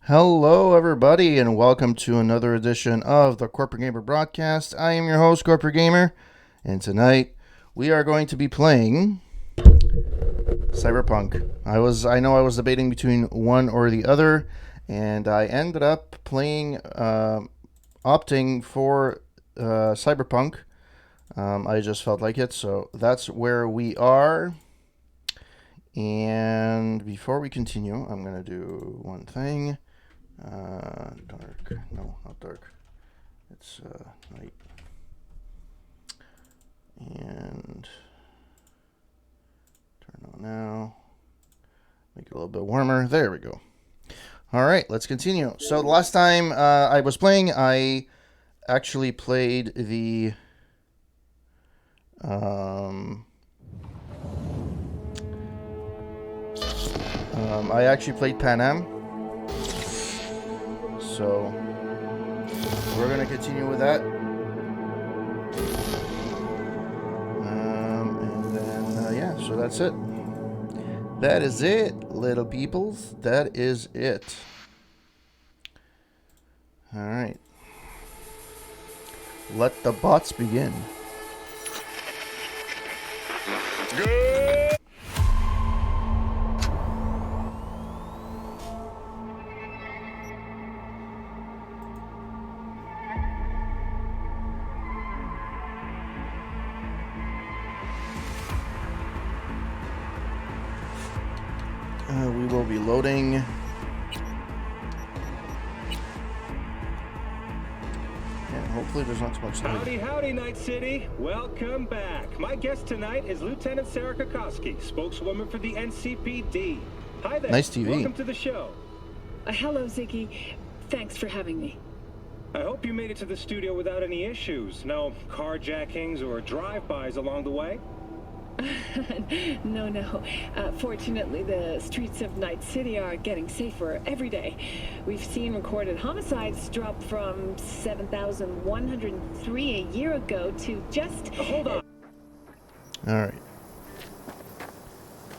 Hello, everybody, and welcome to another edition of the Corporate Gamer Broadcast. I am your host, Corporate Gamer, and tonight we are going to be playing Cyberpunk. I know I was debating between one or the other, and I ended up playing, opting for Cyberpunk. I just felt like it, so that's where we are. And before we continue, I'm going to do one thing. Dark. No, not dark. It's night. And turn on now. Make it a little bit warmer. There we go. All right, let's continue. So the last time I was playing, I actually played the I actually played Pan Am. So we're gonna continue with that, and then yeah. So that's it. That is it, little peoples. That is it. All right. Let the bots begin. We will be loading. And hopefully there's not too much load. Howdy, howdy, Night City. Welcome back. My guest tonight is Lieutenant Sarah Kokoski, spokeswoman for the NCPD. Hi there. Nice TV. Welcome to the show. Hello, Ziggy. Thanks for having me. I hope you made it to the studio without any issues. No carjackings or drive-bys along the way? No. Fortunately, the streets of Night City are getting safer every day. We've seen recorded homicides drop from 7,103 a year ago to just... Hold on. All right.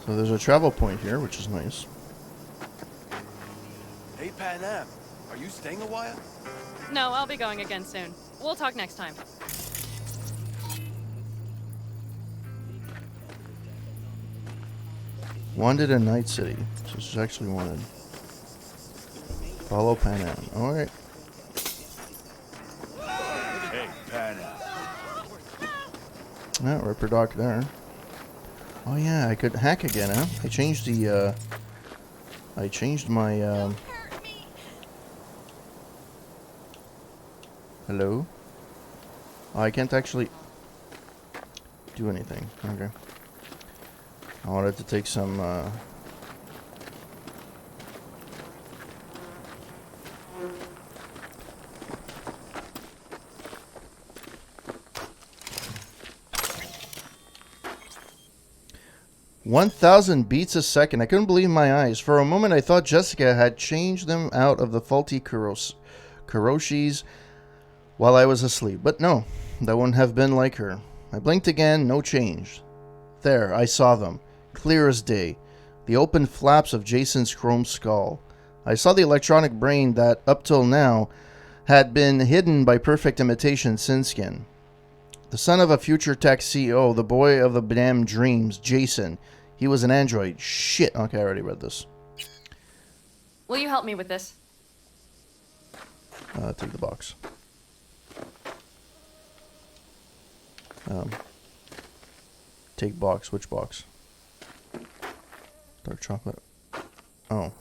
So there's a travel point here, which is nice. Hey, Pan Am, are you staying a while? No, I'll be going again soon. We'll talk next time. Wanted in Night City. So this is actually wanted. Follow Pan Am. Alright. Hey, Pan Am. Yeah, Ripper Doc there. Oh yeah, I could hack again, huh? I changed the, I changed my, Hello? Oh, I can't actually do anything. Okay. I wanted to take some, 1,000 beats a second. I couldn't believe my eyes. For a moment, I thought Jessica had changed them out of the faulty Kuroshis while I was asleep. But no, that wouldn't have been like her. I blinked again, no change. There, I saw them. Clear as day. The open flaps of Jason's chrome skull. I saw the electronic brain that, up till now, had been hidden by perfect imitation sin skin. The son of a future tech CEO, the boy of the damn dreams, Jason. He was an android. Shit. Okay, I already read this. Will you help me with this? Take the box. Take box. Which box? Dark chocolate. Oh.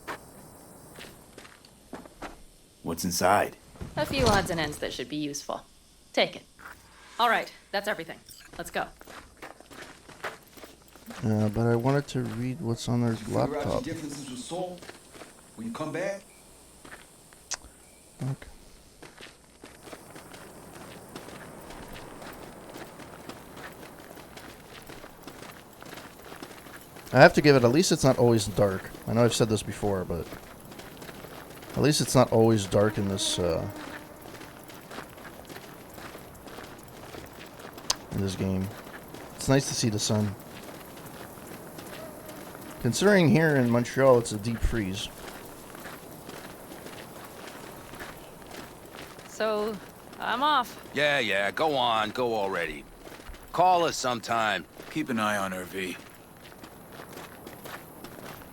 What's inside? A few odds and ends that should be useful. Take it. All right, that's everything. Let's go. But I wanted to read what's on their Figure out your laptop. differences with Soul when you come back. Okay. I have to give it, at least it's not always dark. I know I've said this before, but at least it's not always dark in this game. It's nice to see the sun. Considering here in Montreal it's a deep freeze. So, I'm off. Yeah, go on, go already. Call us sometime. Keep an eye on her, V.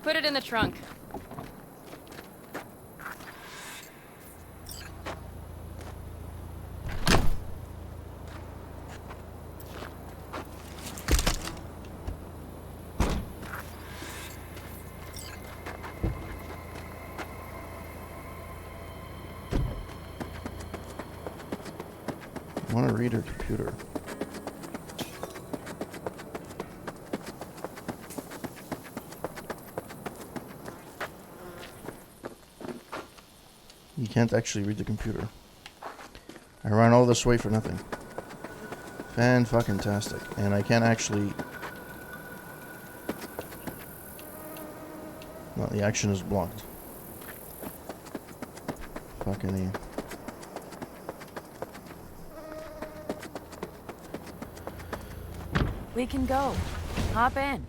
Put it in the trunk. I want to read her computer. You can't actually read the computer. I ran all this way for nothing. Fan-fucking-tastic. And I can't actually... No, the action is blocked. Fucking E. We can go. Hop in.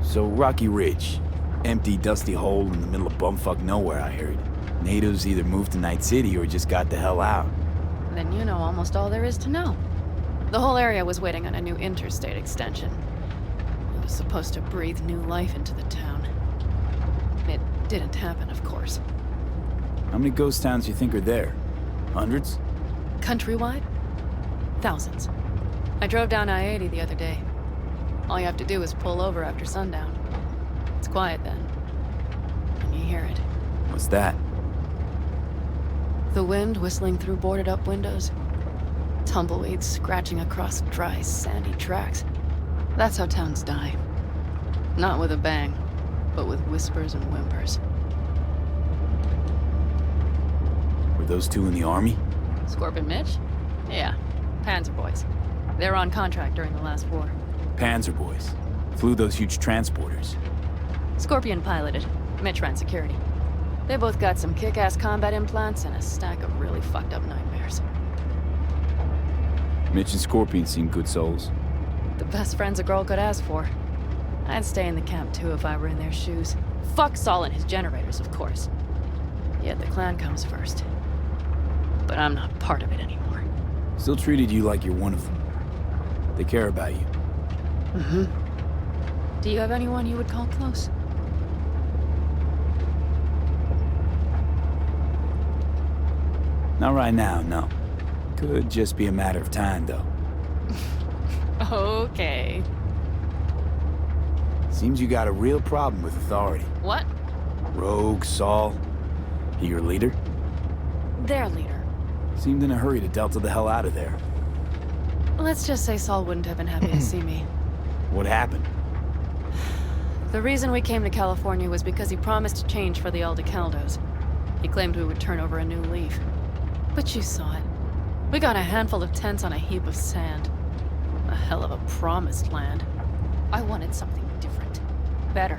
So, Rocky Ridge. Empty, dusty hole in the middle of bumfuck nowhere, I heard. Natives either moved to Night City or just got the hell out. Then you know almost all there is to know. The whole area was waiting on a new interstate extension. It was supposed to breathe new life into the town. It didn't happen, of course. How many ghost towns do you think are there? Hundreds? Countrywide? Thousands. I drove down I-80 the other day. All you have to do is pull over after sundown. It's quiet then. And you hear it. What's that? The wind whistling through boarded-up windows. Tumbleweeds scratching across dry, sandy tracks. That's how towns die. Not with a bang, but with whispers and whimpers. Were those two in the army? Scorpion Mitch? Yeah, Panzer boys. They were on contract during the last war. Panzer boys. Flew those huge transporters. Scorpion piloted. Mitch ran security. They both got some kick-ass combat implants and a stack of really fucked up nightmares. Mitch and Scorpion seem good souls. The best friends a girl could ask for. I'd stay in the camp too if I were in their shoes. Fuck Saul and his generators, of course. Yet the clan comes first. But I'm not part of it anymore. Still treated you like you're one of them. They care about you. Mm-hmm. Do you have anyone you would call close? Not right now, no. Could just be a matter of time, though. Okay. Seems you got a real problem with authority. What? Rogue, Saul. He your leader? Their leader. Seemed in a hurry to Delta the hell out of there. Let's just say Saul wouldn't have been happy to see me. What happened? The reason we came to California was because he promised change for the Aldecaldos. He claimed we would turn over a new leaf. But you saw it. We got a handful of tents on a heap of sand. A hell of a promised land. I wanted something different. Better.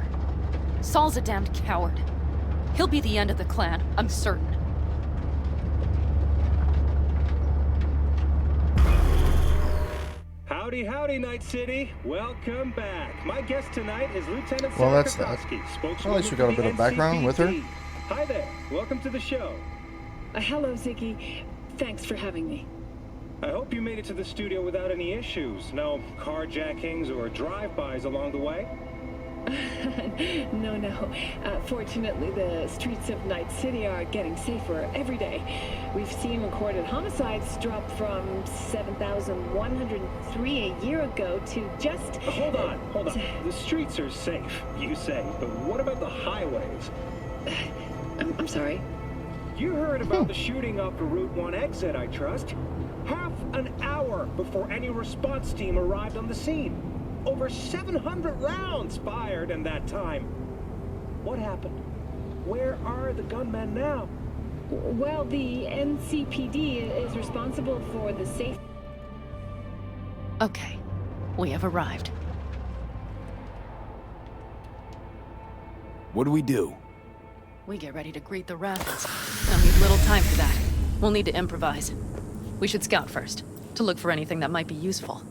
Saul's a damned coward. He'll be the end of the clan, I'm certain. Howdy, howdy, Night City. Welcome back. My guest tonight is Lieutenant Well, Sarah that's that. Kokoski, Well, spokeswoman at least we got a for bit the of background with her. NCPD. Hi there. Welcome to the show. Hello, Ziggy. Thanks for having me. I hope you made it to the studio without any issues. No carjackings or drive-bys along the way? No. Fortunately, the streets of Night City are getting safer every day. We've seen recorded homicides drop from 7,103 a year ago to just... Hold on. The streets are safe, you say, but what about the highways? I'm sorry? You heard about the shooting off the Route 1 exit, I trust. Half an hour before any response team arrived on the scene. Over 700 rounds fired in that time. What happened? Where are the gunmen now? Well, the NCPD is responsible for the safe... Okay, we have arrived. What do we do? We get ready to greet the rapids. I'll need little time for that. We'll need to improvise. We should scout first, to look for anything that might be useful.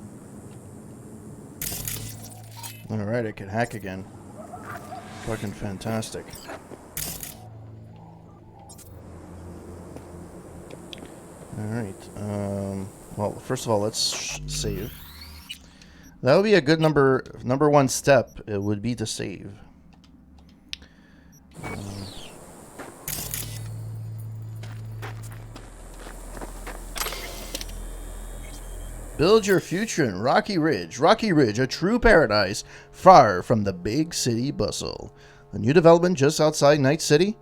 Alright, I can hack again. Fucking fantastic. Alright, well, first of all, let's save. That would be a good number one step. It would be to save. Build your future in Rocky Ridge. Rocky Ridge, a true paradise, far from the big city bustle. The new development just outside Night City.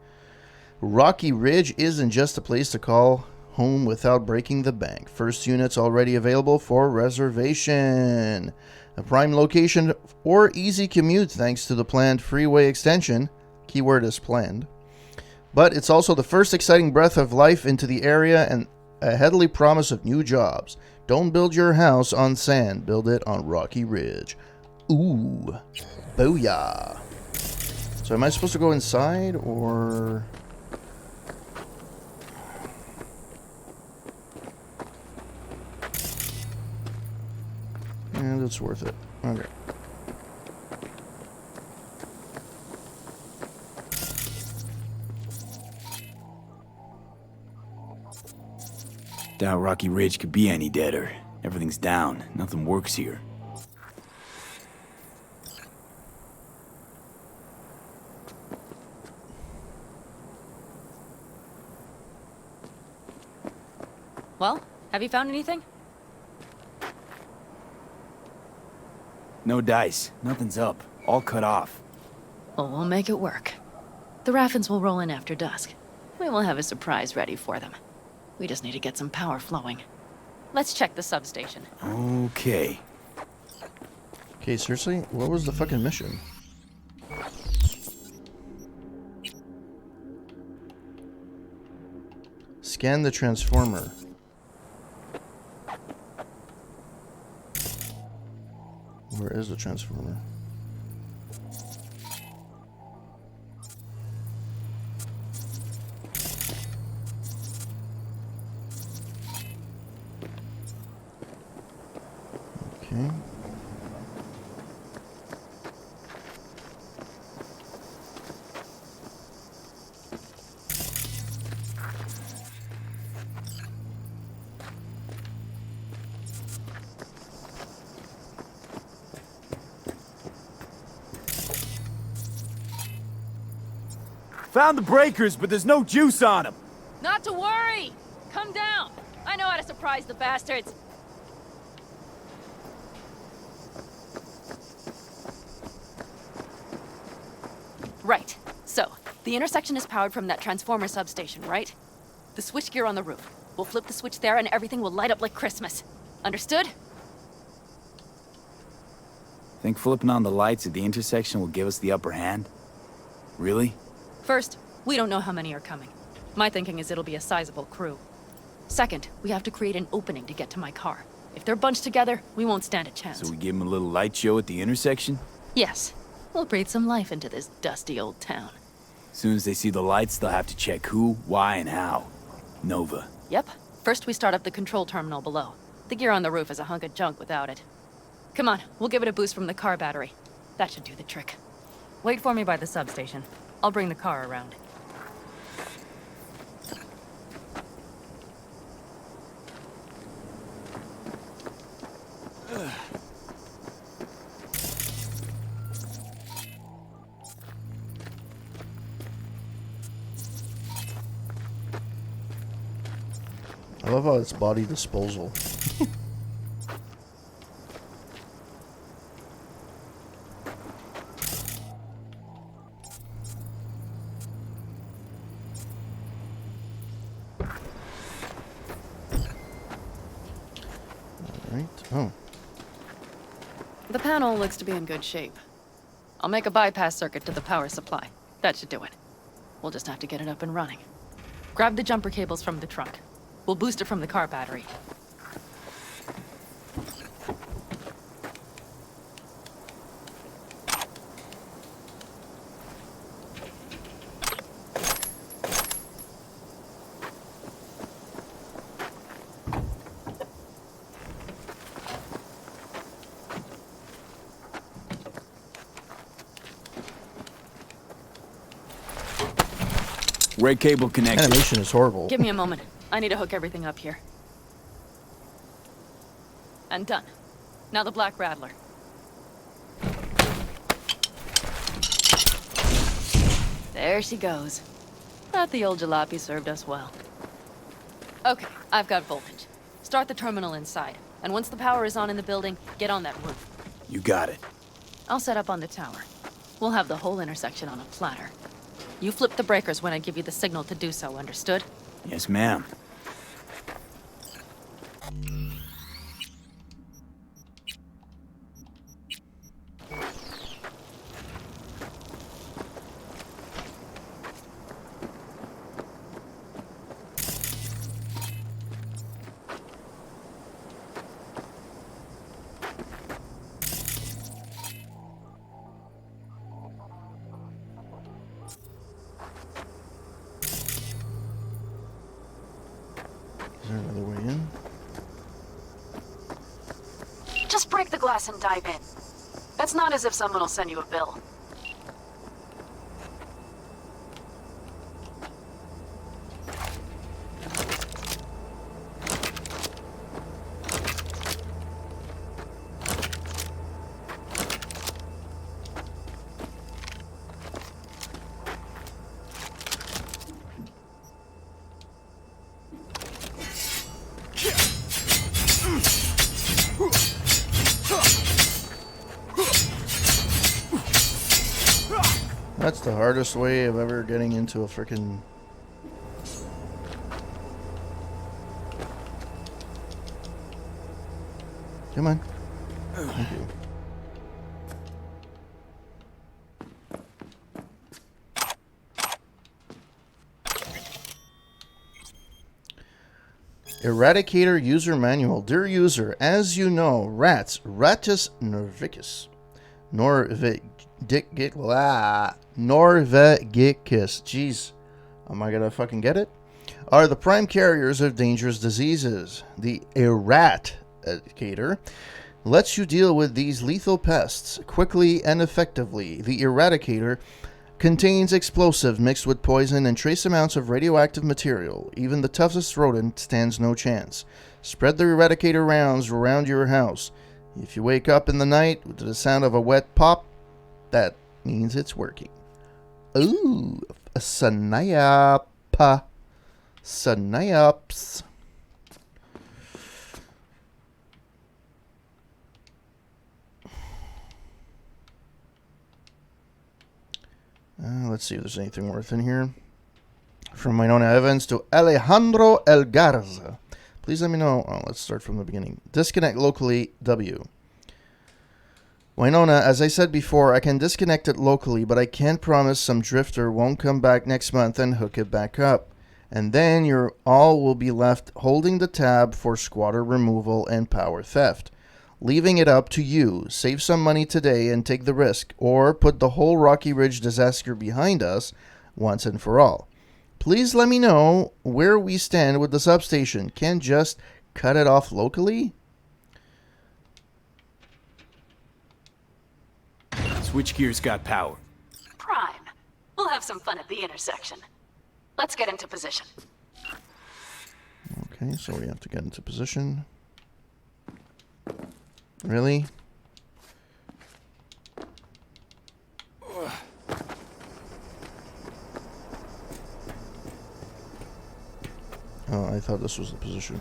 Rocky Ridge isn't just a place to call home without breaking the bank. First units already available for reservation. A prime location or easy commute thanks to the planned freeway extension. Keyword is planned. But it's also the first exciting breath of life into the area and a heavily promise of new jobs. Don't build your house on sand. Build it on Rocky Ridge. Ooh. Booyah. So am I supposed to go inside or... Yeah, that's worth it. Okay. Doubt Rocky Ridge could be any deader. Everything's down. Nothing works here. Well, have you found anything? No dice. Nothing's up. All cut off. Well, we'll make it work. The Raffins will roll in after dusk. We will have a surprise ready for them. We just need to get some power flowing. Let's check the substation. Okay. Okay, seriously? What was the fucking mission? Scan the transformer. Where is the transformer? Okay. Found the breakers, but there's no juice on them. Not to worry! Come down! I know how to surprise the bastards. Right. So, the intersection is powered from that transformer substation, right? The switchgear on the roof. We'll flip the switch there and everything will light up like Christmas. Understood? Think flipping on the lights at the intersection will give us the upper hand? Really? First, we don't know how many are coming. My thinking is it'll be a sizable crew. Second, we have to create an opening to get to my car. If they're bunched together, we won't stand a chance. So we give them a little light show at the intersection? Yes. We'll breathe some life into this dusty old town. As soon as they see the lights, they'll have to check who, why, and how. Nova. Yep. First, we start up the control terminal below. The gear on the roof is a hunk of junk without it. Come on, we'll give it a boost from the car battery. That should do the trick. Wait for me by the substation. I'll bring the car around. I love how it's body disposal. Alright. Oh. The panel looks to be in good shape. I'll make a bypass circuit to the power supply. That should do it. We'll just have to get it up and running. Grab the jumper cables from the trunk. We'll boost it from the car battery. Red cable connected. Animation is horrible. Give me a moment. I need to hook everything up here. And done. Now the Black Rattler. There she goes. Thought the old jalopy served us well. Okay, I've got voltage. Start the terminal inside. And once the power is on in the building, get on that roof. You got it. I'll set up on the tower. We'll have the whole intersection on a platter. You flip the breakers when I give you the signal to do so, understood? Yes, ma'am. Is there another way in? Just break the glass and dive in. It's not as if someone will send you a bill. That's the hardest way of ever getting into a frickin'... Come on. Thank you. Eradicator User Manual. Dear user, as you know, rats, Rattus norvicus, Norvegicus, jeez, am I gonna fucking get it? Are the prime carriers of dangerous diseases. The Eradicator lets you deal with these lethal pests quickly and effectively. The Eradicator contains explosive mixed with poison and trace amounts of radioactive material. Even the toughest rodent stands no chance. Spread the Eradicator rounds around your house. If you wake up in the night to the sound of a wet pop, that means it's working. Ooh, a Synappa. Synapse. Let's see if there's anything worth in here. From Winona Evans to Alejandro El Garza. Please let me know. Oh, let's start from the beginning. Disconnect locally, W. Winona, as I said before, I can disconnect it locally, but I can't promise some drifter won't come back next month and hook it back up. And then you all will be left holding the tab for squatter removal and power theft. Leaving it up to you. Save some money today and take the risk, or put the whole Rocky Ridge disaster behind us once and for all. Please let me know where we stand with the substation. Can't just cut it off locally? Switchgear's got power. Prime. We'll have some fun at the intersection. Let's get into position. Okay, so we have to get into position. Really? Oh, I thought this was the position.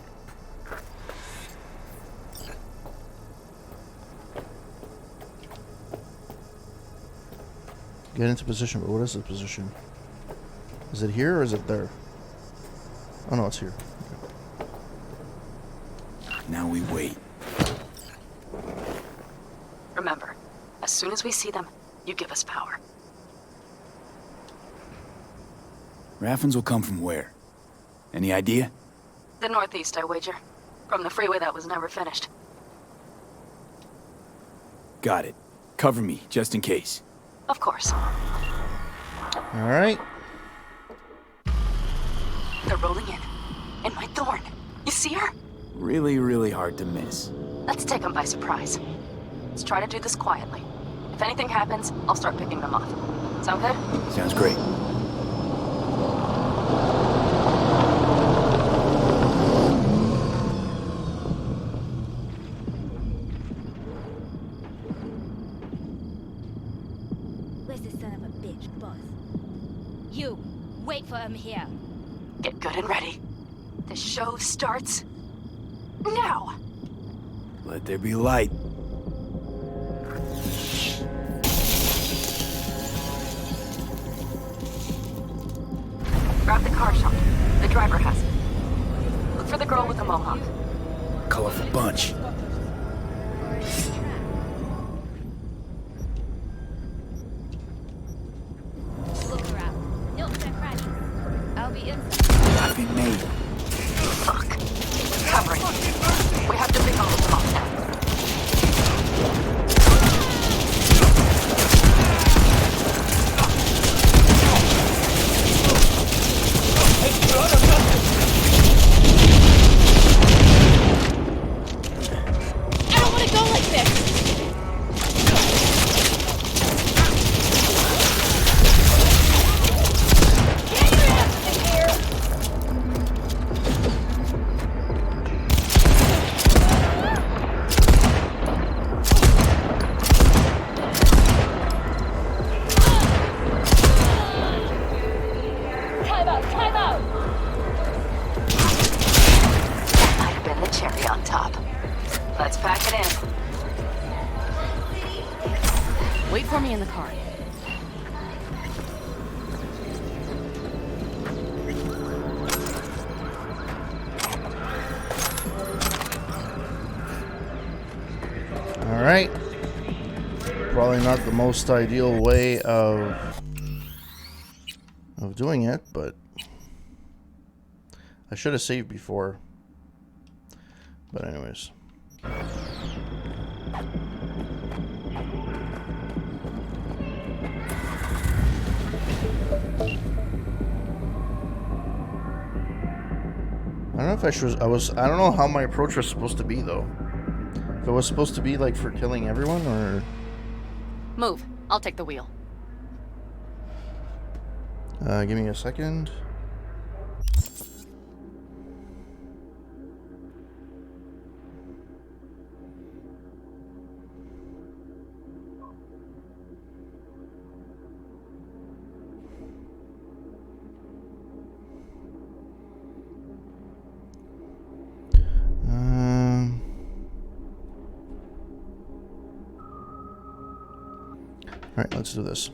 Get into position, but what is the position? Is it here or is it there? Oh no, it's here. Okay. Now we wait. Remember, as soon as we see them, you give us power. Raffins will come from where? Any idea? The northeast, I wager. From the freeway that was never finished. Got it. Cover me, just in case. Of course. All right. They're rolling in. And my Thorn. You see her? Really, really hard to miss. Let's take them by surprise. Let's try to do this quietly. If anything happens, I'll start picking them off. Sound good? Sounds great. You, wait for him here. Get good and ready. The show starts now. Let there be light. Grab the car shot. The driver has it. Look for the girl with the mohawk. Colorful bunch. Look around. You'll check ready. I'll be inside. Copy made. Fuck. Covering. We have to pick all of them off now. I don't want to go like this. Get your ass in here. Time out, time out. That might have been the cherry on top. Let's pack it in. Wait for me in the car. All right. Probably not the most ideal way of doing it, but I should have saved before. But anyways. I don't know if I should. I don't know how my approach was supposed to be though. If it was supposed to be like for killing everyone, or Move. I'll take the wheel. give me a second. All right, let's do this.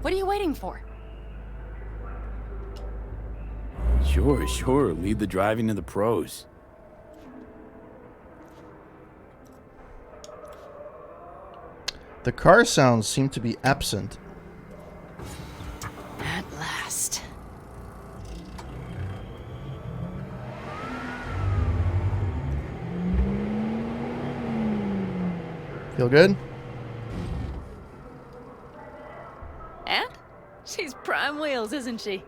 What are you waiting for? Sure. Leave the driving to the pros. The car sounds seem to be absent. At last. Feel good? And? She's prime wheels, isn't she?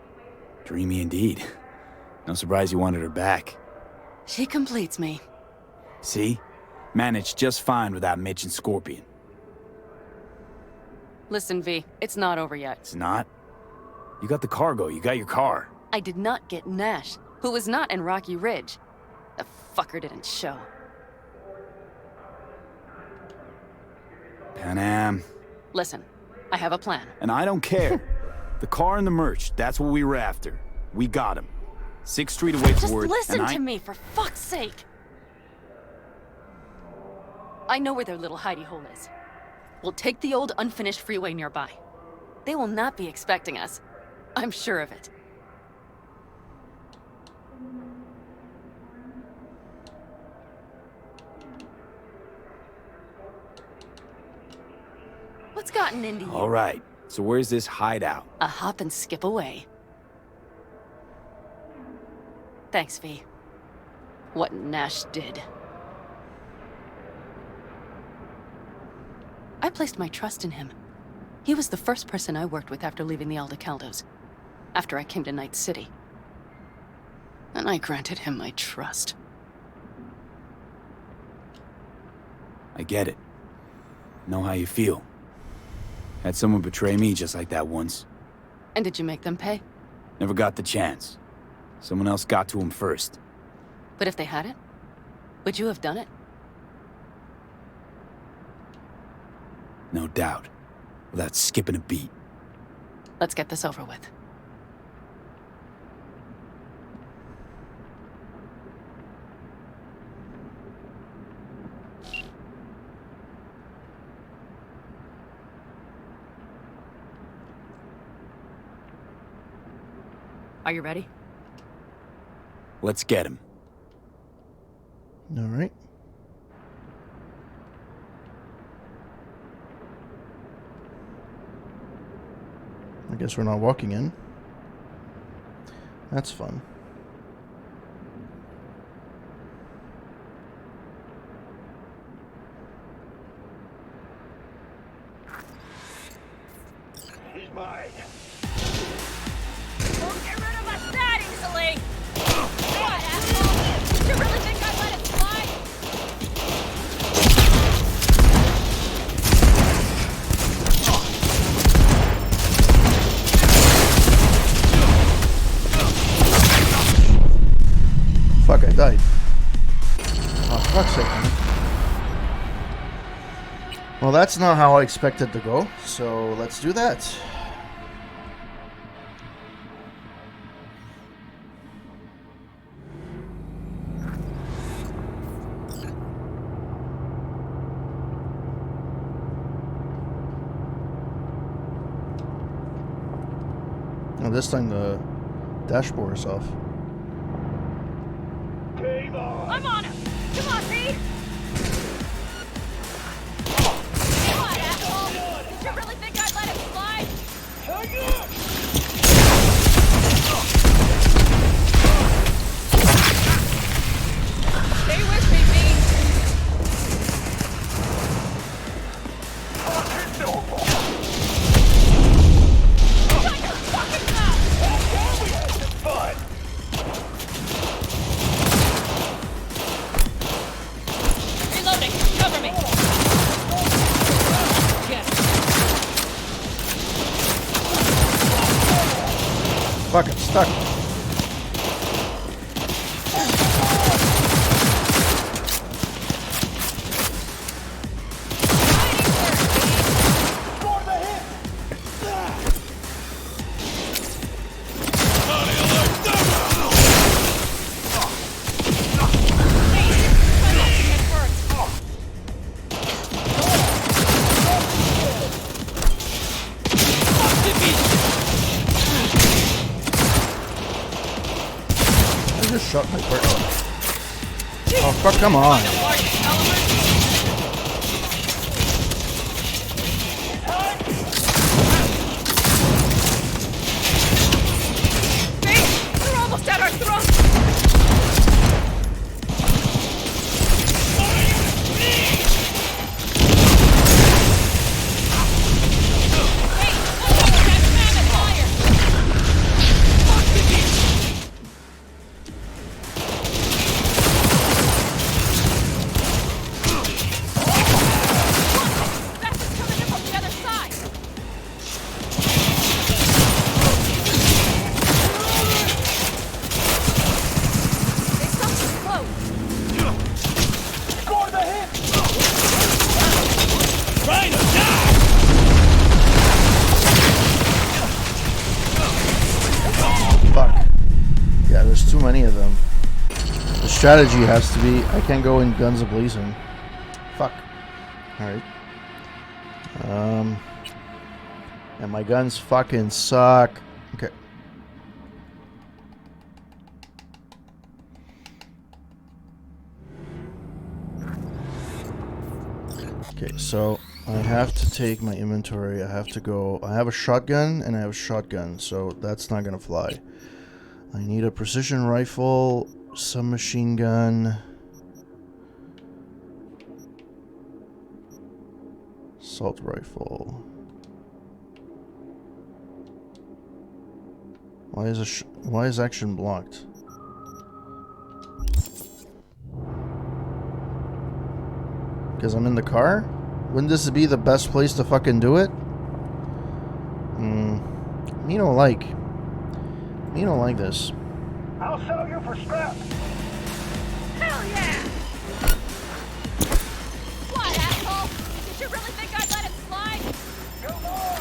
Dreamy indeed. No surprise you wanted her back. She completes me. See? Managed just fine without Mitch and Scorpion. Listen, V, it's not over yet. It's not? You got the cargo, you got your car. I did not get Nash, who was not in Rocky Ridge. The fucker didn't show. Panam. Listen, I have a plan. And I don't care. The car and the merch, that's what we were after. We got him. 6th Street away Just forward, listen and to me, for fuck's sake! I know where their little hidey hole is. We'll take the old unfinished freeway nearby. They will not be expecting us. I'm sure of it. What's gotten into you? All right, so where's this hideout? A hop and skip away. Thanks, V. What Nash did. I placed my trust in him. He was the first person I worked with after leaving the Aldecaldos, after I came to Night City. And I granted him my trust. I get it. Know how you feel. Had someone betray me just like that once. And did you make them pay? Never got the chance. Someone else got to him first. But if they had it, would you have done it? No doubt. Without skipping a beat. Let's get this over with. Are you ready? Let's get him. All right. I guess we're not walking in. That's fun. He's mine. Won't get rid of us that easily! What, asshole? Did you really think I'd let it slide? Fuck, I died. Oh, fuck's sake, man. Well, that's not how I expected to go, so let's do that. Now this time the dashboard is off. I'm on him! Come on, Pete! What, asshole? Did you really think I'd let it slide? Stay with me, Pete! Shut your fucking mouth! Reloading! Cover me! Yes. Fuck, I'm stuck. I just shot my partner. Oh fuck, come on. They're almost at our throats! Too many of them. The strategy has to be I can't go in guns a-blazing. Fuck. Alright. And my guns fucking suck. Okay. Okay, so I have to take my inventory. I have to go. I have a shotgun and I have a shotgun, so that's not gonna fly. I need a precision rifle, submachine gun, assault rifle. Why is action blocked? Because I'm in the car? Wouldn't this be the best place to fucking do it? Me don't like. Me don't like this. I'll sell you for scrap. Hell yeah! What, asshole? Did you really think I'd let it slide? Come on.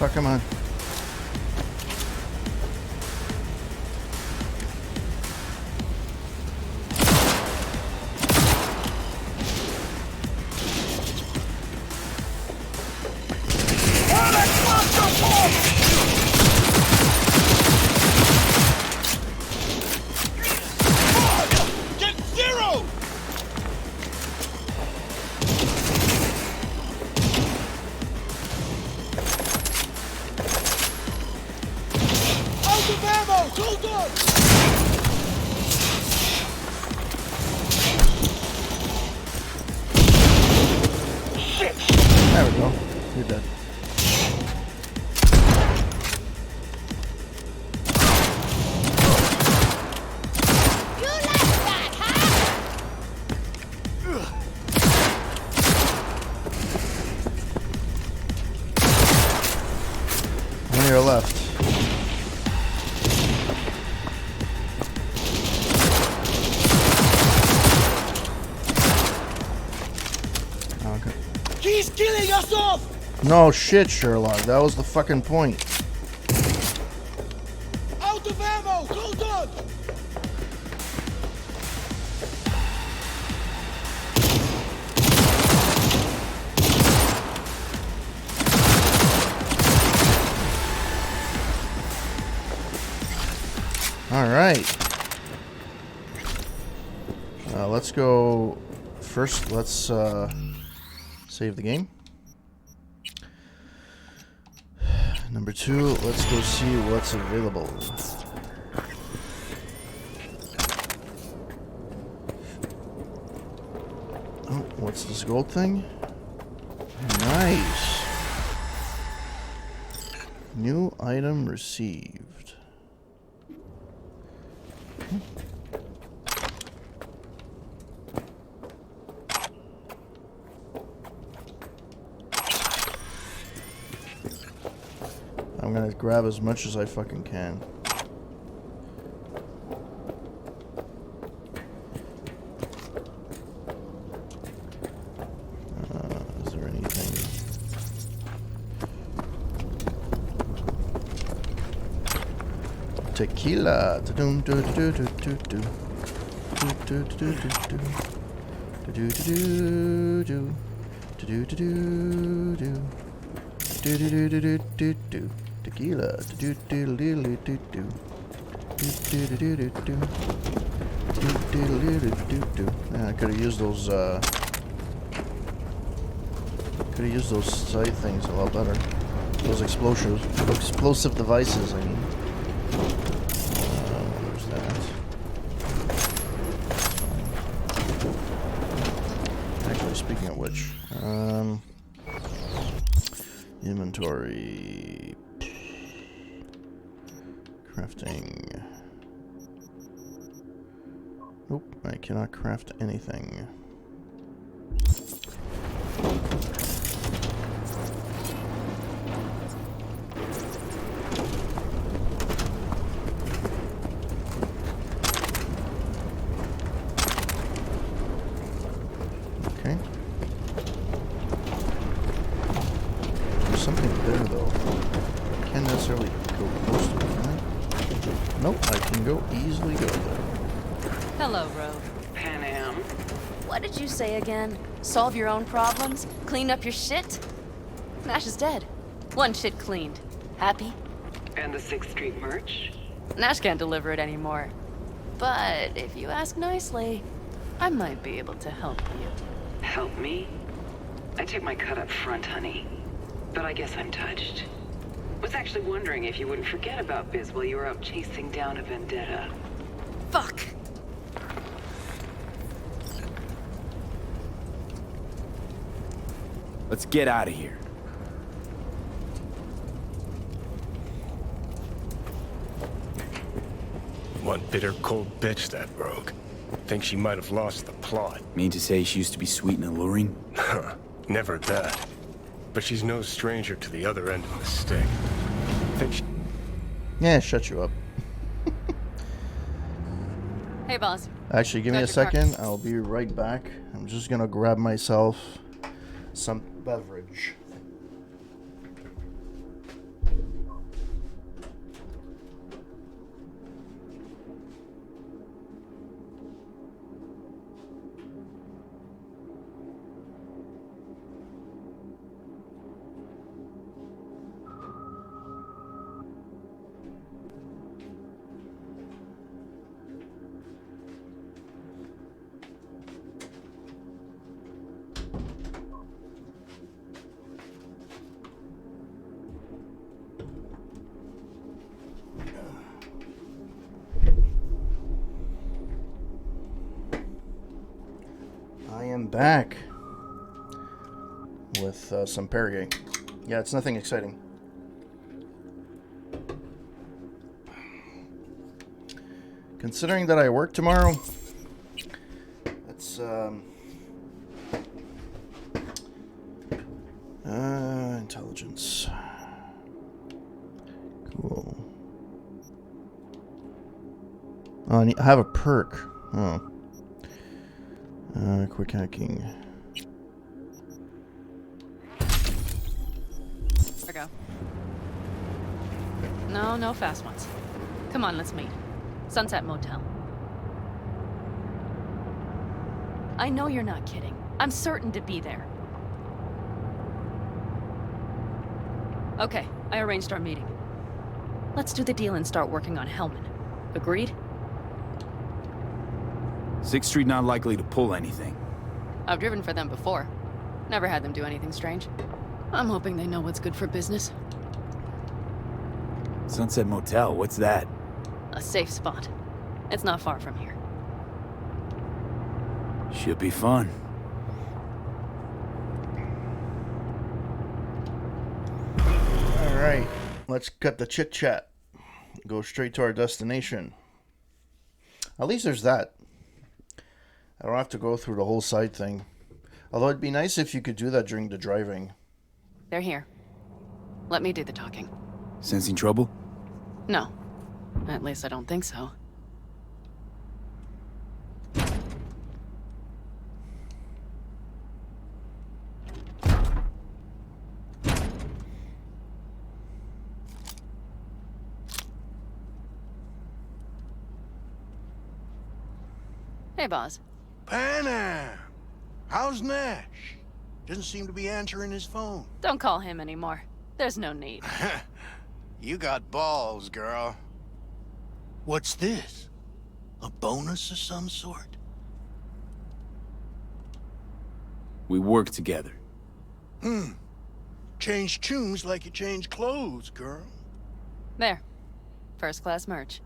Oh, come on. There we go. You're dead. You like that, huh? On your left. Okay. He's killing us off! No shit, Sherlock. That was the fucking point. Out of ammo! Hold on! All right. Let's go. First, let's save the game. Number 2, let's go see what's available. Oh, what's this gold thing? Nice. New item received. I'm gonna grab as much as I fucking can. Is there anything? Tequila. Tequila. Yeah, I could have used those. Could have used those side things a lot better. Those explosive devices. I mean. Where's that? Actually, speaking of which, inventory. Crafting. Nope, I cannot craft anything. Okay. There's something there though. Can't necessarily go close to it, can I? Nope, I can go easily go there. Hello, Rogue. Pan Am. What did you say again? Solve your own problems? Clean up your shit? Nash is dead. One shit cleaned. Happy? And the 6th Street merch? Nash can't deliver it anymore. But if you ask nicely, I might be able to help you. Help me? I took my cut up front, honey. But I guess I'm touched. Was actually wondering if you wouldn't forget about Biz while you were out chasing down a vendetta. Fuck! Let's get out of here. One bitter, cold bitch, that rogue. Think she might have lost the plot. Mean to say she used to be sweet and alluring? Huh, never that. But she's no stranger to the other end of the stick. Think she... Yeah, shut you up. Hey, boss. Actually, give me Got a your car. second. I'll be right back. I'm just gonna grab myself some beverage. back with some Perrier. Yeah, it's nothing exciting. Considering that I work tomorrow, that's intelligence. Cool. Oh, I have a perk. Oh. Quick hacking. There we go. No fast ones. Come on, let's meet. Sunset Motel. I know you're not kidding. I'm certain to be there. Okay, I arranged our meeting. Let's do the deal and start working on Hellman. Agreed? 6th Street not likely to pull anything. I've driven for them before. Never had them do anything strange. I'm hoping they know what's good for business. Sunset Motel, what's that? A safe spot. It's not far from here. Should be fun. Alright, let's cut the chit-chat. Go straight to our destination. At least there's that. I don't have to go through the whole side thing. Although it'd be nice if you could do that during the driving. They're here. Let me do the talking. Sensing trouble? No. At least I don't think so. Hey, boss. Panam! How's Nash? Doesn't seem to be answering his phone. Don't call him anymore. There's no need. You got balls, girl. What's this? A bonus of some sort? We work together. Change tunes like you change clothes, girl. There. First class merch.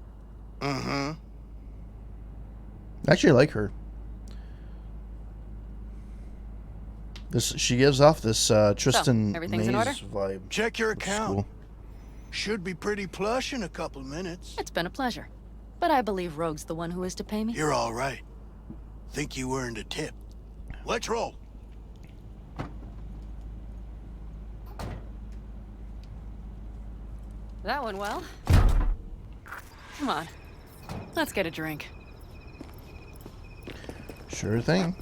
I actually like her. She gives off this Tristan everything's Mays in order? vibe. Check your That's account. cool. Should be pretty plush in a couple minutes. It's been a pleasure. But I believe Rogue's the one who is to pay me. You're all right. Think you earned a tip. Let's roll. That went well. Come on. Let's get a drink. Sure thing.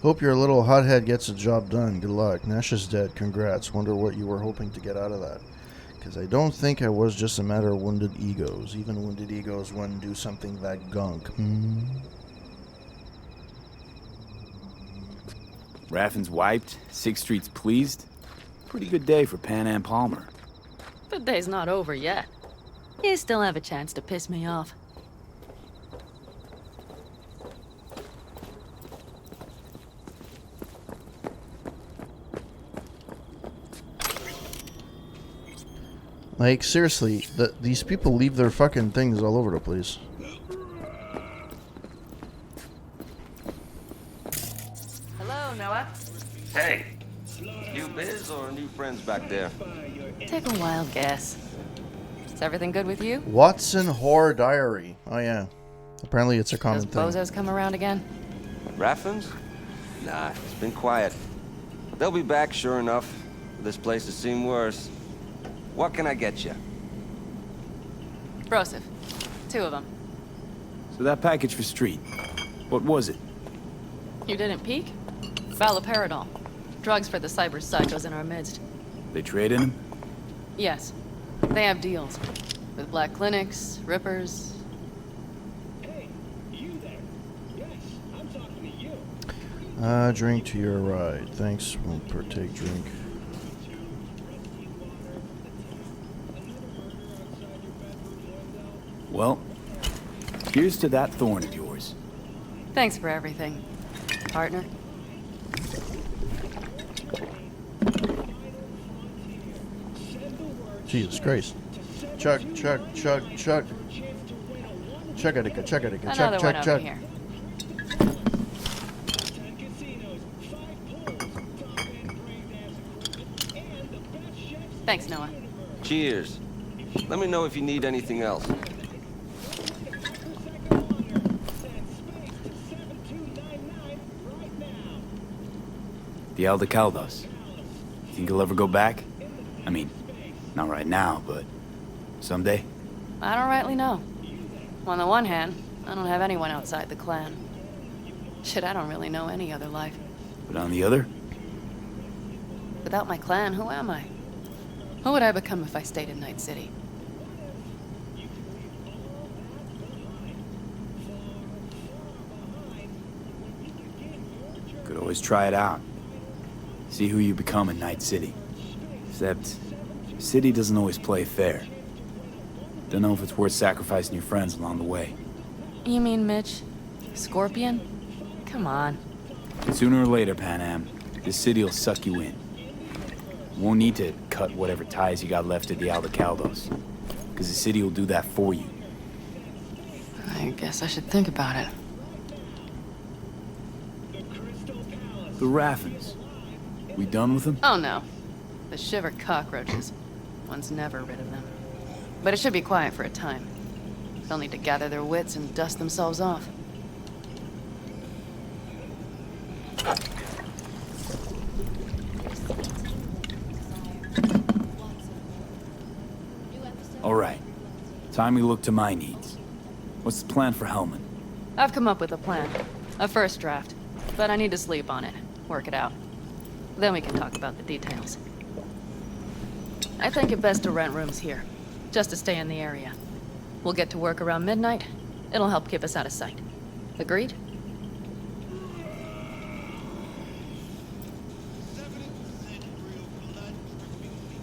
Hope your little hothead gets the job done. Good luck. Nash is dead. Congrats. Wonder what you were hoping to get out of that. Because I don't think I was just a matter of wounded egos. Even wounded egos wouldn't do something that gunk. Raffin's wiped, 6th Street's pleased. Pretty good day for Panam Palmer. The day's not over yet. You still have a chance to piss me off. Like, seriously, these people leave their fucking things all over the place. Hello, Noah. Hey, new biz or new friends back there? Take a wild guess. Is everything good with you? Watson Horror Diary. Oh, yeah. Apparently it's a common Those thing. bozos come around again? Raffins? Nah, it's been quiet. They'll be back, sure enough. This place has seen worse. What can I get you? Broseph. 2 of them. So that package for Street, what was it? You didn't peek? Valoperidol. Drugs for the cyber psychos in our midst. They trade in him? Yes. They have deals. With black clinics, rippers. Hey, you there? Yes, I'm talking to you. Drink to your ride. Thanks. Won't partake drink. Well, here's to that thorn of yours. Thanks for everything, partner. Send the Jesus Christ. Chug, chug, chug, chug. Chug-a-dicka, chug-a-dicka, chug, Another chug, one over chug. here. Thanks, Noah. Cheers. Let me know if you need anything else. The El Caldos. Think you'll ever go back? I mean, not right now, but someday? I don't rightly know. On the one hand, I don't have anyone outside the clan. Shit, I don't really know any other life. But on the other? Without my clan, who am I? Who would I become if I stayed in Night City? Could always try it out. See who you become in Night City. Except, City doesn't always play fair. Don't know if it's worth sacrificing your friends along the way. You mean Mitch? Scorpion? Come on. Sooner or later, Panam, this city will suck you in. Won't need to cut whatever ties you got left at the Aldecaldos, because the city will do that for you. I guess I should think about it. The Raffens. We done with them? Oh no. The shiver cockroaches. One's never rid of them. But it should be quiet for a time. They'll need to gather their wits and dust themselves off. All right. Time we look to my needs. What's the plan for Hellman? I've come up with a plan. A first draft. But I need to sleep on it. Work it out. Then we can talk about the details. I think it best to rent rooms here. Just to stay in the area. We'll get to work around midnight. It'll help keep us out of sight. Agreed?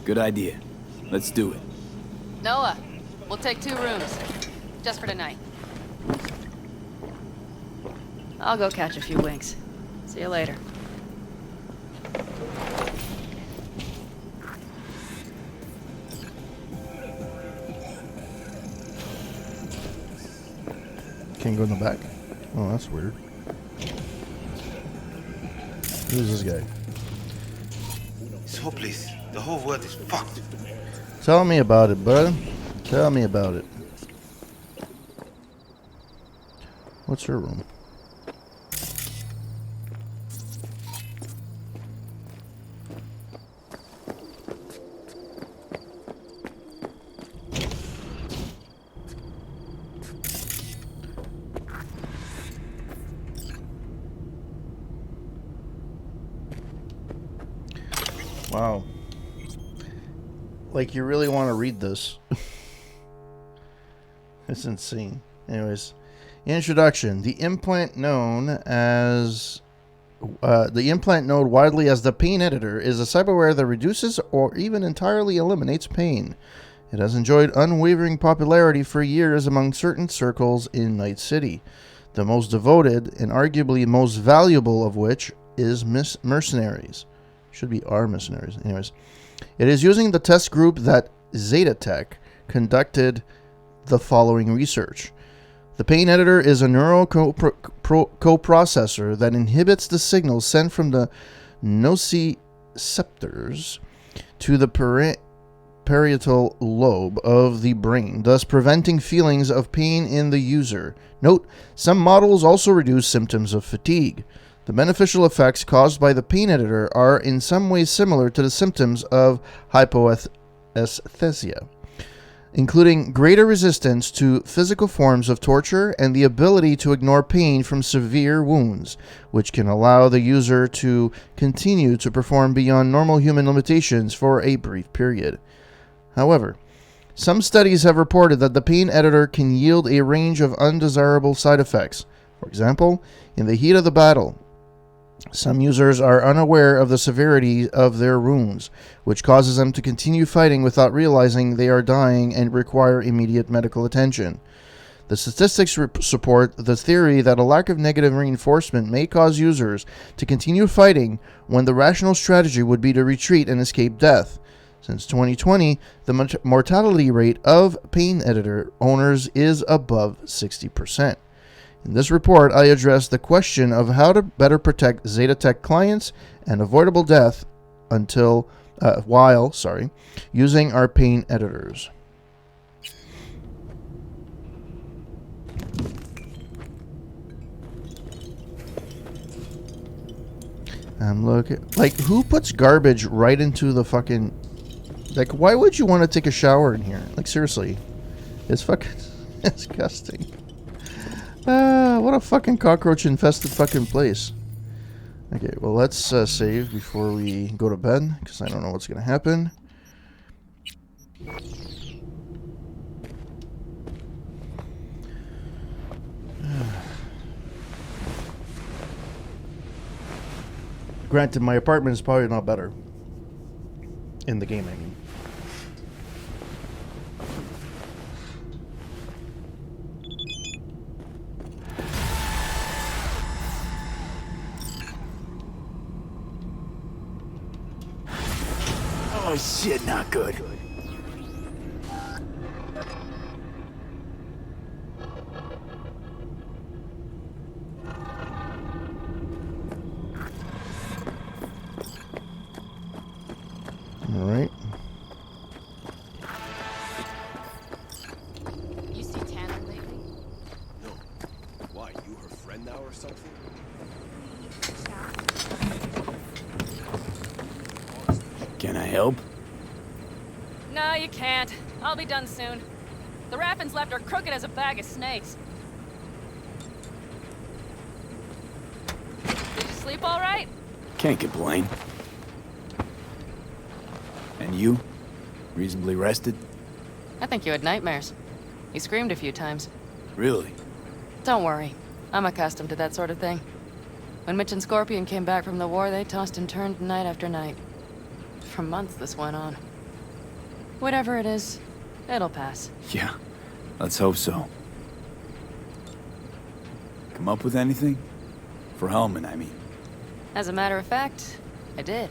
Good idea. Let's do it. Noah, we'll take 2 rooms. Just for tonight. I'll go catch a few winks. See you later. Can't go in the back? Oh, that's weird. Who's this guy? It's hopeless. The whole world is fucked. Tell me about it, bud. Tell me about it. What's her room? Wow. Like, you really want to read this. It's insane. Anyways, introduction. The implant known as... the implant known widely as the pain editor is a cyberware that reduces or even entirely eliminates pain. It has enjoyed unwavering popularity for years among certain circles in Night City, the most devoted and arguably most valuable of which is mercenaries. Should be our mercenaries. Anyways, it is using the test group that Zeta Tech conducted the following research. The pain editor is a neural coprocessor that inhibits the signals sent from the nociceptors to the parietal lobe of the brain, thus preventing feelings of pain in the user. Note, some models also reduce symptoms of fatigue. The beneficial effects caused by the pain editor are in some ways similar to the symptoms of hypoesthesia, including greater resistance to physical forms of torture and the ability to ignore pain from severe wounds, which can allow the user to continue to perform beyond normal human limitations for a brief period. However, some studies have reported that the pain editor can yield a range of undesirable side effects. For example, in the heat of the battle, some users are unaware of the severity of their wounds, which causes them to continue fighting without realizing they are dying and require immediate medical attention. The statistics support the theory that a lack of negative reinforcement may cause users to continue fighting when the rational strategy would be to retreat and escape death. Since 2020, the mortality rate of pain editor owners is above 60%. In this report, I address the question of how to better protect Zetatech clients and avoidable death while using our pain editors. I'm looking like, who puts garbage right into the fucking, like, why would you want to take a shower in here? Like, seriously, it's fucking disgusting. What a fucking cockroach infested fucking place. Okay, well, let's save before we go to bed, because I don't know what's gonna happen. Granted, my apartment is probably not better. In the game, I mean. Oh shit, not good. Alright. You see Tanner lately? No. Why, you her friend now or something? Can I help? No, you can't. I'll be done soon. The Raffins left are crooked as a bag of snakes. Did you sleep all right? Can't complain. And you? Reasonably rested? I think you had nightmares. You screamed a few times. Really? Don't worry. I'm accustomed to that sort of thing. When Mitch and Scorpion came back from the war, they tossed and turned night after night. For months this went on. Whatever it is, it'll pass. Yeah, let's hope so. Come up with anything? For Hellman, I mean. As a matter of fact, I did.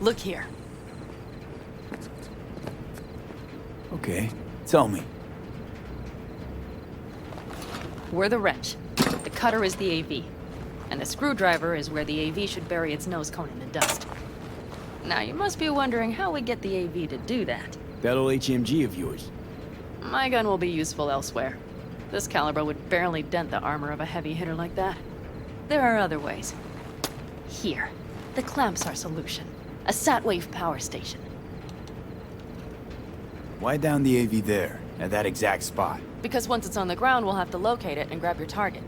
Look here. Okay, tell me. We're the wrench. The cutter is the AV. And the screwdriver is where the AV should bury its nose cone in the dust. Now, you must be wondering how we get the AV to do that. That old HMG of yours. My gun will be useful elsewhere. This caliber would barely dent the armor of a heavy hitter like that. There are other ways. Here. The clamp's our solution. A sat-wave power station. Why down the AV there, at that exact spot? Because once it's on the ground, we'll have to locate it and grab your target.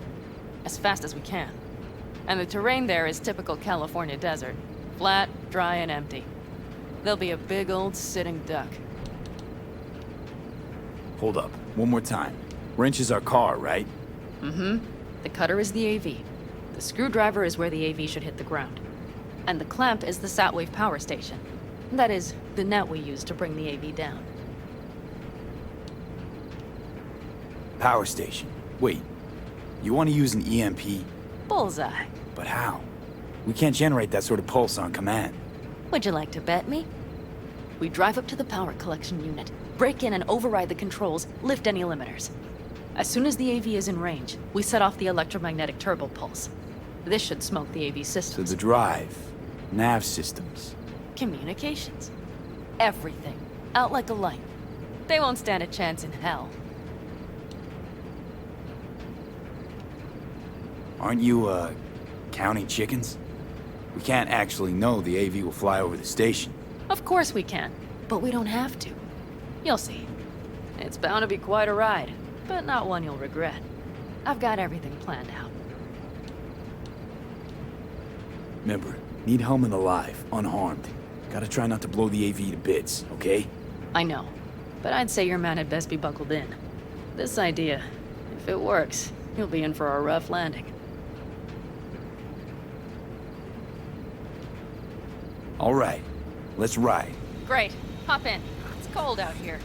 As fast as we can. And the terrain there is typical California desert. Flat, dry, and empty. There'll be a big old sitting duck. Hold up, one more time. Wrench is our car, right? Mm-hmm. The cutter is the AV. The screwdriver is where the AV should hit the ground. And the clamp is the sat-wave power station. That is, the net we use to bring the AV down. Power station. Wait, you want to use an EMP? Bullseye. But how? We can't generate that sort of pulse on command. Would you like to bet me? We drive up to the power collection unit, break in and override the controls, lift any limiters. As soon as the AV is in range, we set off the electromagnetic turbo pulse. This should smoke the AV So systems. the drive, nav systems. Communications. Everything. Out like a light. They won't stand a chance in hell. Aren't you, counting chickens? We can't actually know the AV will fly over the station. Of course we can, but we don't have to. You'll see. It's bound to be quite a ride, but not one you'll regret. I've got everything planned out. Remember, need Hellman alive, unharmed. Gotta try not to blow the AV to bits, okay? I know, but I'd say your man had best be buckled in. This idea, if it works, you'll be in for a rough landing. All right, let's ride. Great. Hop in. It's cold out here.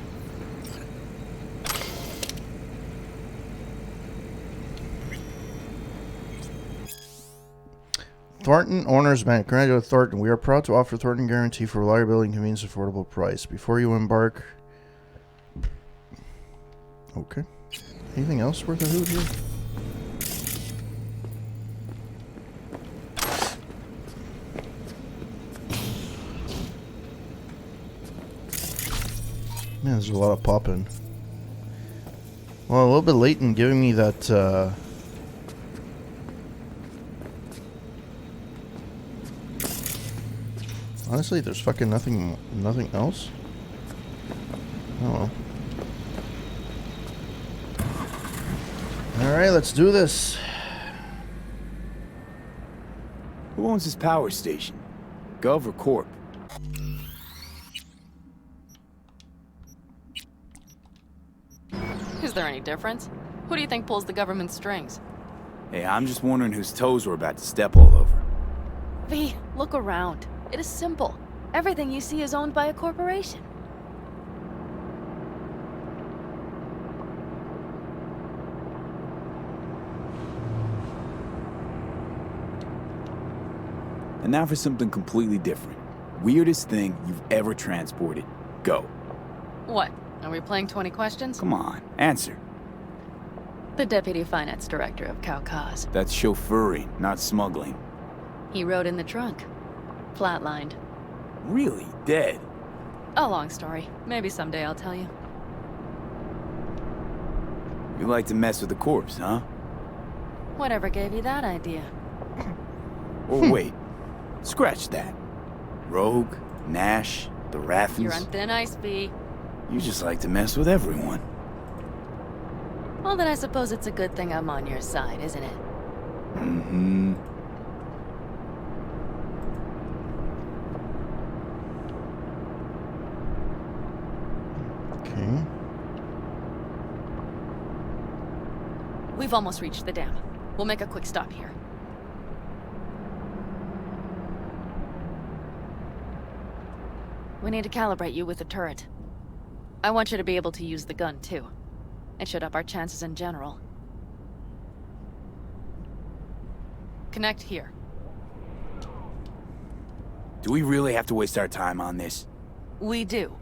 Thornton Owners Bank. Granted with Thornton. We are proud to offer Thornton Guarantee for reliability and convenience at affordable price. Before you embark... Okay. Anything else worth a hoot here? Man, there's a lot of popping. Well, a little bit late in giving me that, Honestly, there's fucking nothing else? Oh well. Alright, let's do this. Who owns this power station? Gov or Corp? Is there any difference? Who do you think pulls the government strings? Hey, I'm just wondering whose toes we're about to step all over. V, look around. It is simple. Everything you see is owned by a corporation. And now for something completely different. Weirdest thing you've ever transported. Go. What? Are we playing 20 questions? Come on, answer. The Deputy Finance Director of Kaukaz. That's chauffeuring, not smuggling. He rode in the trunk. Flatlined. Really? Dead? A long story. Maybe someday I'll tell you. You like to mess with the corpse, huh? Whatever gave you that idea? Or wait. Scratch that. Rogue, Nash, the Raffens. You're on thin ice, V. You just like to mess with everyone. Well, then I suppose it's a good thing I'm on your side, isn't it? Mm-hmm. Okay. We've almost reached the dam. We'll make a quick stop here. We need to calibrate you with the turret. I want you to be able to use the gun, too. It should up our chances in general. Connect here. Do we really have to waste our time on this? We do.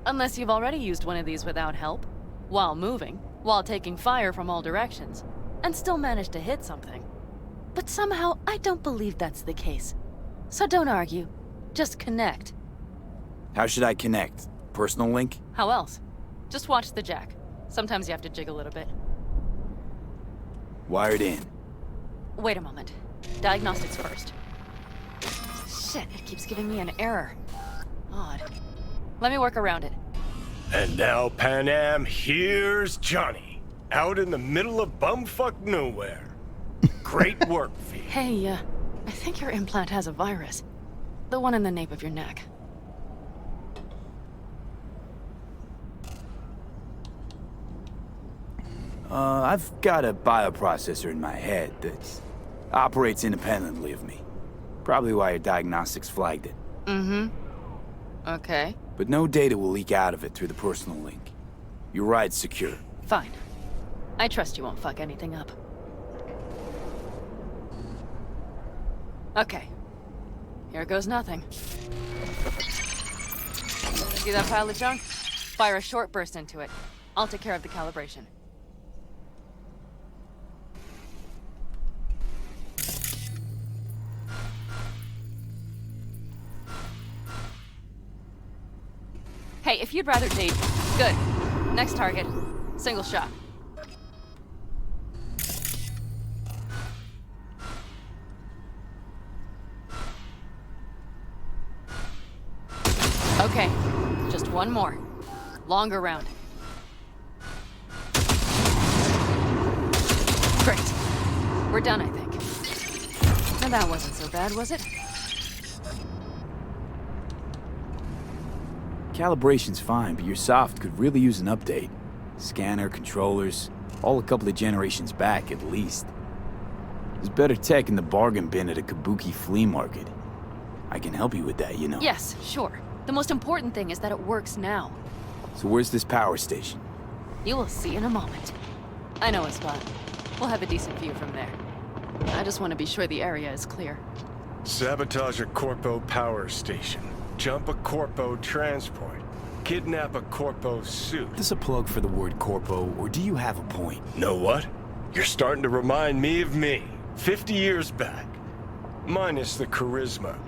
Unless you've already used one of these without help, while moving, while taking fire from all directions, and still managed to hit something. But somehow, I don't believe that's the case. So don't argue. Just connect. How should I connect? Personal link? How else? Just watch the jack. Sometimes you have to jig a little bit. Wired in. Wait a moment. Diagnostics first. Shit, it keeps giving me an error. Odd. Let me work around it. And now, Pan Am, here's Johnny. Out in the middle of bumfuck nowhere. Great work, V. Hey, I think your implant has a virus. The one in the nape of your neck. I've got a bioprocessor in my head that operates independently of me. Probably why your diagnostics flagged it. Mm-hmm. Okay. But no data will leak out of it through the personal link. Your ride's secure. Fine. I trust you won't fuck anything up. Okay. Here goes nothing. See that pile of junk? Fire a short burst into it. I'll take care of the calibration. Hey, if you'd rather date... Good. Next target. Single shot. Okay. Just one more. Longer round. Great. We're done, I think. And that wasn't so bad, was it? Calibration's fine, but your soft could really use an update. Scanner, controllers, all a couple of generations back at least. There's better tech in the bargain bin at a kabuki flea market. I can help you with that, you know. Yes, sure. The most important thing is that it works now. So where's this power station? You will see in a moment. I know a spot. We'll have a decent view from there. I just want to be sure the area is clear. Sabotage a Corpo power station. Jump a Corpo transport. Kidnap a Corpo suit. Is this a plug for the word Corpo, or do you have a point? Know what? You're starting to remind me of me, 50 years back. Minus the charisma.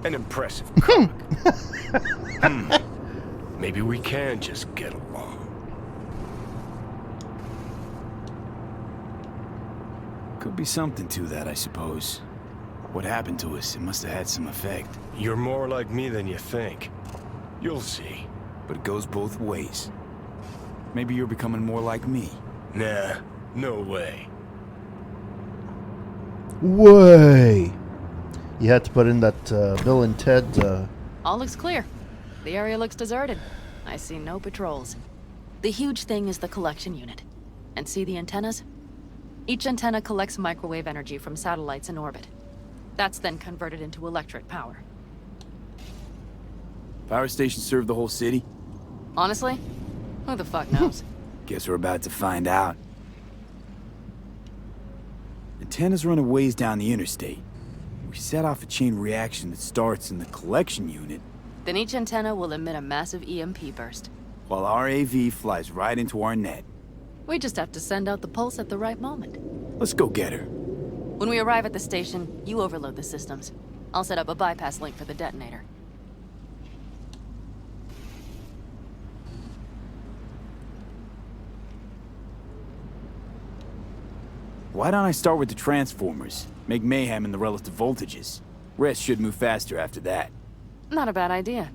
An impressive cock. Maybe we can just get along. Could be something to that, I suppose. What happened to us? It must have had some effect. You're more like me than you think. You'll see. But it goes both ways. Maybe you're becoming more like me. Nah, no way. Way. You had to put in that Bill and Ted. All looks clear. The area looks deserted. I see no patrols. The huge thing is the collection unit. And see the antennas? Each antenna collects microwave energy from satellites in orbit. That's then converted into electric power. Power stations serve the whole city? Honestly? Who the fuck knows? Guess we're about to find out. Antennas run a ways down the interstate. We set off a chain reaction that starts in the collection unit. Then each antenna will emit a massive EMP burst. While our AV flies right into our net. We just have to send out the pulse at the right moment. Let's go get her. When we arrive at the station, you overload the systems. I'll set up a bypass link for the detonator. Why don't I start with the transformers? Make mayhem in the relative voltages. Rest should move faster after that. Not a bad idea.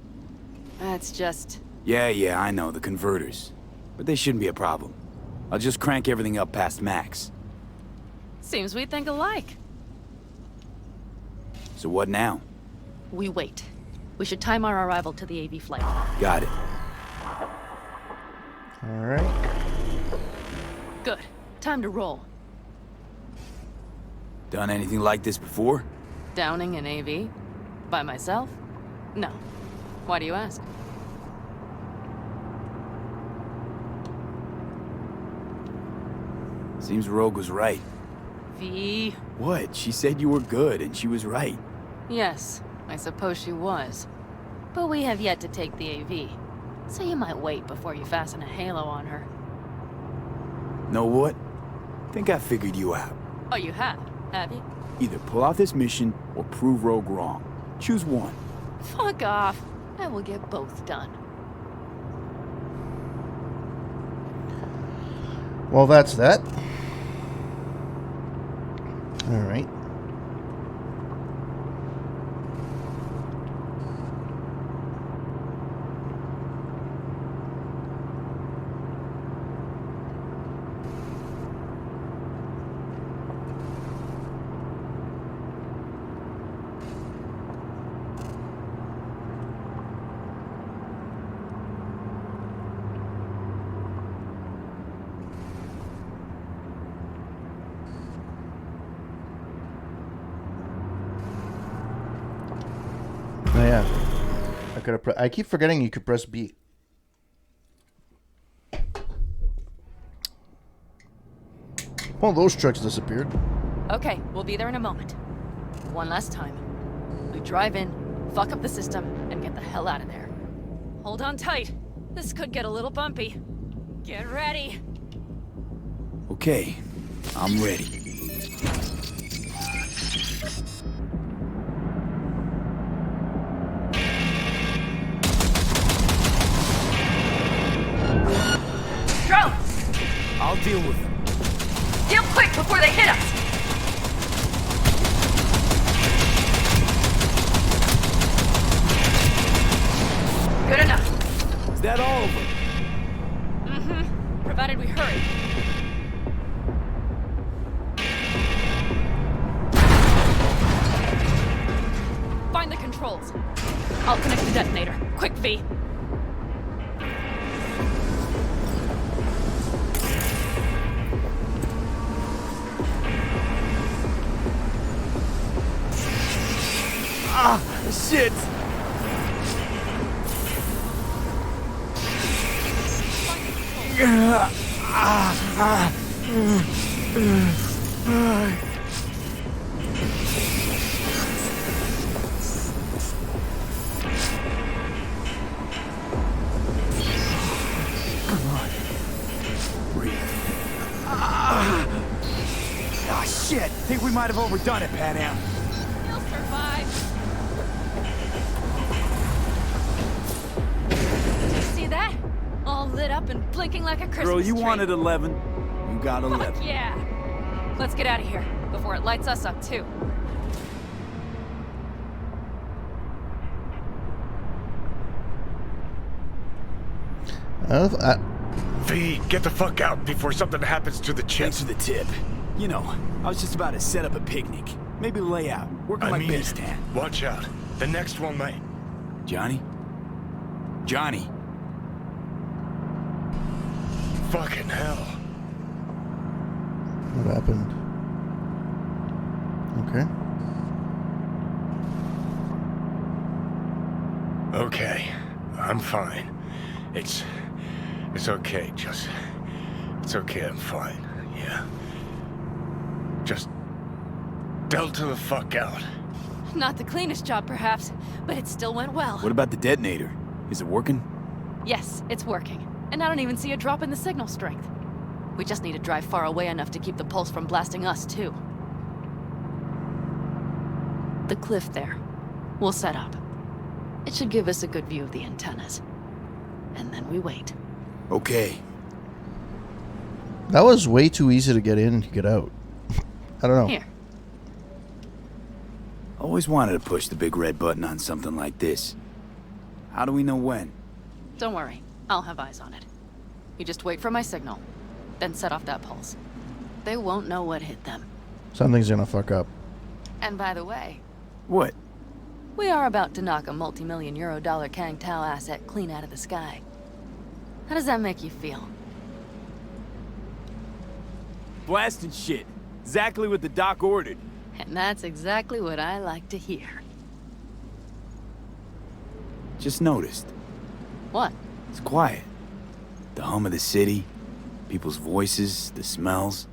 That's just... Yeah, I know, the converters. But they shouldn't be a problem. I'll just crank everything up past max. Seems we think alike. So what now? We wait. We should time our arrival to the AV flight. Got it. Alright. Good. Time to roll. Done anything like this before? Downing an AV? By myself? No. Why do you ask? Seems Rogue was right. V. What? She said you were good, and she was right. Yes, I suppose she was. But we have yet to take the AV. So you might wait before you fasten a halo on her. Know what? Think I figured you out. Oh, you have you? Either pull out this mission, or prove Rogue wrong. Choose one. Fuck off. I will get both done. Well, that's that. Alright. Oh yeah, I could have. I keep forgetting you could press B. Well, those trucks disappeared. Okay, we'll be there in a moment. One last time. We drive in, fuck up the system, and get the hell out of there. Hold on tight. This could get a little bumpy. Get ready. Okay, I'm ready. Drones! I'll deal with them. Deal quick before they hit us! Good enough. Is that all of them? Mm-hmm. Provided we hurry. Find the controls. I'll connect the detonator. Quick, V. Ah, shit! Shit! Think we might have overdone it, Pan Am. You'll survive. Did you see that? All lit up and blinking like a Christmas Girl, you tree. wanted 11. You got 11. Fuck yeah. Let's get out of here before it lights us up too. V, get the fuck out before something happens to the chip. Thanks for the tip. You know, I was just about to set up a picnic. Maybe lay out. Work on my base tan. Watch out. The next one might. Johnny? Johnny. Fucking hell. What happened? Okay. Okay. I'm fine. It's okay, just... It's okay, I'm fine. Yeah. Just... Delta the fuck out. Not the cleanest job, perhaps, but it still went well. What about the detonator? Is it working? Yes, it's working. And I don't even see a drop in the signal strength. We just need to drive far away enough to keep the pulse from blasting us, too. The cliff there. We'll set up. It should give us a good view of the antennas. And then we wait. Okay. That was way too easy to get in and get out. I don't know. Here. Always wanted to push the big red button on something like this. How do we know when? Don't worry. I'll have eyes on it. You just wait for my signal. Then set off that pulse. They won't know what hit them. Something's gonna fuck up. And by the way... What? We are about to knock a multi-million euro-dollar Kang Tao asset clean out of the sky. How does that make you feel? Blasting shit. Exactly what the doc ordered. And that's exactly what I like to hear. Just noticed. What? It's quiet. The hum of the city, people's voices, the smells.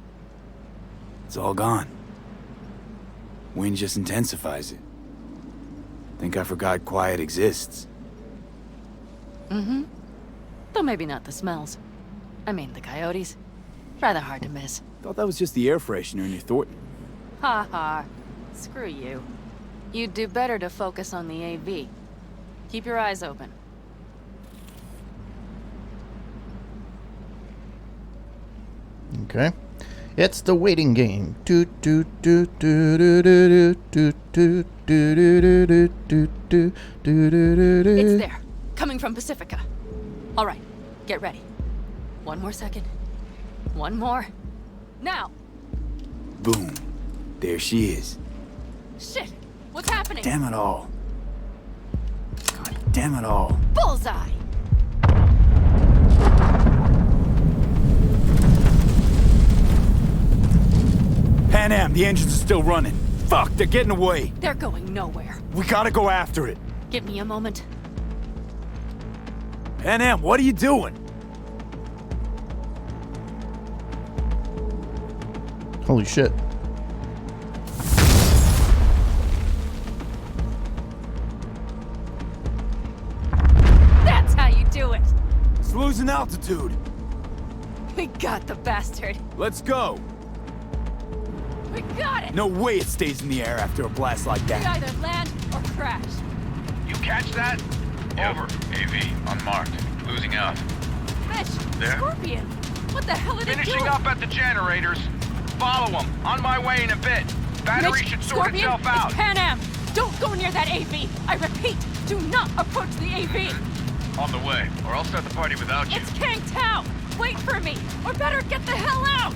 It's all gone. Wind just intensifies it. Think I forgot quiet exists. Mm-hmm. Though maybe not the smells. I mean, the coyotes. Rather hard to miss. Thought that was just the air freshener in your Thornton. Ha ha. Screw you. You'd do better to focus on the AV. Keep your eyes open. Okay. It's the waiting game. Doot doot doot doot doot doot doot doot doot doot doot. It's there. Coming from Pacifica. All right. Get ready. One more second. One more. Now! Boom. There she is. Shit! What's happening? Damn it all. God damn it all. Bullseye! Pan Am, the engines are still running. Fuck, they're getting away. They're going nowhere. We gotta go after it. Give me a moment. Pan Am, what are you doing? Holy shit. That's how you do it! It's losing altitude. We got the bastard. Let's go. We got it! No way it stays in the air after a blast like We that. either land or crash. You catch that? Over. AV, unmarked. Losing out. Fish! There? Scorpion! What the hell are they doing? Finishing up at the generators. Follow them. On my way in a bit. Battery Mitch, should sort Scorpion, itself out. It's Pan Am! Don't go near that AV! I repeat, do not approach the AV! On the way, or I'll start the party without you. It's Kang Tao! Wait for me! Or better get the hell out!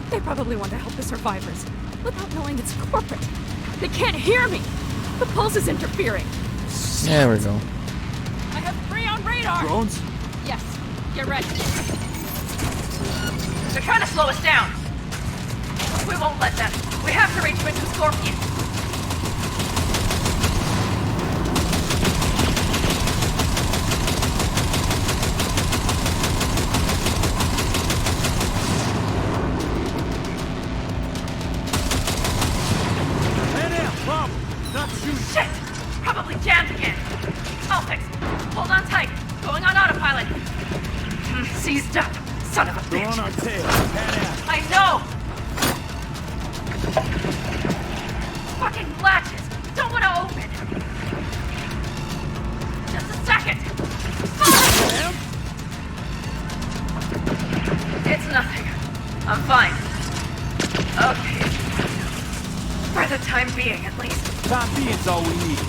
They probably want to help the survivors, without knowing it's corporate. They can't hear me! The pulse is interfering. There we go. I have 3 on radar! Drones? Yes. Get ready. They're trying to slow us down. We won't let them. We have to reach Mitch and Scorpion. Shit! Probably jammed again. I'll fix it. Hold on tight. Going on autopilot. Seized up. Son of a bitch. They're on our tail. Pan Am. I know! Fucking latches! Don't want to open! Just a second! It's nothing. I'm fine. Okay. For the time being, at least. Time being's all we need.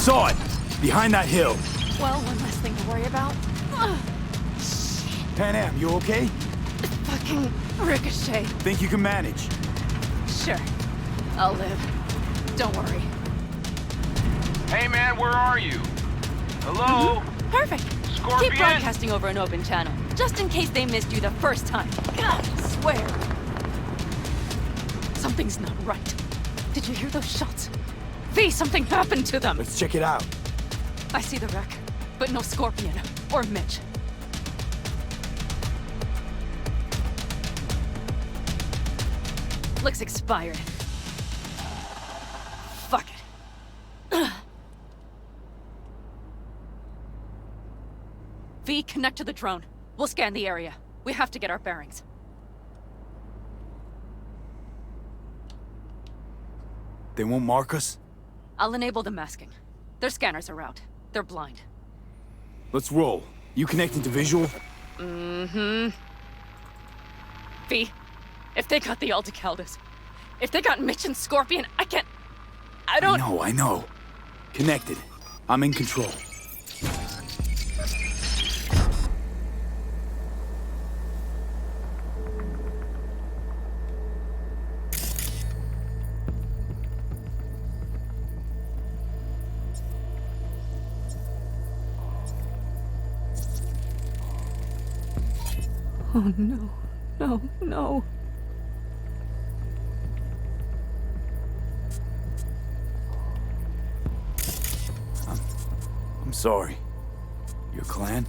Saw it! Behind that hill. Well, one less thing to worry about. Ugh. Pan Am, you okay? Fucking ricochet. Think you can manage? Sure. I'll live. Don't worry. Hey man, where are you? Hello? Perfect. Scorpion? Keep broadcasting over an open channel, just in case they missed you the first time. God, I swear. Something's not right. Did you hear those shots? V, something happened to them. Let's check it out. I see the wreck, but no Scorpion or Mitch. Looks expired. Fuck it. V, connect to the drone. We'll scan the area. We have to get our bearings. They won't mark us? I'll enable the masking. Their scanners are out. They're blind. Let's roll. You connecting to visual? Mm-hmm. V, if they got the Aldecaldos, if they got Mitch and Scorpion, I don't... I know. Connected. I'm in control. Oh no, no, no. I'm sorry. Your clan?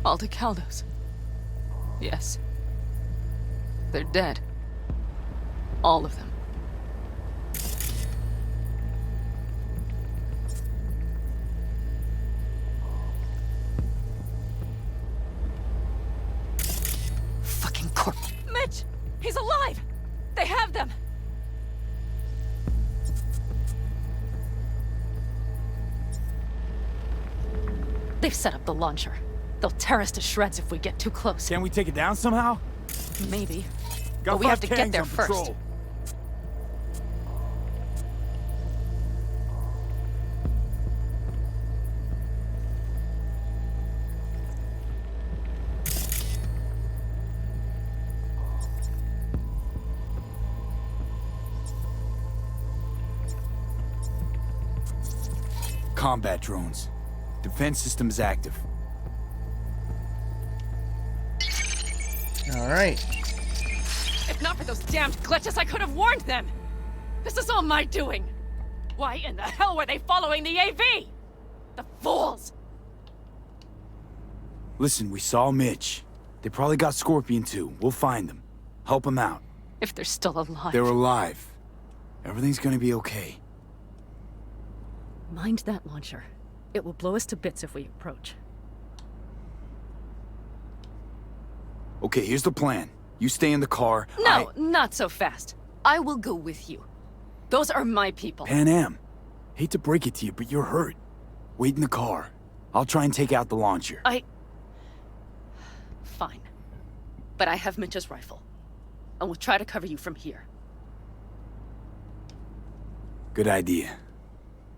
Aldecaldos. Yes. They're dead. All of them. Fucking corpse. Mitch! He's alive! They have them! They've set up the launcher. They'll tear us to shreds if we get too close. Can we take it down somehow? Maybe. Got But we have to 5 get tanks there on first. patrol. Combat drones. Defense systems active. All right. If not for those damned glitches, I could have warned them! This is all my doing! Why in the hell were they following the AV? The fools! Listen, we saw Mitch. They probably got Scorpion too. We'll find them. Help them out. If they're still alive. They're alive. Everything's gonna be okay. Mind that launcher. It will blow us to bits if we approach. Okay, here's the plan. You stay in the car. No, not so fast. I will go with you. Those are my people. Pan Am. Hate to break it to you, but you're hurt. Wait in the car. I'll try and take out the launcher. Fine. But I have Mitch's rifle. And we'll try to cover you from here. Good idea.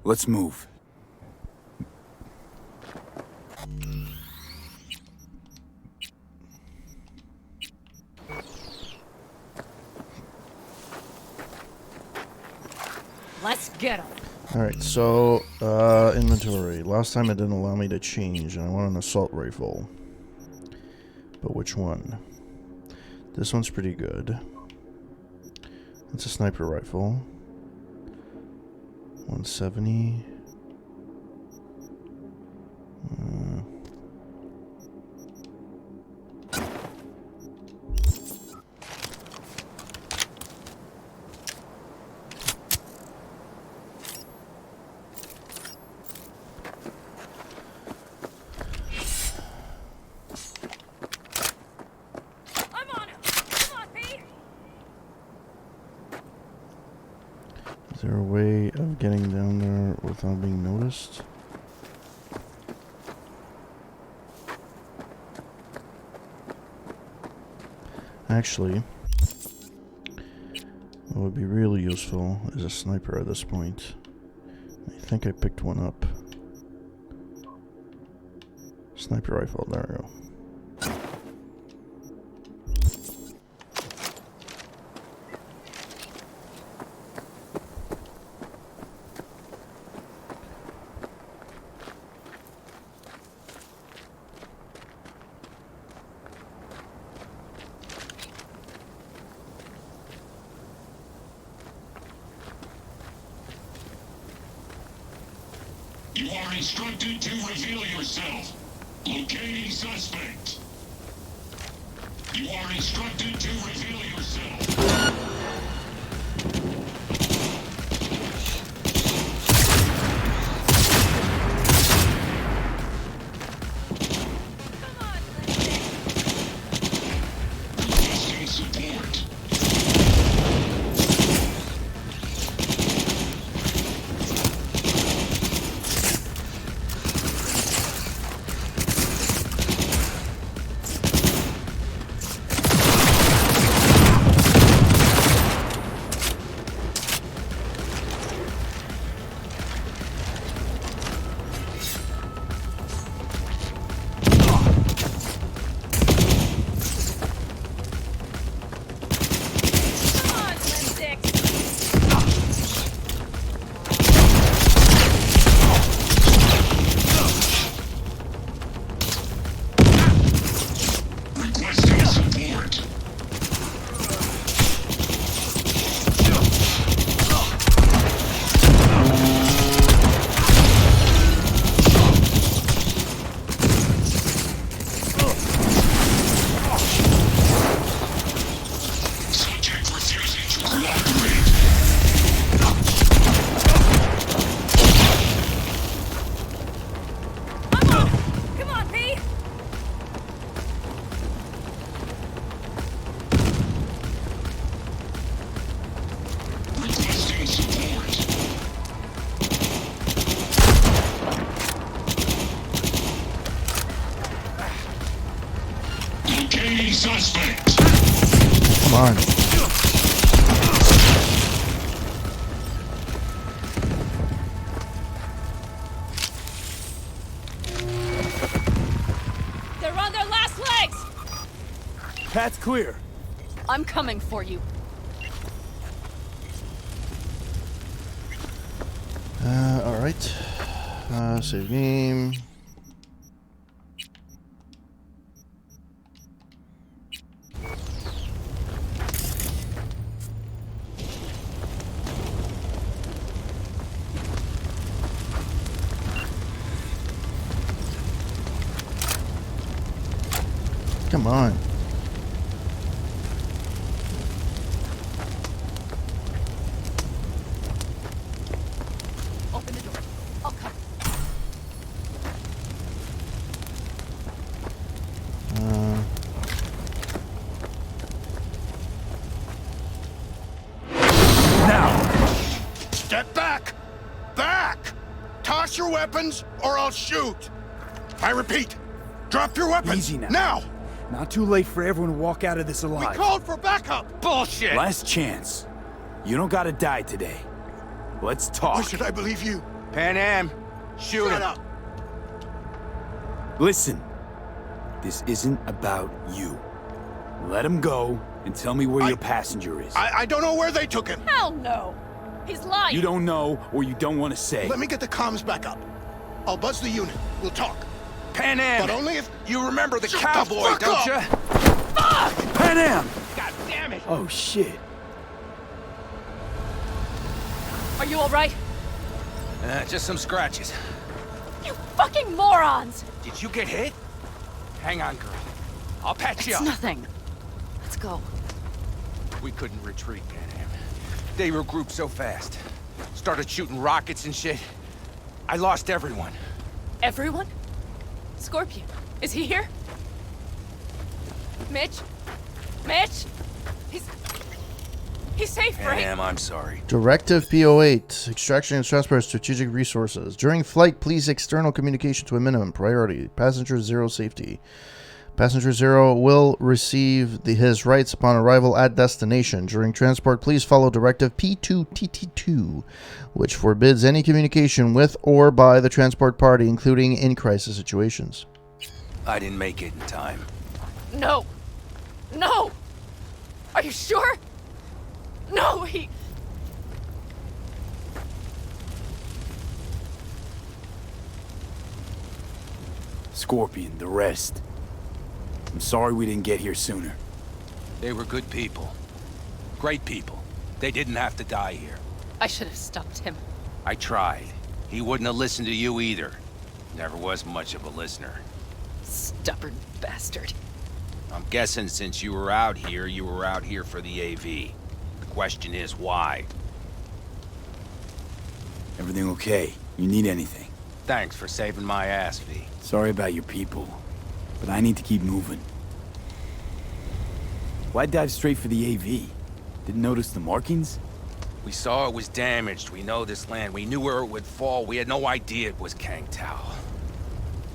Let's move. Get him. Alright, so, inventory. Last time it didn't allow me to change, and I want an assault rifle. But which one? This one's pretty good. It's a sniper rifle. 170. Is there a way of getting down there without being noticed? Actually, what would be really useful is a sniper at this point. I think I picked one up. Sniper rifle, there we go. You are instructed to reveal yourself. Locating suspect. You are instructed to reveal yourself. Requesting support. Locating suspect. Come on. They're on their last legs! Path's clear. I'm coming for you. Alright. Save game. Come on. Open the door. I'll come. Now! Step back! Back! Toss your weapons, or I'll shoot! I repeat, drop your weapons! Easy now. Now! Not too late for everyone to walk out of this alive. We called for backup! Bullshit! Last chance. You don't gotta die today. Let's talk. Why should I believe you? Pan Am, shoot Shut him. up! Listen, this isn't about you. Let him go and tell me where your passenger is. I don't know where they took him. Hell no! He's lying! You don't know, or you don't want to say. Let me get the comms back up. I'll buzz the unit. We'll talk. Pan Am! But only if... You remember the Shut cowboy, the fuck don't up! you? Fuck! Pan Am! God damn it! Oh, shit. Are you alright? Just some scratches. You fucking morons! Did you get hit? Hang on, girl. I'll patch you It's up. nothing. Let's go. We couldn't retreat, Pan Am. They regrouped so fast. Started shooting rockets and shit. I lost everyone. Everyone? Scorpion, is he here? Mitch? Mitch? He's safe, right? Pan Am, I'm sorry. Directive P08. Extraction and transfer of strategic resources. During flight, please external communication to a minimum. Priority. Passenger 0 safety. Passenger 0 will receive his rights upon arrival at destination. During transport, please follow Directive P2TT2, which forbids any communication with or by the transport party, including in crisis situations. I didn't make it in time. No! No! Are you sure? No, he... Scorpion, the rest. I'm sorry we didn't get here sooner. They were good people. Great people. They didn't have to die here. I should have stopped him. I tried. He wouldn't have listened to you either. Never was much of a listener. Stubborn bastard. I'm guessing since you were out here for the AV. The question is why? Everything okay? You need anything? Thanks for saving my ass, V. Sorry about your people, but I need to keep moving. Why dive straight for the AV? Didn't notice the markings? We saw it was damaged. We know this land. We knew where it would fall. We had no idea it was Kang Tao.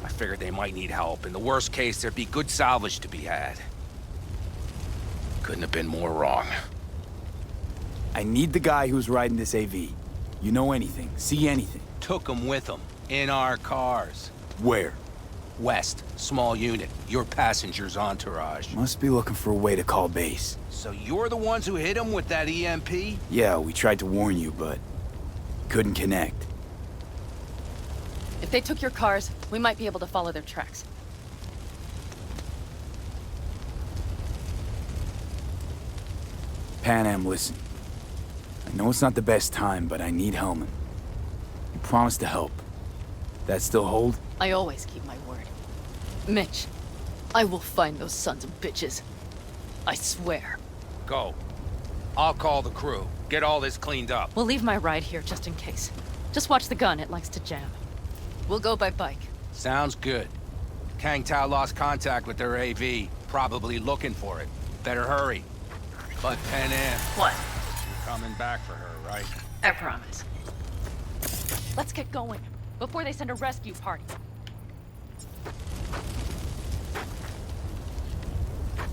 I figured they might need help. In the worst case, there'd be good salvage to be had. Couldn't have been more wrong. I need the guy who's riding this AV. You know anything, see anything? Took him with him. In our cars. Where? West. Small unit. Your passenger's entourage. Must be looking for a way to call base. So you're the ones who hit him with that EMP? Yeah, we tried to warn you, but couldn't connect. If they took your cars, we might be able to follow their tracks. Pan Am, listen. I know it's not the best time, but I need Hellman. You promised to help. That still hold? I always keep my word. Mitch, I will find those sons of bitches. I swear. Go. I'll call the crew. Get all this cleaned up. We'll leave my ride here just in case. Just watch the gun, it likes to jam. We'll go by bike. Sounds good. Kang Tao lost contact with their AV. Probably looking for it. Better hurry. But Pan Am. What? You're coming back for her, right? I promise. Let's get going, before they send a rescue party.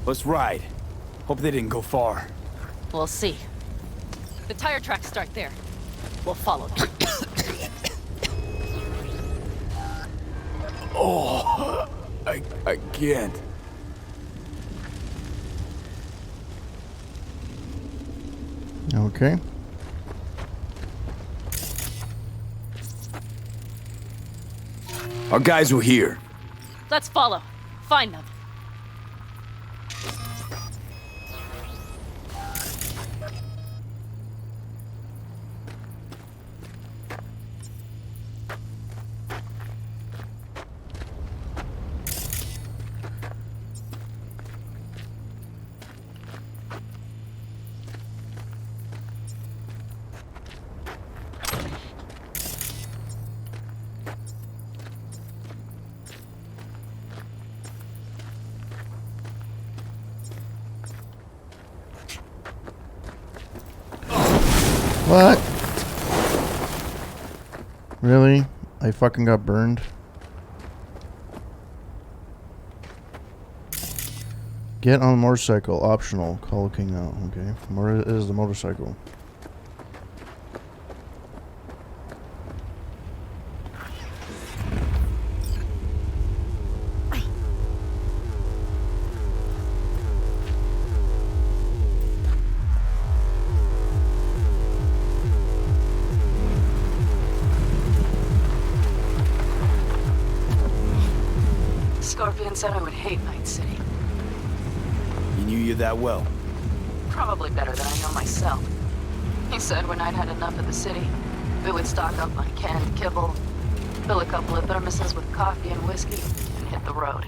Let's ride. Hope they didn't go far. We'll see. The tire tracks start there. We'll follow them. Oh, I can't. Okay. Our guys were here. Let's follow. Find them. What? Really? I fucking got burned. Get on motorcycle. Optional. Call King out. Okay. Where is the motorcycle? said I would hate Night City. He knew you that well? Probably better than I know myself. He said when I'd had enough of the city, we would stock up on canned kibble, fill a couple of thermoses with coffee and whiskey, and hit the road.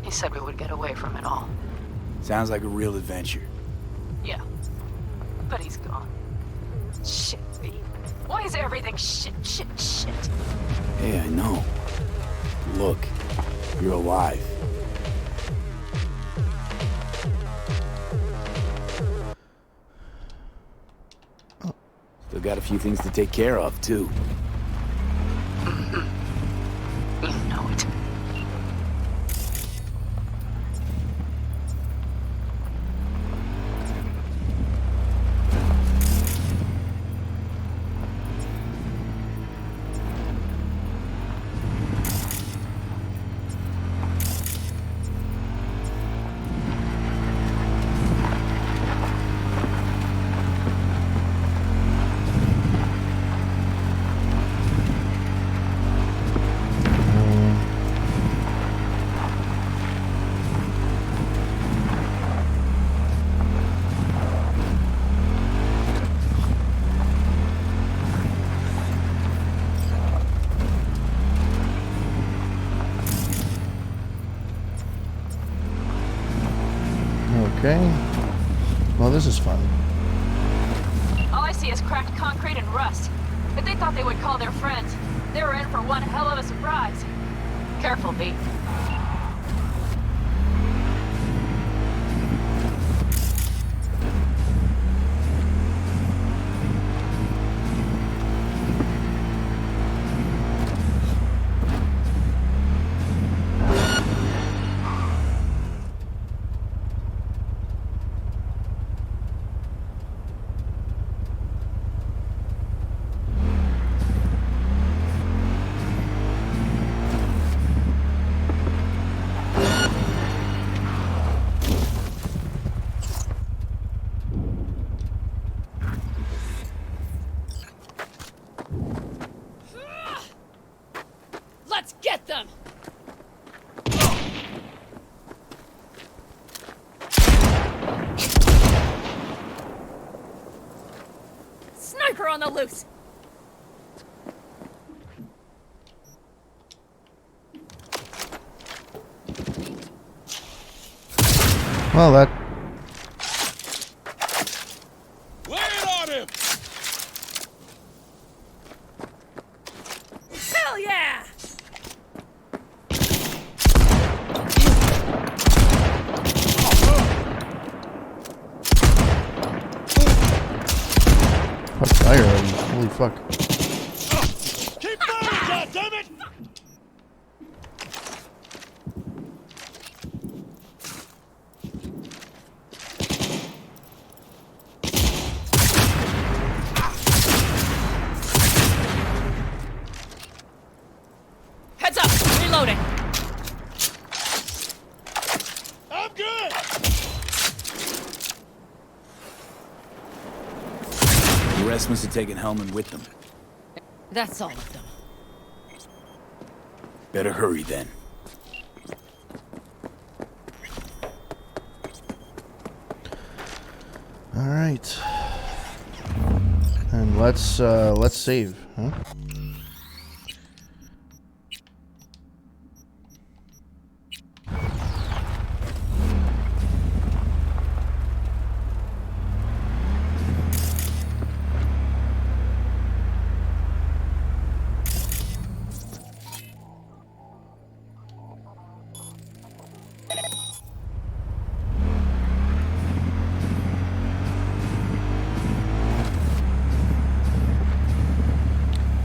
He said we would get away from it all. Sounds like a real adventure. Yeah. But he's gone. Shit, V. Why is everything shit? Hey, I know. Look, you're alive. Still got a few things to take care of, too. You know it. Okay. Well, this is fun. All I see is cracked concrete and rust. If they thought they would call their friends, they were in for one hell of a surprise. Careful, V. Let's get them! Sniper on the loose! Well, that... Lay it on him! Hell yeah! Fuck, fire already. Holy fuck. Keep firing, goddammit! Heads up! Reloading! I'm good! The rest must have taken Hellman with them. That's all of them. Better hurry then. All right. And let's save, huh?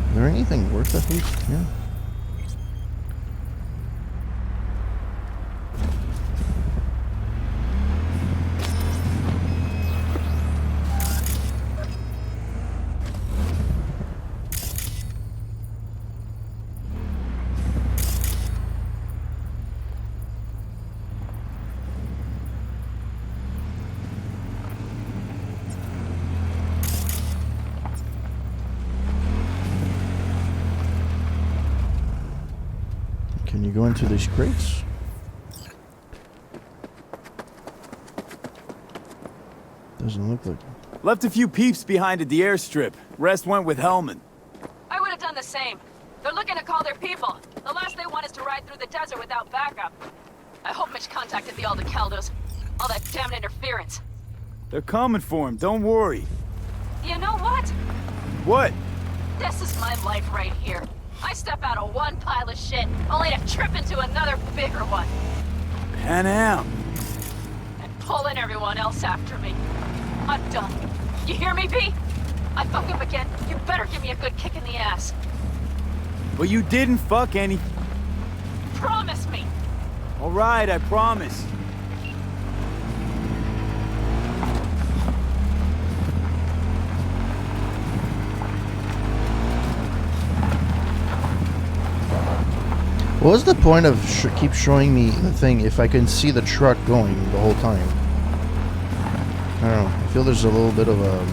Is there anything worth it? Yeah. Can you go into these crates? Doesn't look like. Left a few peeps behind at the airstrip. Rest went with Hellman. I would have done the same. They're looking to call their people. The last they want is to ride through the desert without backup. I hope Mitch contacted the Aldecaldos. All that damn interference. They're coming for him, don't worry. You know what? What? This is my life right here. I step out of one pile of shit, only to trip into another bigger one. Pan Am. And pulling everyone else after me. I'm done. You hear me, B? I fuck up again, you better give me a good kick in the ass. But you didn't fuck any... Promise me! All right, I promise. What was the point of keep showing me the thing if I can see the truck going the whole time? I don't know. I feel there's a little bit of a...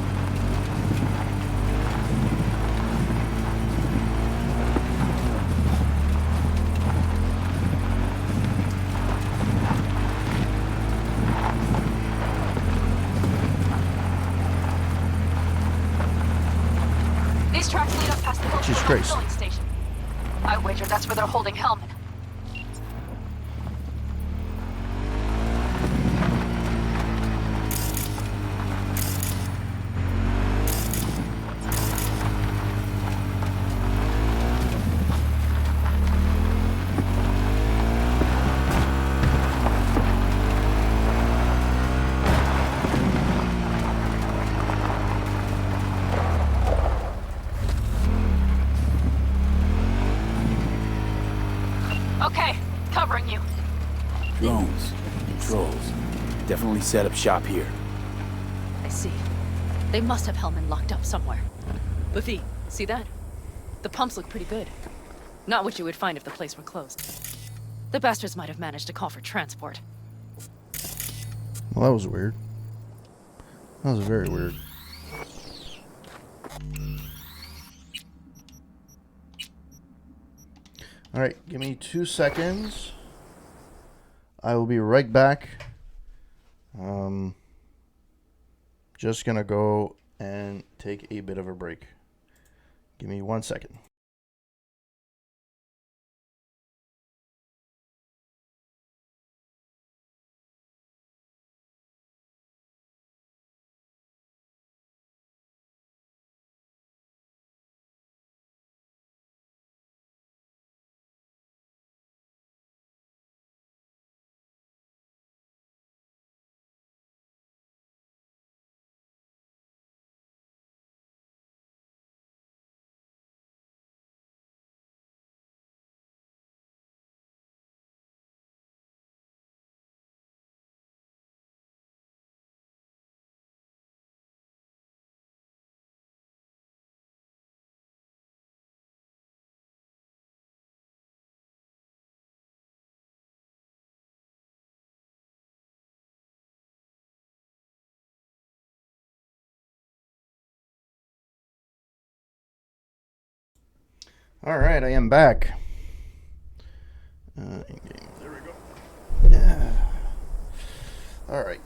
These tracks lead up past the Jesus Christ. filling station. I wager that's where they're holding Hellman. Okay, covering you. Drones. Controls. Definitely set up shop here. I see. They must have Hellman locked up somewhere. Buffy, see that? The pumps look pretty good. Not what you would find if the place were closed. The bastards might have managed to call for transport. Well, that was weird. That was very weird. Alright, give me 2 seconds. I will be right back. Just gonna go and take a bit of a break. Give me 1 second. All right, I am back. There we go. Yeah. All right.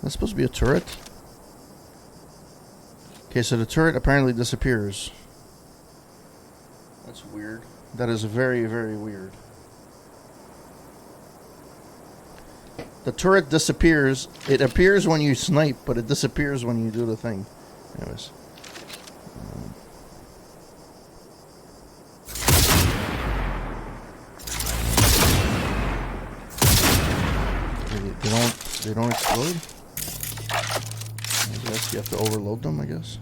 That's supposed to be a turret. Okay, so the turret apparently disappears. That's weird. That is very, very weird. The turret disappears. It appears when you snipe, but it disappears when you do the thing. Anyways. They don't explode? I guess you have to overload them, I guess.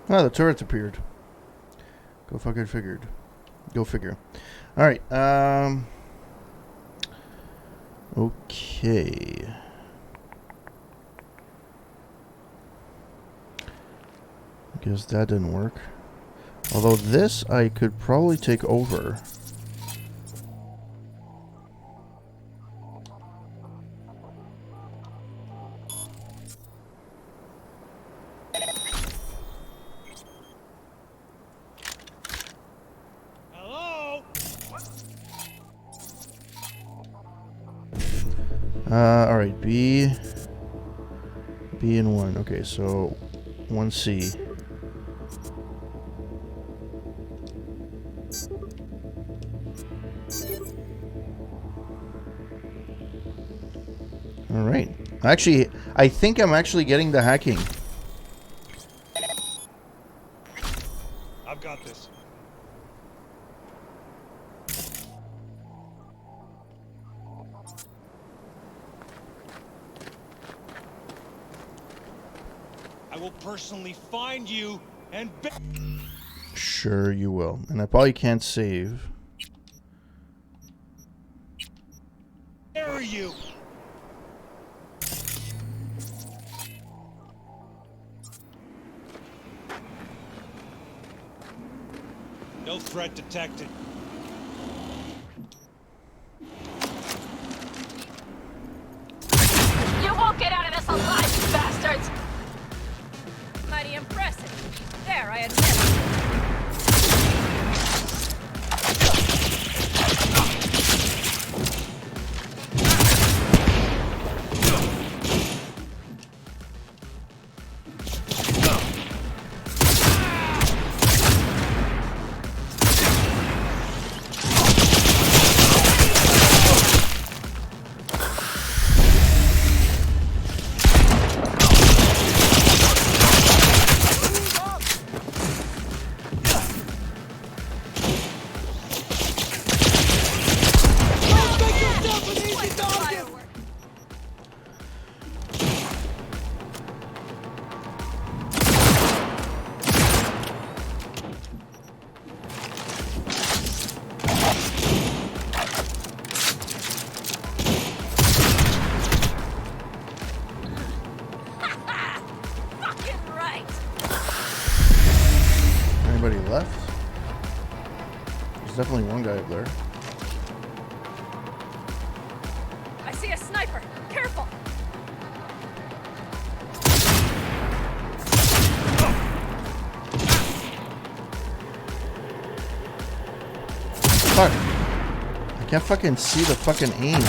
Ah, the turret appeared. Go fucking figured. Go figure. Alright, okay. Guess that didn't work. Although this I could probably take over. Alright, B and 1. Okay, so 1C. Alright. Actually, I think I'm actually getting the hacking. I've got this. I will personally find you and Sure you will. And I probably can't save. bury you. No threat detected. You won't get out of this alive, you bastards! Mighty impressive. There, I admit. Anybody left? There's definitely one guy up there. I see a sniper. Careful. Fuck. I can't fucking see the fucking aim.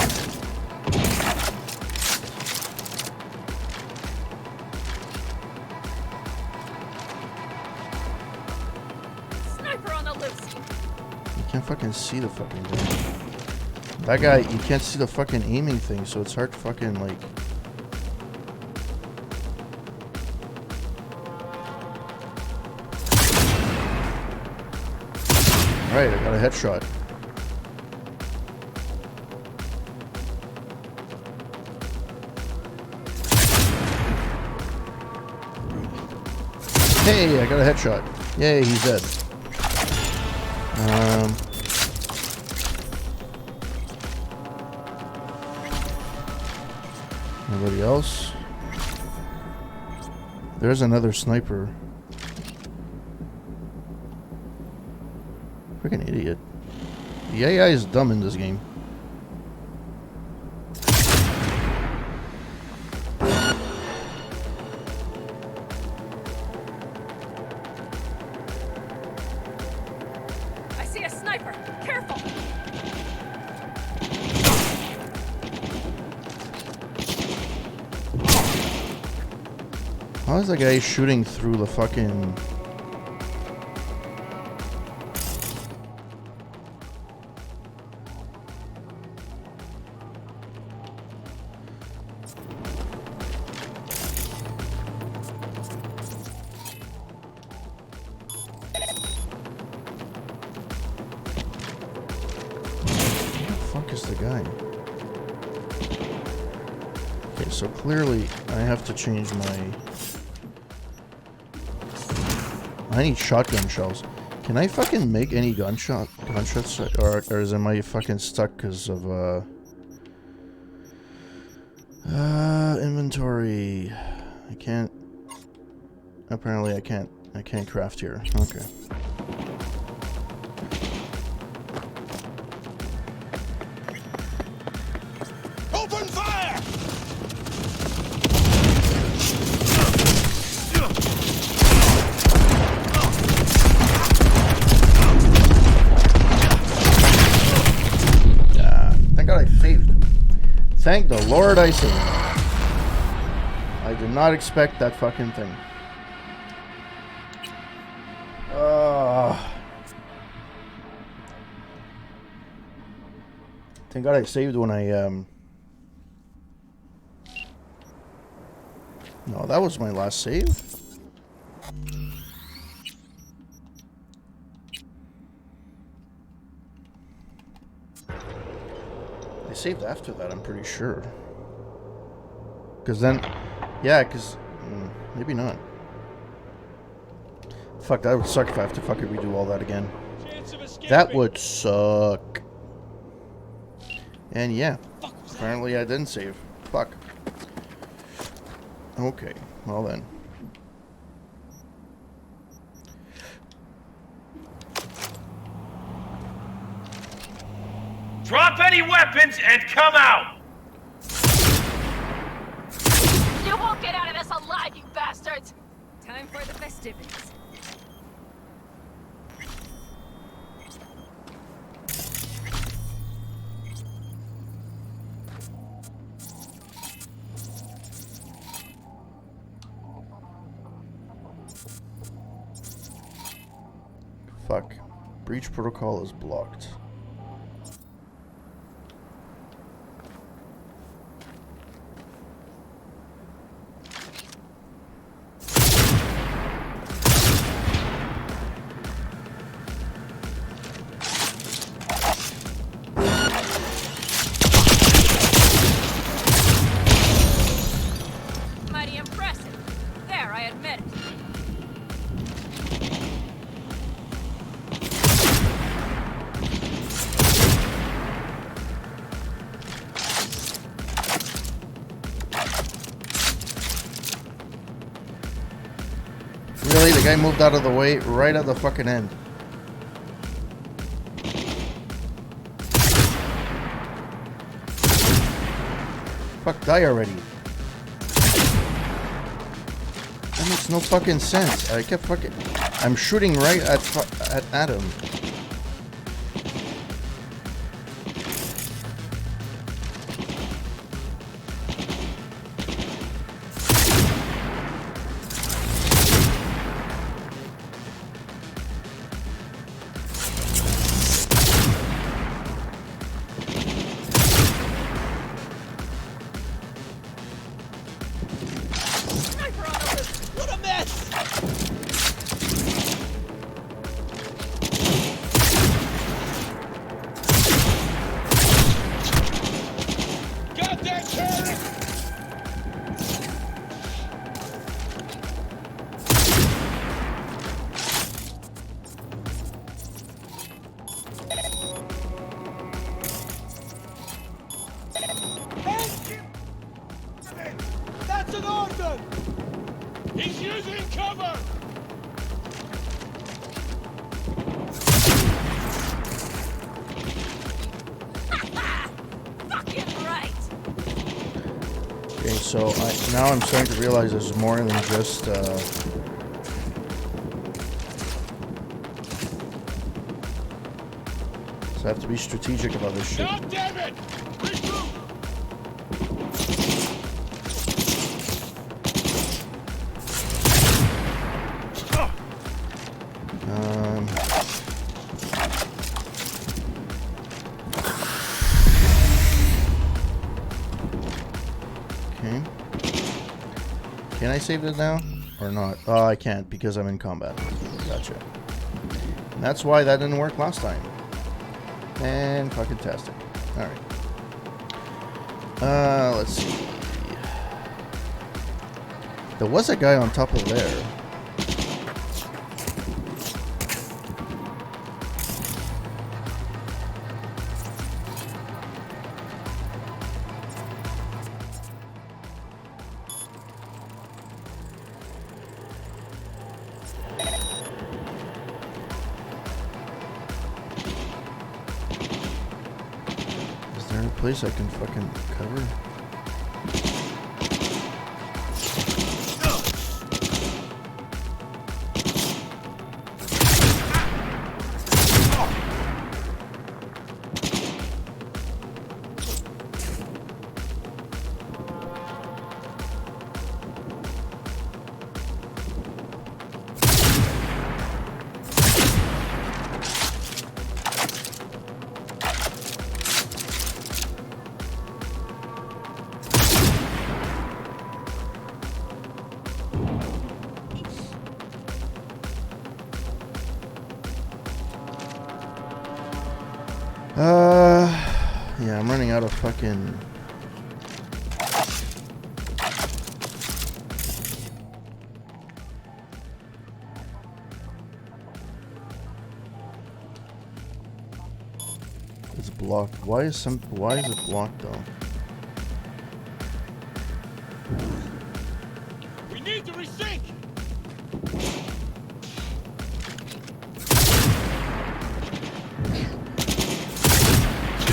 Sniper on the loose. You can't fucking see the fucking thing. That guy, you can't see the fucking aiming thing, so it's hard to fucking, like... Alright, I got a headshot. Hey, I got a headshot. Yay, he's dead. Nobody else? There's another sniper. Freaking idiot. The AI is dumb in this game. I see a sniper. Careful. How is that guy shooting through the fucking... The guy. Okay, so clearly I have to change my... I need shotgun shells. Can I fucking make any gunshots? Or am I fucking stuck because of, inventory. I can't. Apparently I can't craft here. Okay. Open fire! Thank God I saved. Thank the Lord I saved. I did not expect that fucking thing. Thank God I saved when I, No, that was my last save. I saved after that, I'm pretty sure. Because then... Yeah, because... maybe not. Fuck, that would suck if I have to fucking redo all that again. That would suck. And yeah, apparently I didn't save. Fuck. Okay, well then. Drop any weapons and come out! You won't get out of this alive, you bastards! Time for the festivities. Fuck. Breach protocol is blocked. Mighty impressive. There, I admit it. Really? The guy moved out of the way right at the fucking end. Fuck, die already. That makes no fucking sense. I kept fucking... I'm shooting right at Adam. What a mess! Got that turret! That's an organ! He's using cover! Fucking right! Okay, so now I'm starting to realize there's more than just, So I have to be strategic about this shit. God damn it! Regroup! Okay. Can I save it now? Or not? Oh, I can't because I'm in combat. Gotcha. And that's why that didn't work last time. And fucking tastic. Alright. Let's see. There was a guy on top of there. place I can fucking cover? Yeah, I'm running out of fucking... It's blocked. Why is it blocked though? We need to resync!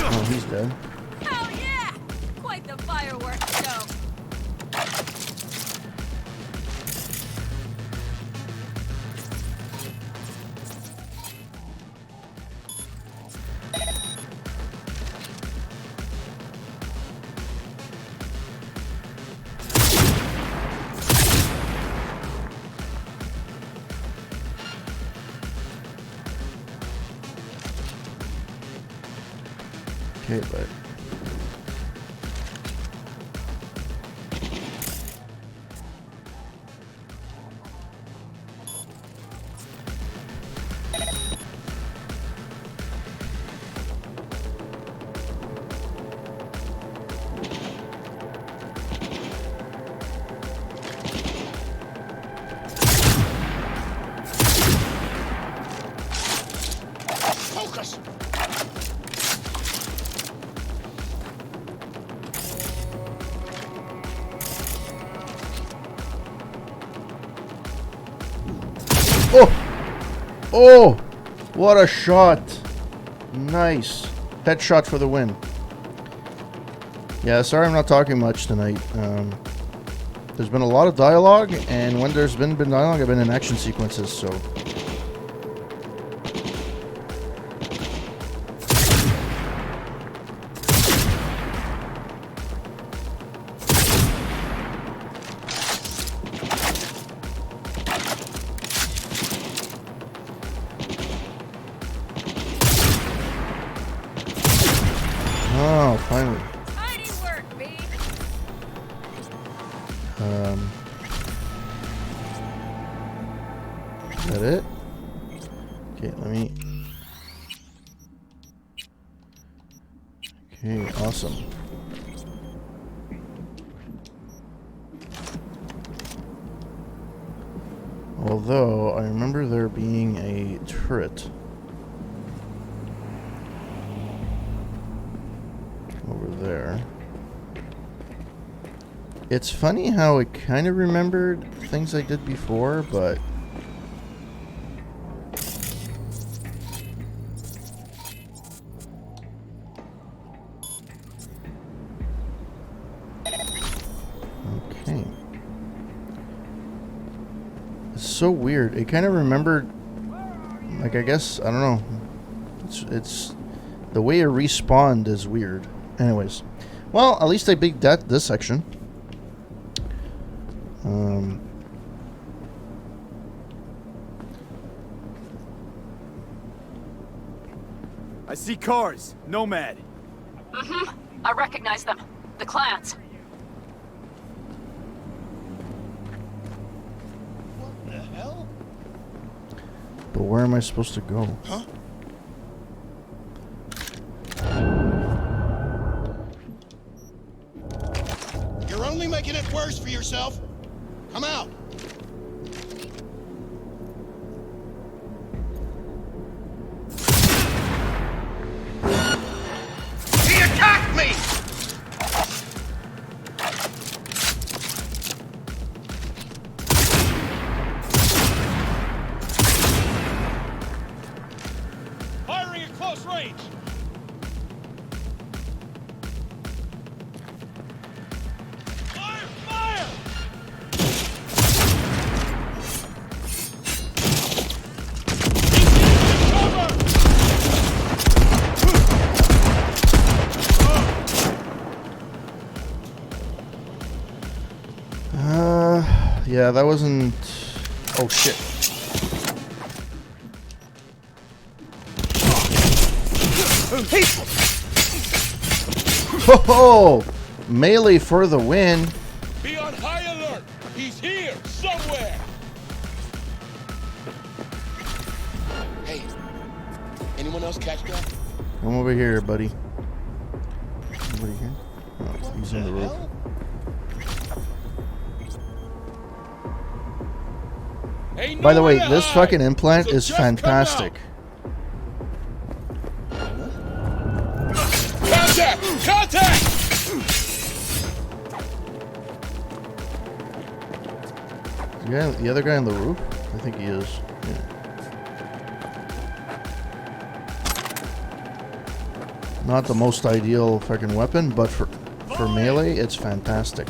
Oh, he's dead. Hell yeah! Quite the fireworks show. Okay, but... Focus! Oh! Oh! What a shot! Nice. Headshot for the win. Yeah, sorry I'm not talking much tonight. There's been a lot of dialogue, and when there's been dialogue, I've been in action sequences, so... Oh, finally. Mighty work, B. Is that it? Okay, let me... Okay, awesome. Although, I remember there being a turret over there. It's funny how it kind of remembered things I did before, but... Okay. It's so weird. It kind of remembered... Like, I guess, I don't know. It's... The way it respawned is weird. Anyways. Well, at least I beat this section. I see cars. Nomad. Mm-hmm. I recognize them. The clans. What the hell? But where am I supposed to go? Huh? You're only making it worse for yourself. Come out. He attacked me! Firing at close range! Yeah, that wasn't... Oh, shit. Ho-ho! Melee for the win. Be on high alert. He's here somewhere. Hey, anyone else catch that? Come over here, buddy. Somebody here? Oh, he's in the roof. By the way, this fucking implant is fantastic. Contact! Contact! The other guy on the roof? I think he is. Yeah. Not the most ideal fucking weapon, but for melee, it's fantastic.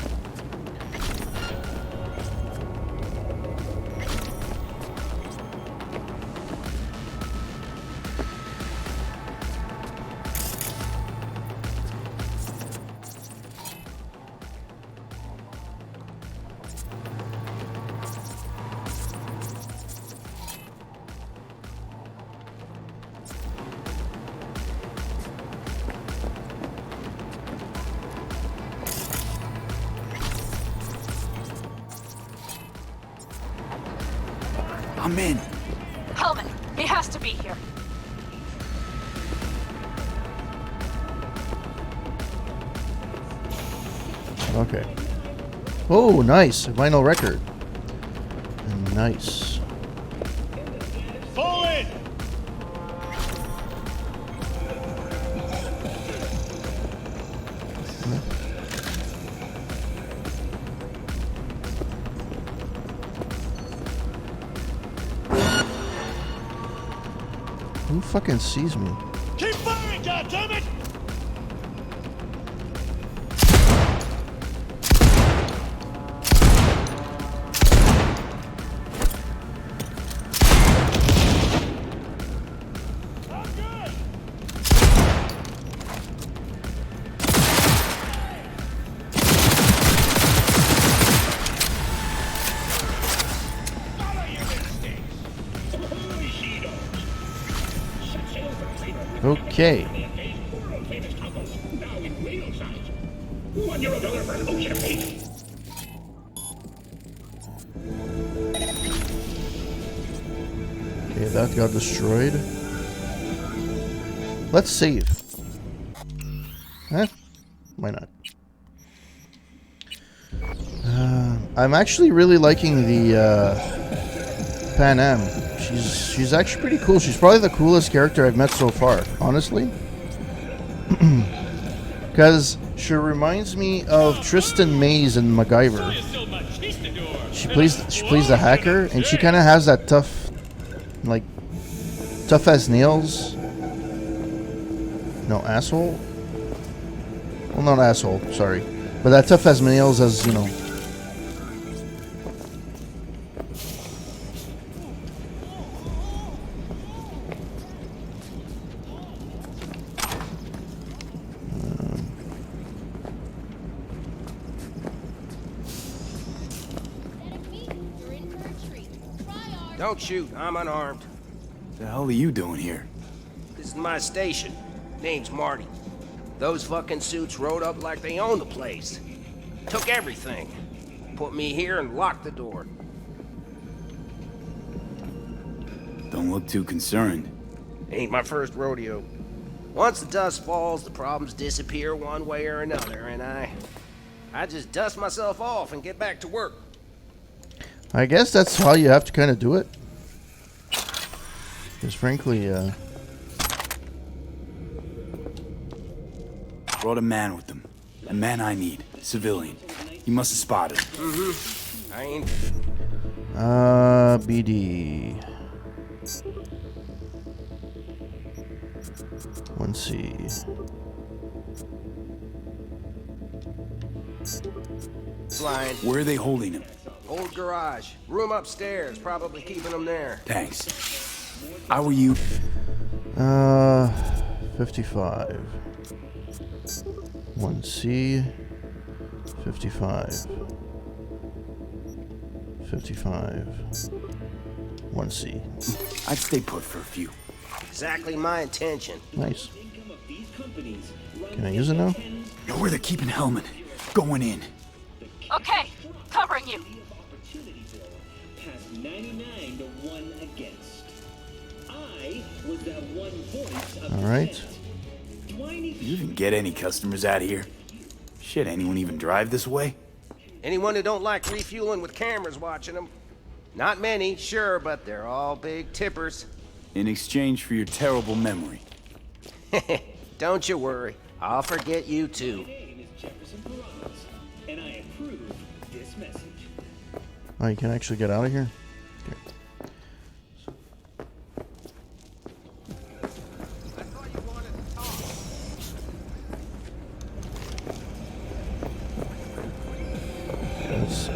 I'm in. Hellman, he has to be here. Okay. Oh, nice. Vinyl record. Nice. Fall in! Who fucking sees me? Keep firing, goddammit! Okay. Okay, that got destroyed. Let's save. Huh? Why not? I'm actually really liking the Pan Am. She's actually pretty cool. She's probably the coolest character I've met so far, honestly. Because she reminds me of Tristan Mays in MacGyver. She plays the hacker, and she kind of has that tough as nails. No, asshole. Well, not asshole. Sorry, but that tough as nails, as you know. Don't shoot, I'm unarmed. What the hell are you doing here? This is my station. Name's Marty. Those fucking suits rode up like they own the place. Took everything. Put me here and locked the door. Don't look too concerned. Ain't my first rodeo. Once the dust falls, the problems disappear one way or another, and I just dust myself off and get back to work. I guess that's how you have to kind of do it. Because frankly, Brought a man with them. A man I need. Civilian. You must have spotted him. Mm-hmm. I ain't... BD. 1C. Flying. Where are they holding him? Old garage. Room upstairs. Probably keeping them there. Thanks. How are you? 55. 1C. 55. 55. 1C. I'd stay put for a few. Exactly my intention. Nice. Can I use it now? Know where they're keeping Hellman. Going in. Okay, covering you. Past 99 to 1 against. I was that one voice of Alright. Do you even get any customers out here? Shit, anyone even drive this way? Anyone who don't like refueling with cameras watching them. Not many, sure, but they're all big tippers. In exchange for your terrible memory. Don't you worry. I'll forget you too. And I approve this message. Oh, you can actually get out of here? Okay.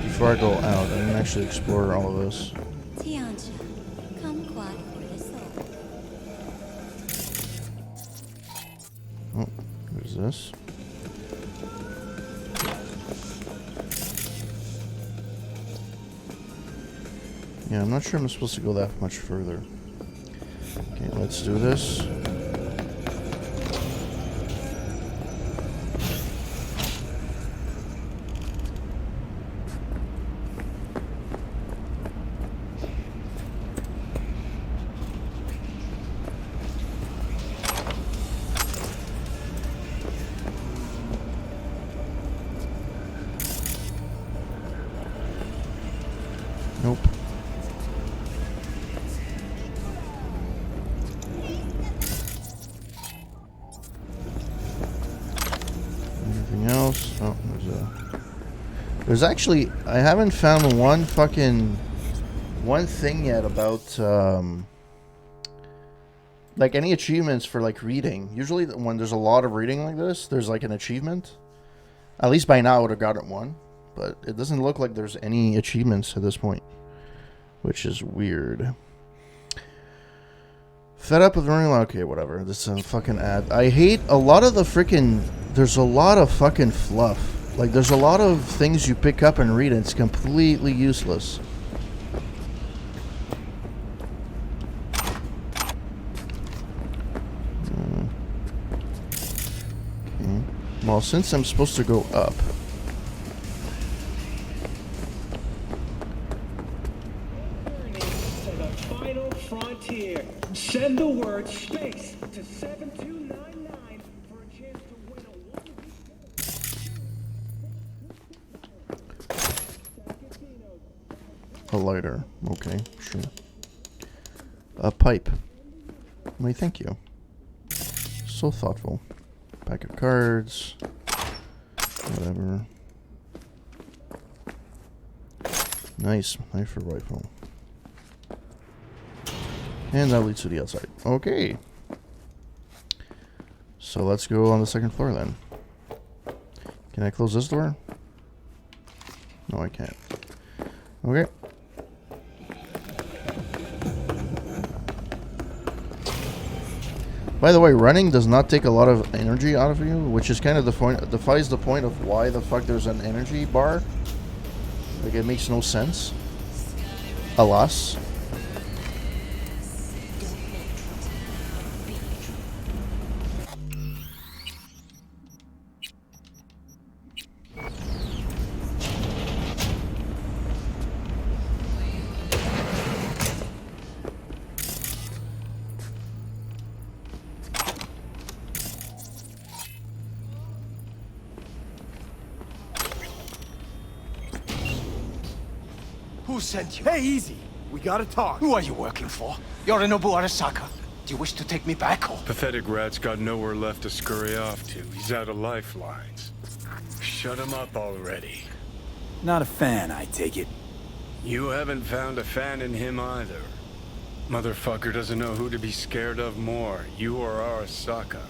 Before I go out, I'm gonna actually explore all of this. Oh, there's this. Yeah, I'm not sure I'm supposed to go that much further. Okay, let's do this. Nope. Anything else? Oh, there's actually, I haven't found one thing yet about like any achievements for like reading. Usually when there's a lot of reading like this, there's like an achievement. At least by now I would have gotten one, but it doesn't look like there's any achievements at this point, which is weird. Fed up with running. Okay, whatever. This is a fucking ad. I hate a lot of the freaking. There's a lot of fucking fluff. Like, there's a lot of things you pick up and read, and it's completely useless. Okay. Well, since I'm supposed to go up. Send the word space to 7299 for a chance to win a lighter. Okay, sure. A pipe. Why, thank you. So thoughtful. Pack of cards. Whatever. Nice. Knife or rifle. And that leads to the outside. Okay. So let's go on the second floor then. Can I close this door? No, I can't. Okay. By the way, running does not take a lot of energy out of you, which is kind of the point, defies the point of why the fuck there's an energy bar. Like, it makes no sense. Alas. Who sent you? Hey, easy. We gotta talk. Who are you working for? Yorinobu Arasaka. Do you wish to take me back home? Pathetic rat's got nowhere left to scurry off to. He's out of lifelines. Shut him up already. Not a fan, I take it. You haven't found a fan in him either. Motherfucker doesn't know who to be scared of more, you or Arasaka.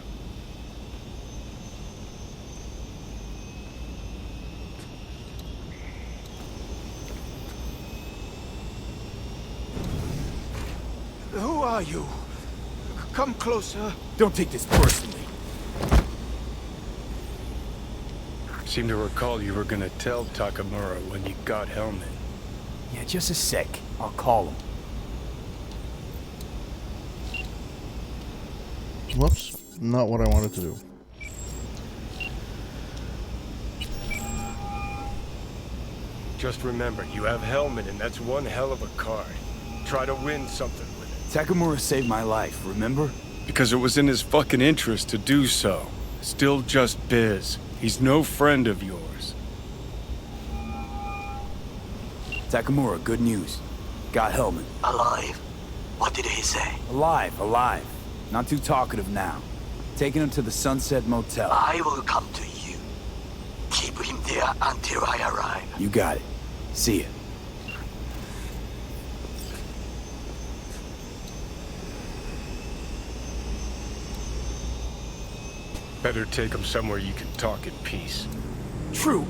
Who are you? Come closer. Don't take this personally. Seem to recall you were gonna tell Takamura when you got Hellman. Yeah, just a sec. I'll call him. Whoops. Not what I wanted to do. Just remember, you have Hellman, and that's one hell of a card. Try to win something with it. Takamura saved my life, remember? Because it was in his fucking interest to do so. Still just Biz. He's no friend of yours. Takamura, good news. Got Hellman. Alive? What did he say? Alive, alive. Not too talkative now. Taking him to the Sunset Motel. I will come to you. Keep him there until I arrive. You got it. See ya. Better take him somewhere you can talk in peace. True.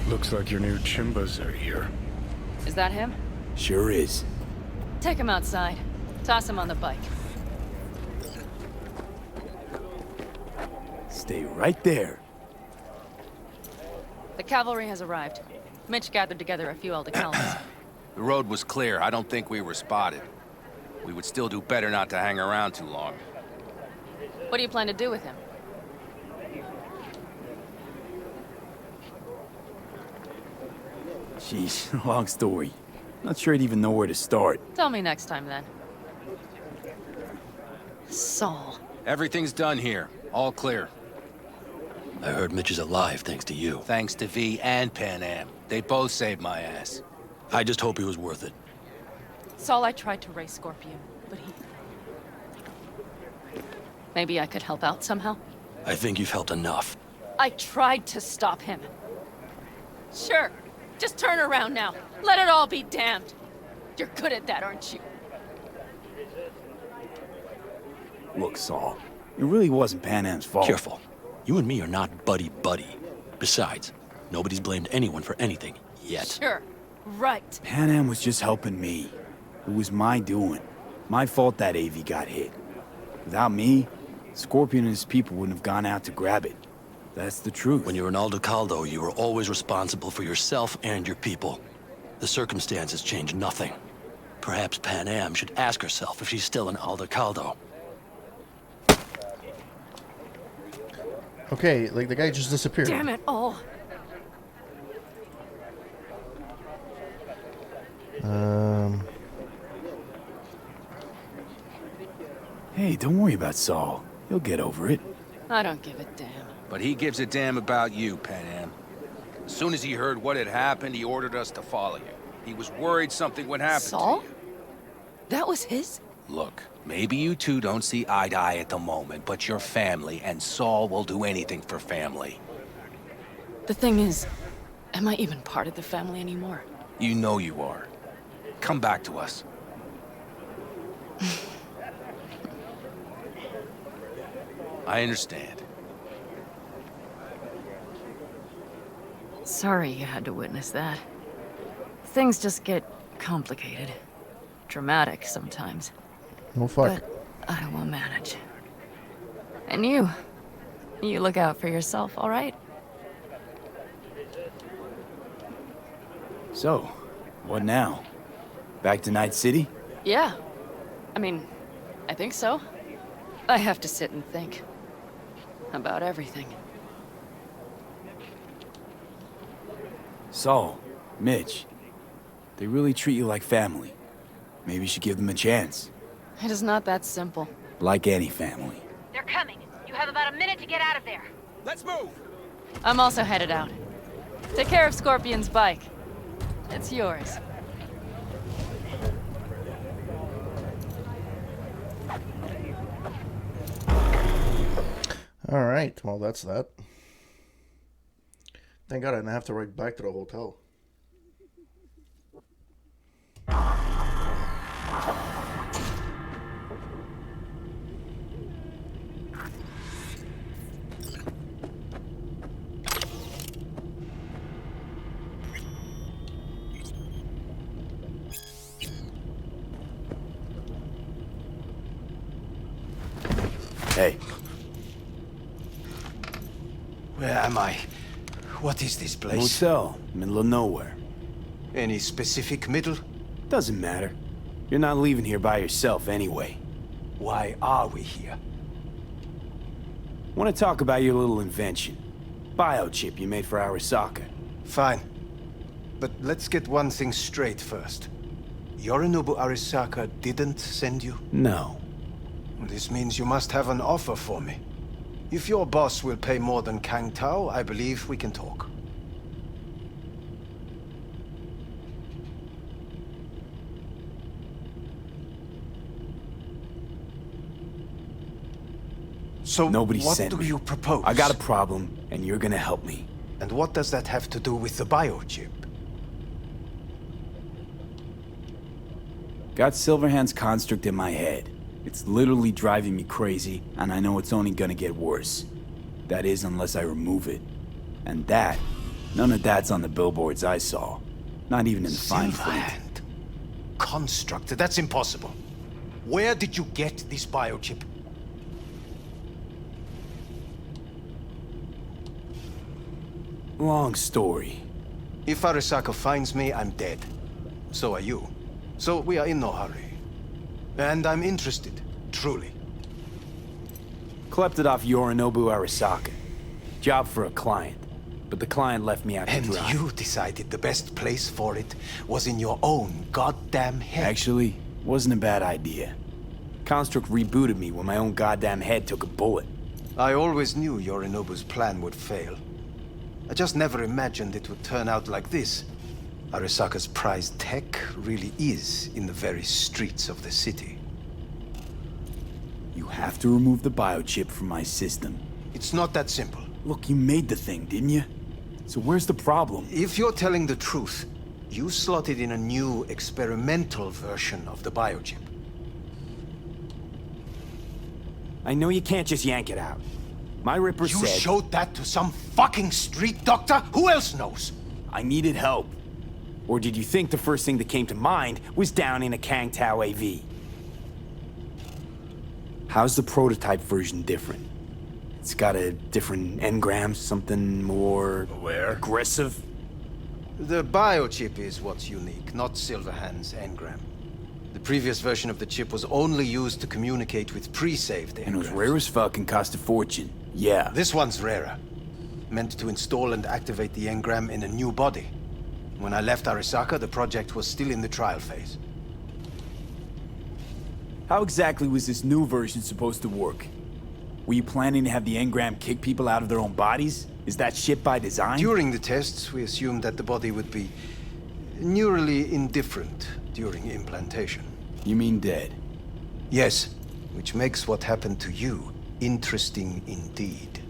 Looks like your new Chimbas are here. Is that him? Sure is. Take him outside. Toss him on the bike. Stay right there. The cavalry has arrived. Mitch gathered together a few Aldecaldos. The road was clear. I don't think we were spotted. We would still do better not to hang around too long. What do you plan to do with him? Sheesh, long story. Not sure I'd even know where to start. Tell me next time, then. Saul. Everything's done here. All clear. I heard Mitch is alive thanks to you. Thanks to V and Pan Am. They both saved my ass. I just hope he was worth it. Saul, I tried to raise Scorpion, but he... Maybe I could help out somehow? I think you've helped enough. I tried to stop him. Sure. Just turn around now. Let it all be damned. You're good at that, aren't you? Look, Saul, it really wasn't Pan Am's fault. Careful. You and me are not buddy-buddy. Besides, nobody's blamed anyone for anything, yet. Sure. Right. Pan Am was just helping me. It was my doing. My fault that AV got hit. Without me, Scorpion and his people wouldn't have gone out to grab it. That's the truth. When you're an Aldecaldo, you are always responsible for yourself and your people. The circumstances change nothing. Perhaps Pan Am should ask herself if she's still an Aldecaldo. Okay, like the guy just disappeared. Damn it all. Hey, don't worry about Saul. He'll get over it. I don't give a damn. But he gives a damn about you, Pan Am. As soon as he heard what had happened, he ordered us to follow you. He was worried something would happen Saul? to you. That was his? Look, maybe you two don't see eye to eye at the moment, but you're family, and Saul will do anything for family. The thing is, am I even part of the family anymore? You know you are. Come back to us. I understand. Sorry you had to witness that. Things just get complicated. Dramatic sometimes. No fuck. But I will manage. And you look out for yourself, all right? So, what now? Back to Night City? Yeah. I mean, I think so. I have to sit and think. About everything. Saul, Mitch, they really treat you like family. Maybe you should give them a chance. It is not that simple. Like any family. They're coming. You have about a minute to get out of there. Let's move! I'm also headed out. Take care of Scorpion's bike. It's yours. All right. Well, that's that. Thank God I didn't have to write back to the hotel. Hey. Where am I? What is this place? Motel, middle of nowhere. Any specific middle? Doesn't matter. You're not leaving here by yourself anyway. Why are we here? Want to talk about your little invention. Biochip you made for Arasaka. Fine. But let's get one thing straight first. Yorinobu Arasaka didn't send you? No. This means you must have an offer for me. If your boss will pay more than Kang Tao, I believe we can talk. So Nobody what sent do me. you propose? I got a problem, and you're gonna help me. And what does that have to do with the biochip? Got Silverhand's construct in my head. It's literally driving me crazy, and I know it's only gonna get worse. That is, unless I remove it. And that, none of that's on the billboards I saw. Not even in the fine print. Silverhand. Construct? That's impossible. Where did you get this biochip? Long story. If Arasaka finds me, I'm dead. So are you. So we are in no hurry. And I'm interested, truly. Klept it off Yorinobu Arasaka. Job for a client. But the client left me out to dry. And you decided the best place for it was in your own goddamn head. Actually, wasn't a bad idea. Construct rebooted me when my own goddamn head took a bullet. I always knew Yorinobu's plan would fail. I just never imagined it would turn out like this. Arasaka's prized tech really is in the very streets of the city. You have to remove the biochip from my system. It's not that simple. Look, you made the thing, didn't you? So where's the problem? If you're telling the truth, you slotted in a new experimental version of the biochip. I know you can't just yank it out. My Ripper said... You showed that to some fucking street doctor? Who else knows? I needed help. Or did you think the first thing that came to mind was down in a Kang Tao AV? How's the prototype version different? It's got a different engram, something more... Where? Aggressive? The biochip is what's unique, not Silverhand's engram. The previous version of the chip was only used to communicate with pre-saved engrams. And it was rare as fuck and cost a fortune. Yeah. This one's rarer. Meant to install and activate the engram in a new body. When I left Arasaka, the project was still in the trial phase. How exactly was this new version supposed to work? Were you planning to have the engram kick people out of their own bodies? Is that shit by design? During the tests, we assumed that the body would be neurally indifferent during implantation. You mean dead? Yes, which makes what happened to you interesting indeed.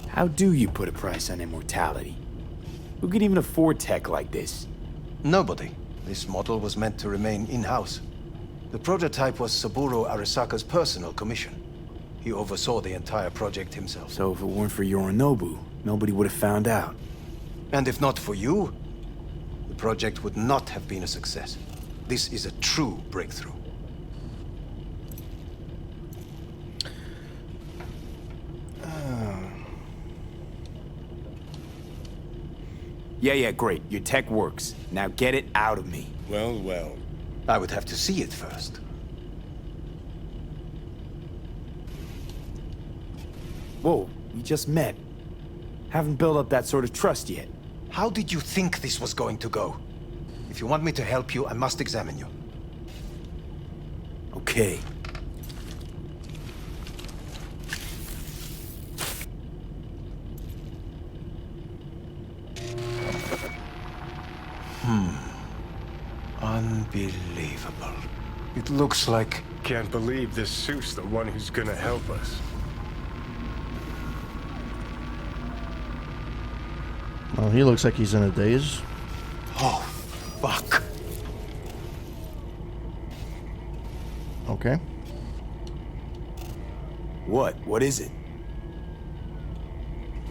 How do you put a price on immortality? Who could even afford tech like this? Nobody. This model was meant to remain in-house. The prototype was Saburo Arasaka's personal commission. He oversaw the entire project himself. So if it weren't for Yorinobu, nobody would have found out. And if not for you, the project would not have been a success. This is a true breakthrough. Yeah, great. Your tech works. Now get it out of me. Well, well. I would have to see it first. Whoa, we just met. Haven't built up that sort of trust yet. How did you think this was going to go? If you want me to help you, I must examine you. Okay. Unbelievable. It looks like Can't believe this suit's the one who's gonna help us. Well, he looks like he's in a daze. Oh, fuck. Okay. What? What is it?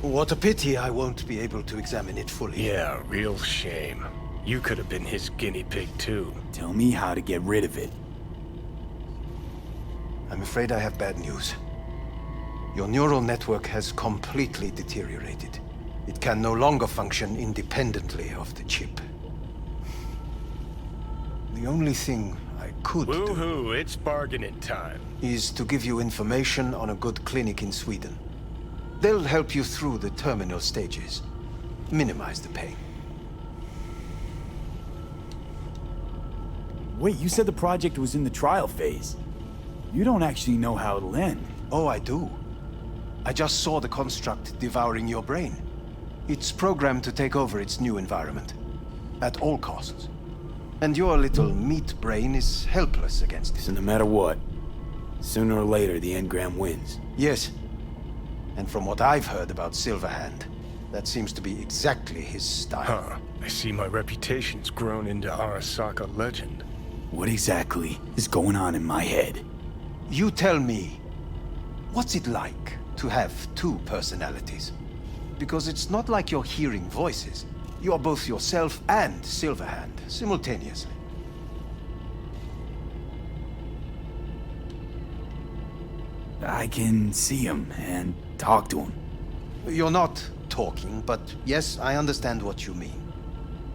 What a pity I won't be able to examine it fully. Yeah, real shame. You could have been his guinea pig too. Tell me how to get rid of it. I'm afraid I have bad news. Your neural network has completely deteriorated. It can no longer function independently of the chip. The only thing I could Woohoo, it's bargaining time. is to give you information on a good clinic in Sweden. They'll help you through the terminal stages. Minimize the pain. Wait, you said the project was in the trial phase. You don't actually know how it'll end. Oh, I do. I just saw the construct devouring your brain. It's programmed to take over its new environment. At all costs. And your little meat brain is helpless against it. So no matter what, sooner or later the engram wins. Yes. And from what I've heard about Silverhand, that seems to be exactly his style. Huh. I see my reputation's grown into Arasaka legend. What exactly is going on in my head? You tell me, what's it like to have two personalities? Because it's not like you're hearing voices. You are both yourself and Silverhand, simultaneously. I can see him and talk to him. You're not talking, but yes, I understand what you mean.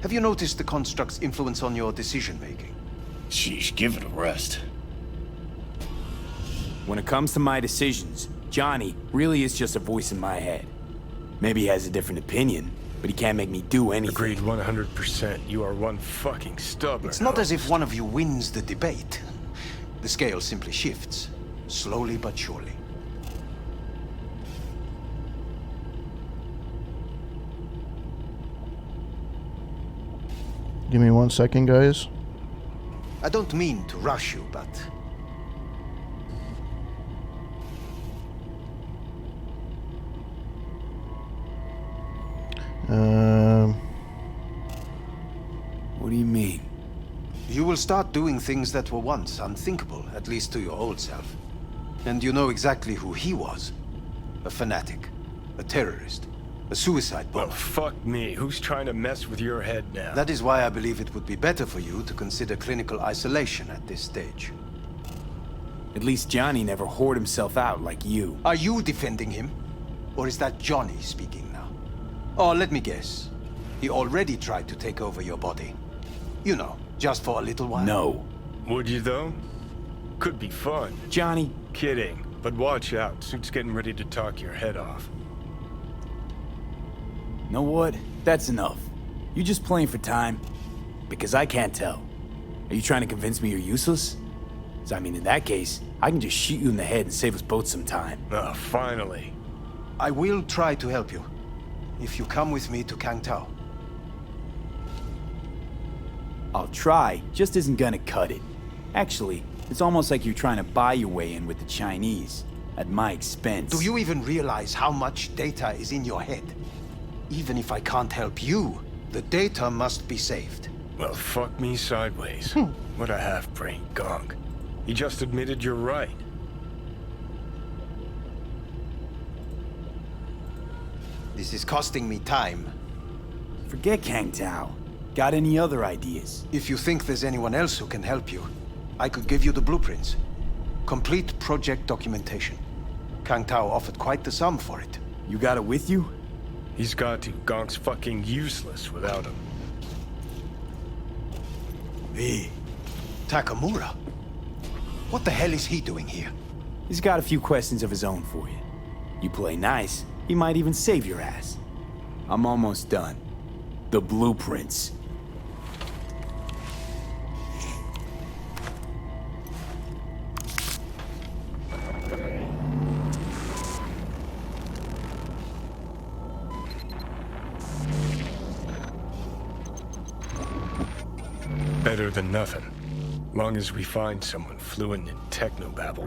Have you noticed the construct's influence on your decision-making? Sheesh, give it a rest. When it comes to my decisions, Johnny really is just a voice in my head. Maybe he has a different opinion, but he can't make me do anything. Agreed 100%. You are one fucking stubborn. It's not as if one of you wins the debate. The scale simply shifts, slowly but surely. Give me 1 second, guys. I don't mean to rush you, but... What do you mean? You will start doing things that were once unthinkable, at least to your old self. And you know exactly who he was. A fanatic. A terrorist. A suicide bomber. Well, fuck me. Who's trying to mess with your head now? That is why I believe it would be better for you to consider clinical isolation at this stage. At least Johnny never whored himself out like you. Are you defending him? Or is that Johnny speaking now? Oh, let me guess. He already tried to take over your body. You know, just for a little while. No. Would you, though? Could be fun. Johnny. Kidding. But watch out. Suit's getting ready to talk your head off. Know what? That's enough. You just playing for time? Because I can't tell. Are you trying to convince me you're useless? 'Cause I mean, in that case, I can just shoot you in the head and save us both some time. Ah, finally. I will try to help you. If you come with me to Kangtao. I'll try, just isn't gonna cut it. Actually, it's almost like you're trying to buy your way in with the Chinese, at my expense. Do you even realize how much data is in your head? Even if I can't help you, the data must be saved. Well, fuck me sideways. What a half-brain gunk. He just admitted you're right. This is costing me time. Forget Kangtao. Got any other ideas? If you think there's anyone else who can help you, I could give you the blueprints. Complete project documentation. Kangtao offered quite the sum for it. You got it with you? He's got to. Gonk's fucking useless without him. Hey, Takamura? What the hell is he doing here? He's got a few questions of his own for you. You play nice, he might even save your ass. I'm almost done. The blueprints. Better than nothing. Long as we find someone fluent in technobabble.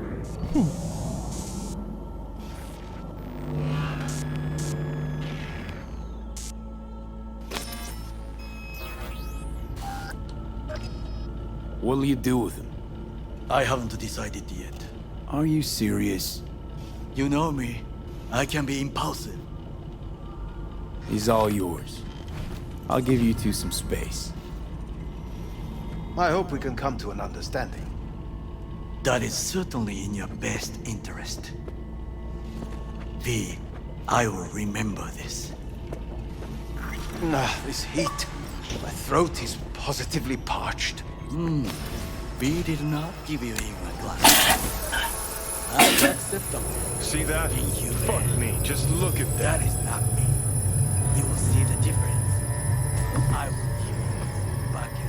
What'll you do with him? I haven't decided yet. Are you serious? You know me. I can be impulsive. He's all yours. I'll give you two some space. I hope we can come to an understanding. That is certainly in your best interest. V, I will remember this. This heat. My throat is positively parched. V did not give you even a glass. That's acceptable. See that? Fuck me, just look at that. That is not me. You will see the difference. I will give you this bucket.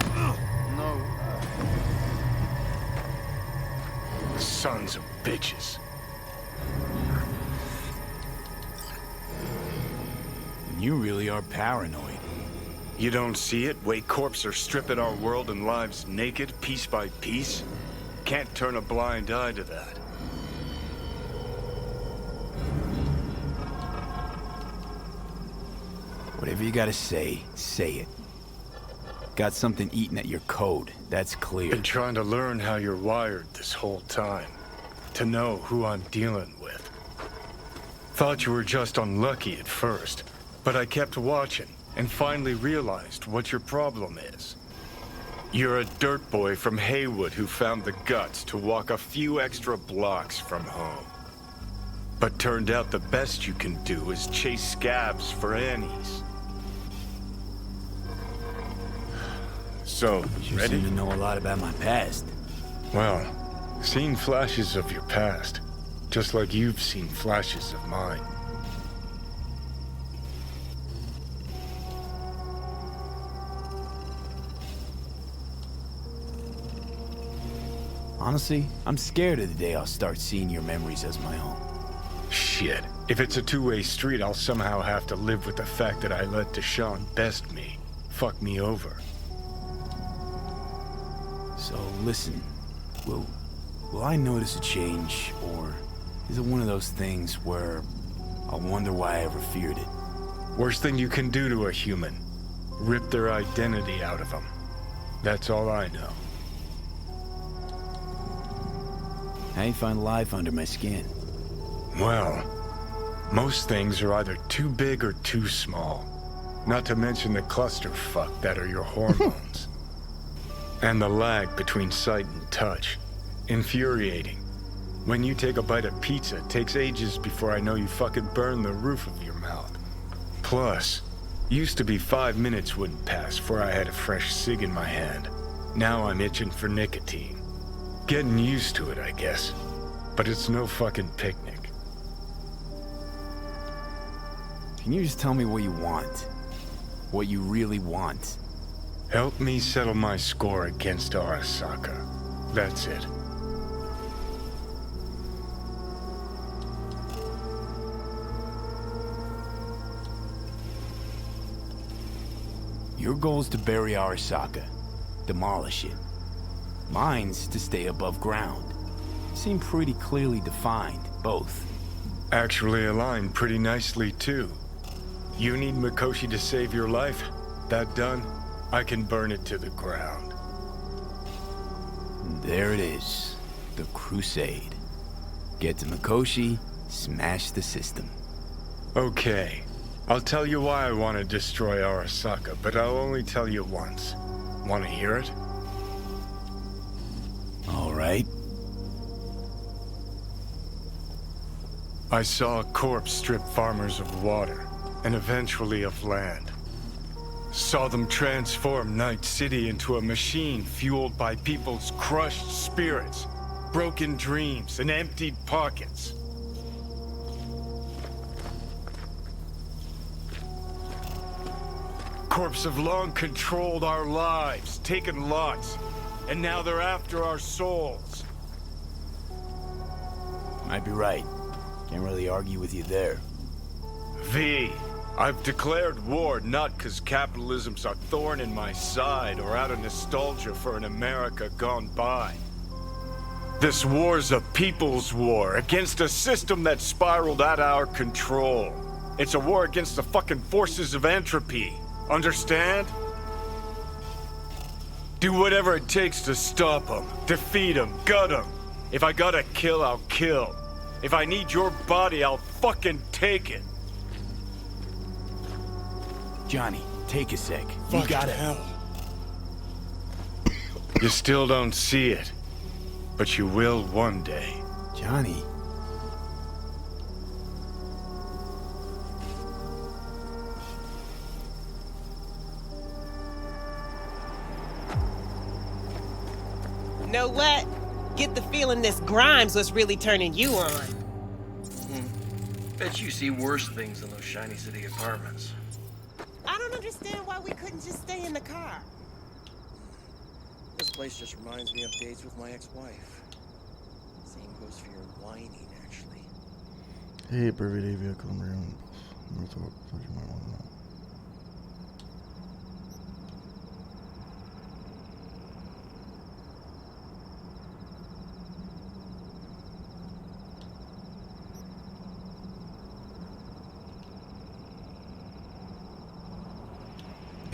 No. Sons of bitches. You really are paranoid. You don't see it? Way corps are stripping our world and lives naked, piece by piece? Can't turn a blind eye to that. Whatever you gotta say it. Got something eating at your code, that's clear. Been trying to learn how you're wired this whole time. To know who I'm dealing with. Thought you were just unlucky at first, but I kept watching and finally realized what your problem is. You're a dirt boy from Haywood who found the guts to walk a few extra blocks from home. But turned out the best you can do is chase scabs for Annies. So, You ready? seem to know a lot about my past. Well, seen flashes of your past, just like you've seen flashes of mine. Honestly, I'm scared of the day I'll start seeing your memories as my own. Shit. If it's a two-way street, I'll somehow have to live with the fact that I let Deshaun best me. Fuck me over. So listen, will I notice a change, or is it one of those things where I'll wonder why I ever feared it? Worst thing you can do to a human. Rip their identity out of them. That's all I know. How you find life under my skin? Well, most things are either too big or too small. Not to mention the clusterfuck that are your hormones. And the lag between sight and touch. Infuriating. When you take a bite of pizza, it takes ages before I know you fucking burn the roof of your mouth. Plus, used to be 5 minutes wouldn't pass before I had a fresh cig in my hand. Now I'm itching for nicotine. Getting used to it, I guess. But it's no fucking picnic. Can you just tell me what you want? What you really want? Help me settle my score against Arasaka. That's it. Your goal is to bury Arasaka. Demolish it. Mine's to stay above ground. Seem pretty clearly defined, both. Actually aligned pretty nicely, too. You need Mikoshi to save your life? That done? I can burn it to the ground. There it is. The Crusade. Get to Mikoshi, smash the system. Okay. I'll tell you why I want to destroy Arasaka, but I'll only tell you once. Want to hear it? All right. I saw a corpse strip farmers of water, and eventually of land. Saw them transform Night City into a machine fueled by people's crushed spirits, broken dreams, and emptied pockets. Corps have long controlled our lives, taken lots, and now they're after our souls. Might be right. Can't really argue with you there. V, I've declared war not because capitalism's a thorn in my side or out of nostalgia for an America gone by. This war's a people's war against a system that spiraled out of our control. It's a war against the fucking forces of entropy. Understand? Do whatever it takes to stop them, defeat them, gut them. If I gotta kill, I'll kill. If I need your body, I'll fucking take it. Johnny, take a sec. You Fucking got it. hell. You still don't see it, but you will one day. Johnny. Know what? Get the feeling this Grimes was really turning you on. Bet you see worse things than those shiny city apartments. I don't understand why we couldn't just stay in the car. This place just reminds me of dates with my ex-wife. Same goes for your whining, actually. Hey, everyday vehicle around Northrop. You might want to know.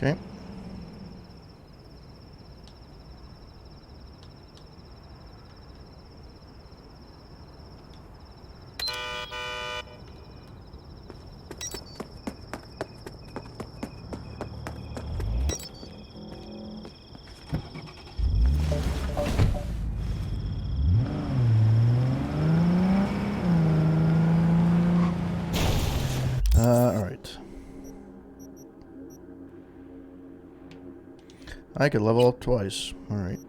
Okay. All right. I could level up twice. All right.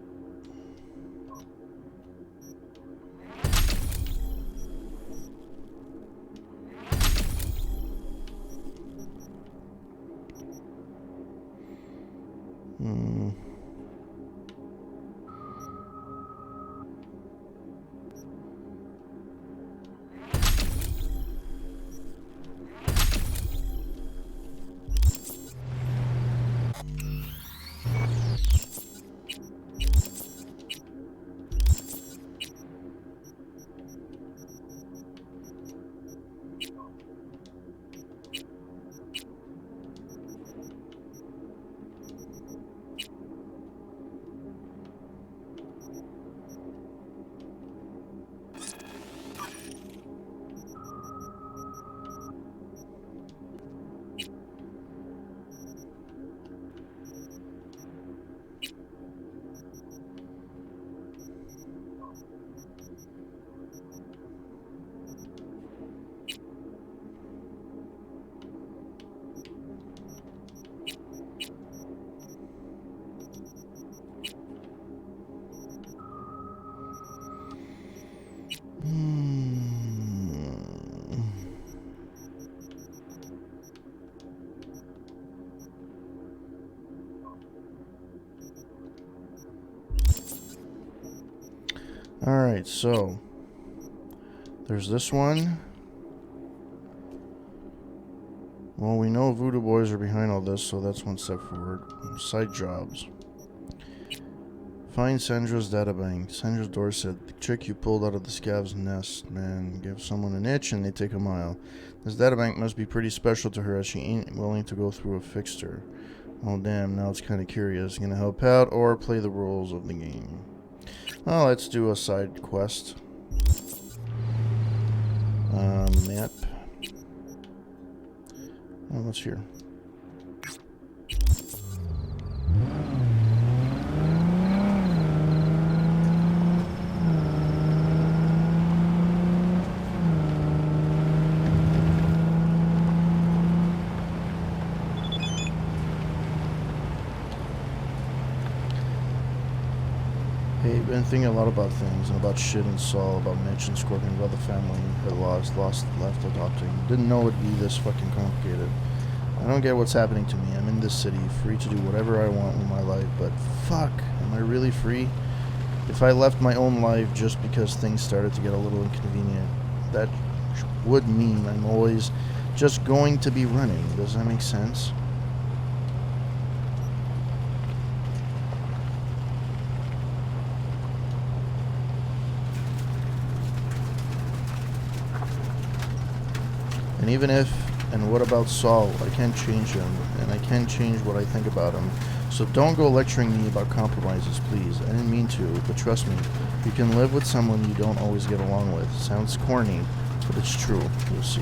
Alright, so there's this one. Well, we know Voodoo Boys are behind all this, so that's one step forward. Side jobs. Find Sandra's databank. Sandra's door said, the chick you pulled out of the scav's nest, man. Give someone an itch and they take a mile. This databank must be pretty special to her as she ain't willing to go through a fixture. Oh damn, now it's kinda curious. Gonna help out or play the rules of the game? Well, let's do a side quest. Map. Oh, what's here? Hey, been thinking a lot about things, and about shit and Saul, about Mitch and Scorpion, about the family that left adopting. Didn't know it'd be this fucking complicated. I don't get what's happening to me. I'm in this city, free to do whatever I want with my life, but fuck, am I really free? If I left my own life just because things started to get a little inconvenient, that would mean I'm always just going to be running. Does that make sense? And even if, and what about Saul? I can't change him, and I can't change what I think about him. So don't go lecturing me about compromises, please. I didn't mean to, but trust me, you can live with someone you don't always get along with. Sounds corny, but it's true. You'll see.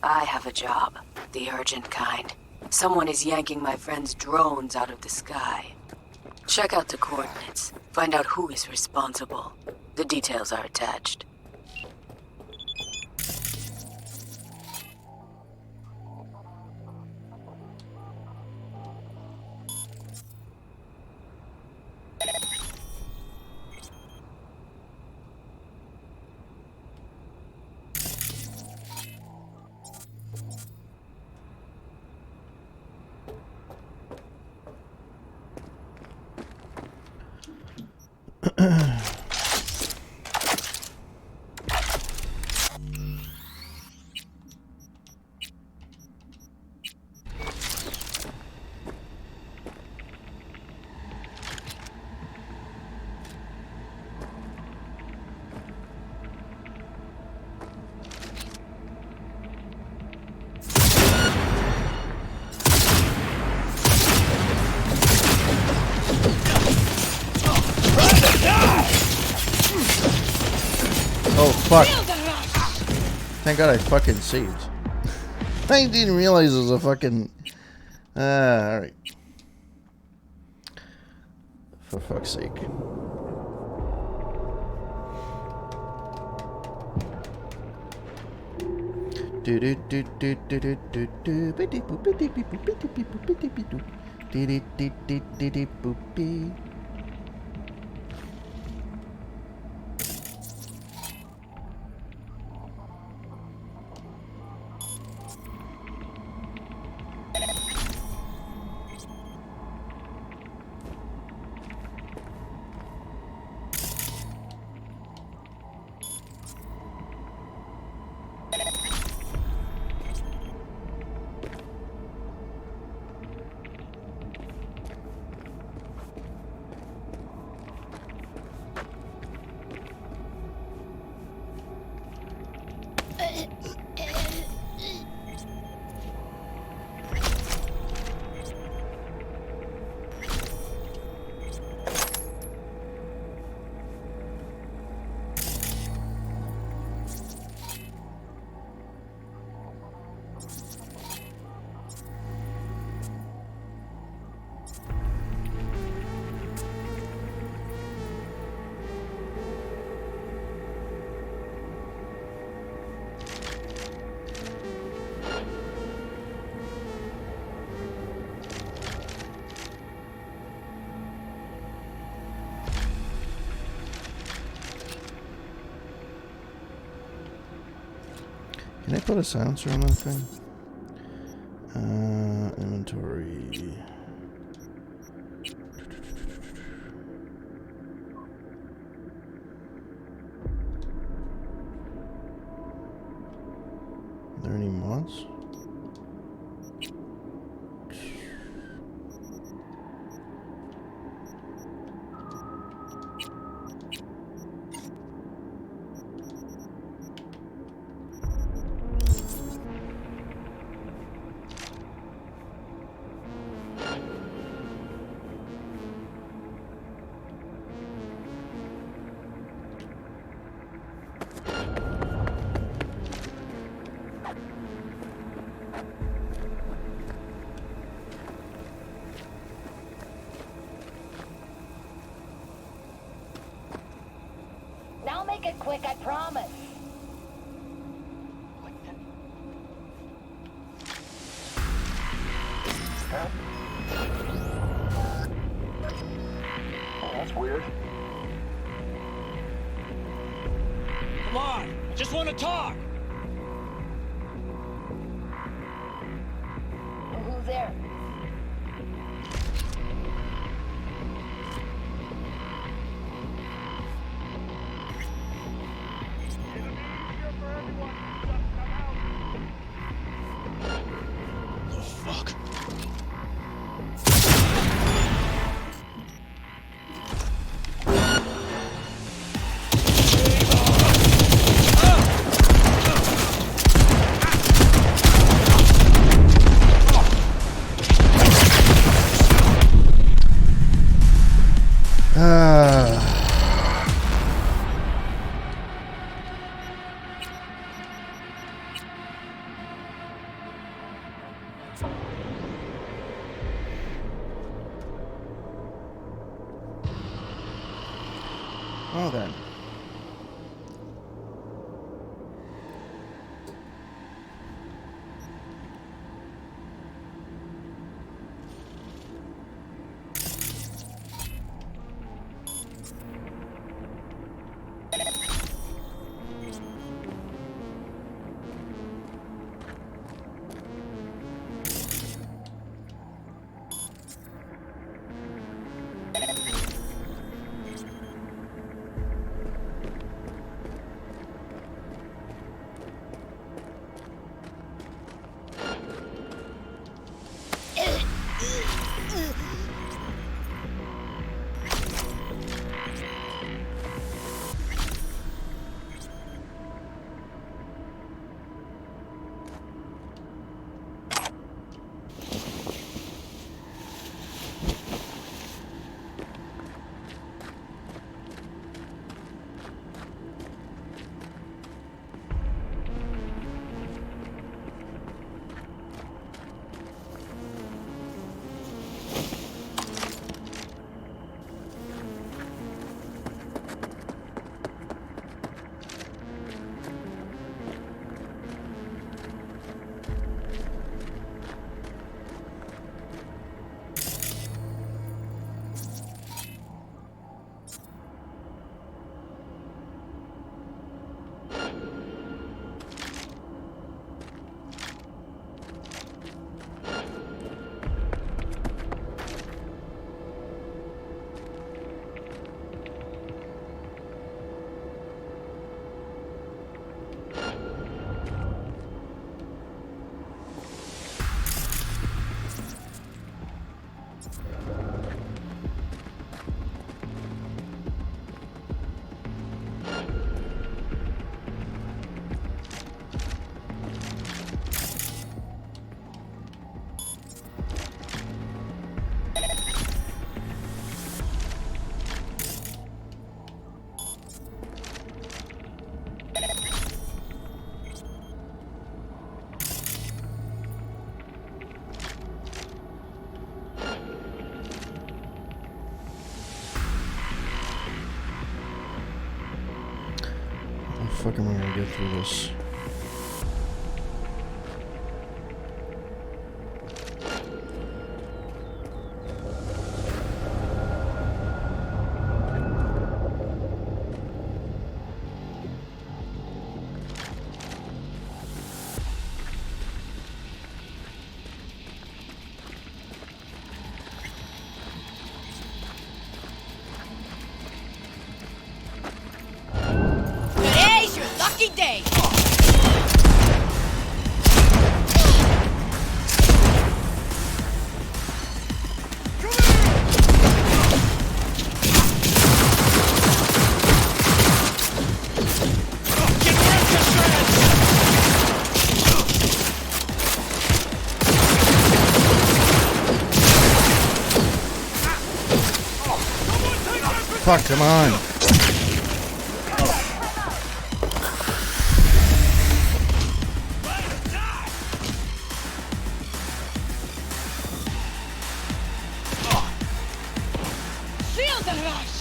I have a job. The urgent kind. Someone is yanking my friend's drones out of the sky. Check out the coordinates. Find out who is responsible. The details are attached. Oh, fuck. Thank God I fucking saved. I didn't realize it was a fucking... alright. For fuck's sake. Can I put a silencer on that thing? Inventory. Are there any mods? make it quick, I promise. Oh, that's weird. Come on, I just want to talk. Who's there? Fuck. Well then. Fuck am I gonna get through this? Today's your lucky day! Fuck, come on. Feel the rush!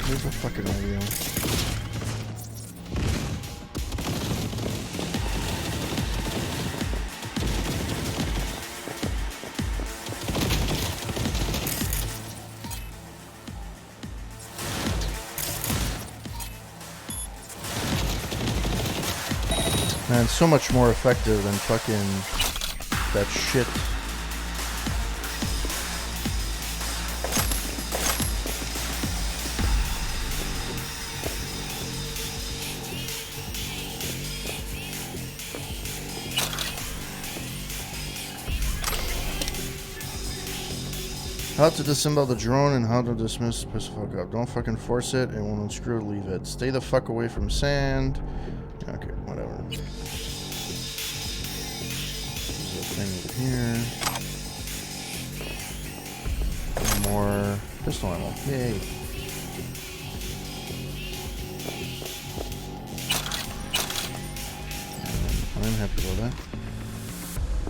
Where's the fucking audio? Man, so much more effective than fucking that shit. How to disassemble the drone and how to dismiss. Piss the fuck up. Don't fucking force it. It won't unscrew. Leave it. Stay the fuck away from sand. Okay, whatever. There's a thing over here. One more pistol ammo. Yay. I'm happy about that.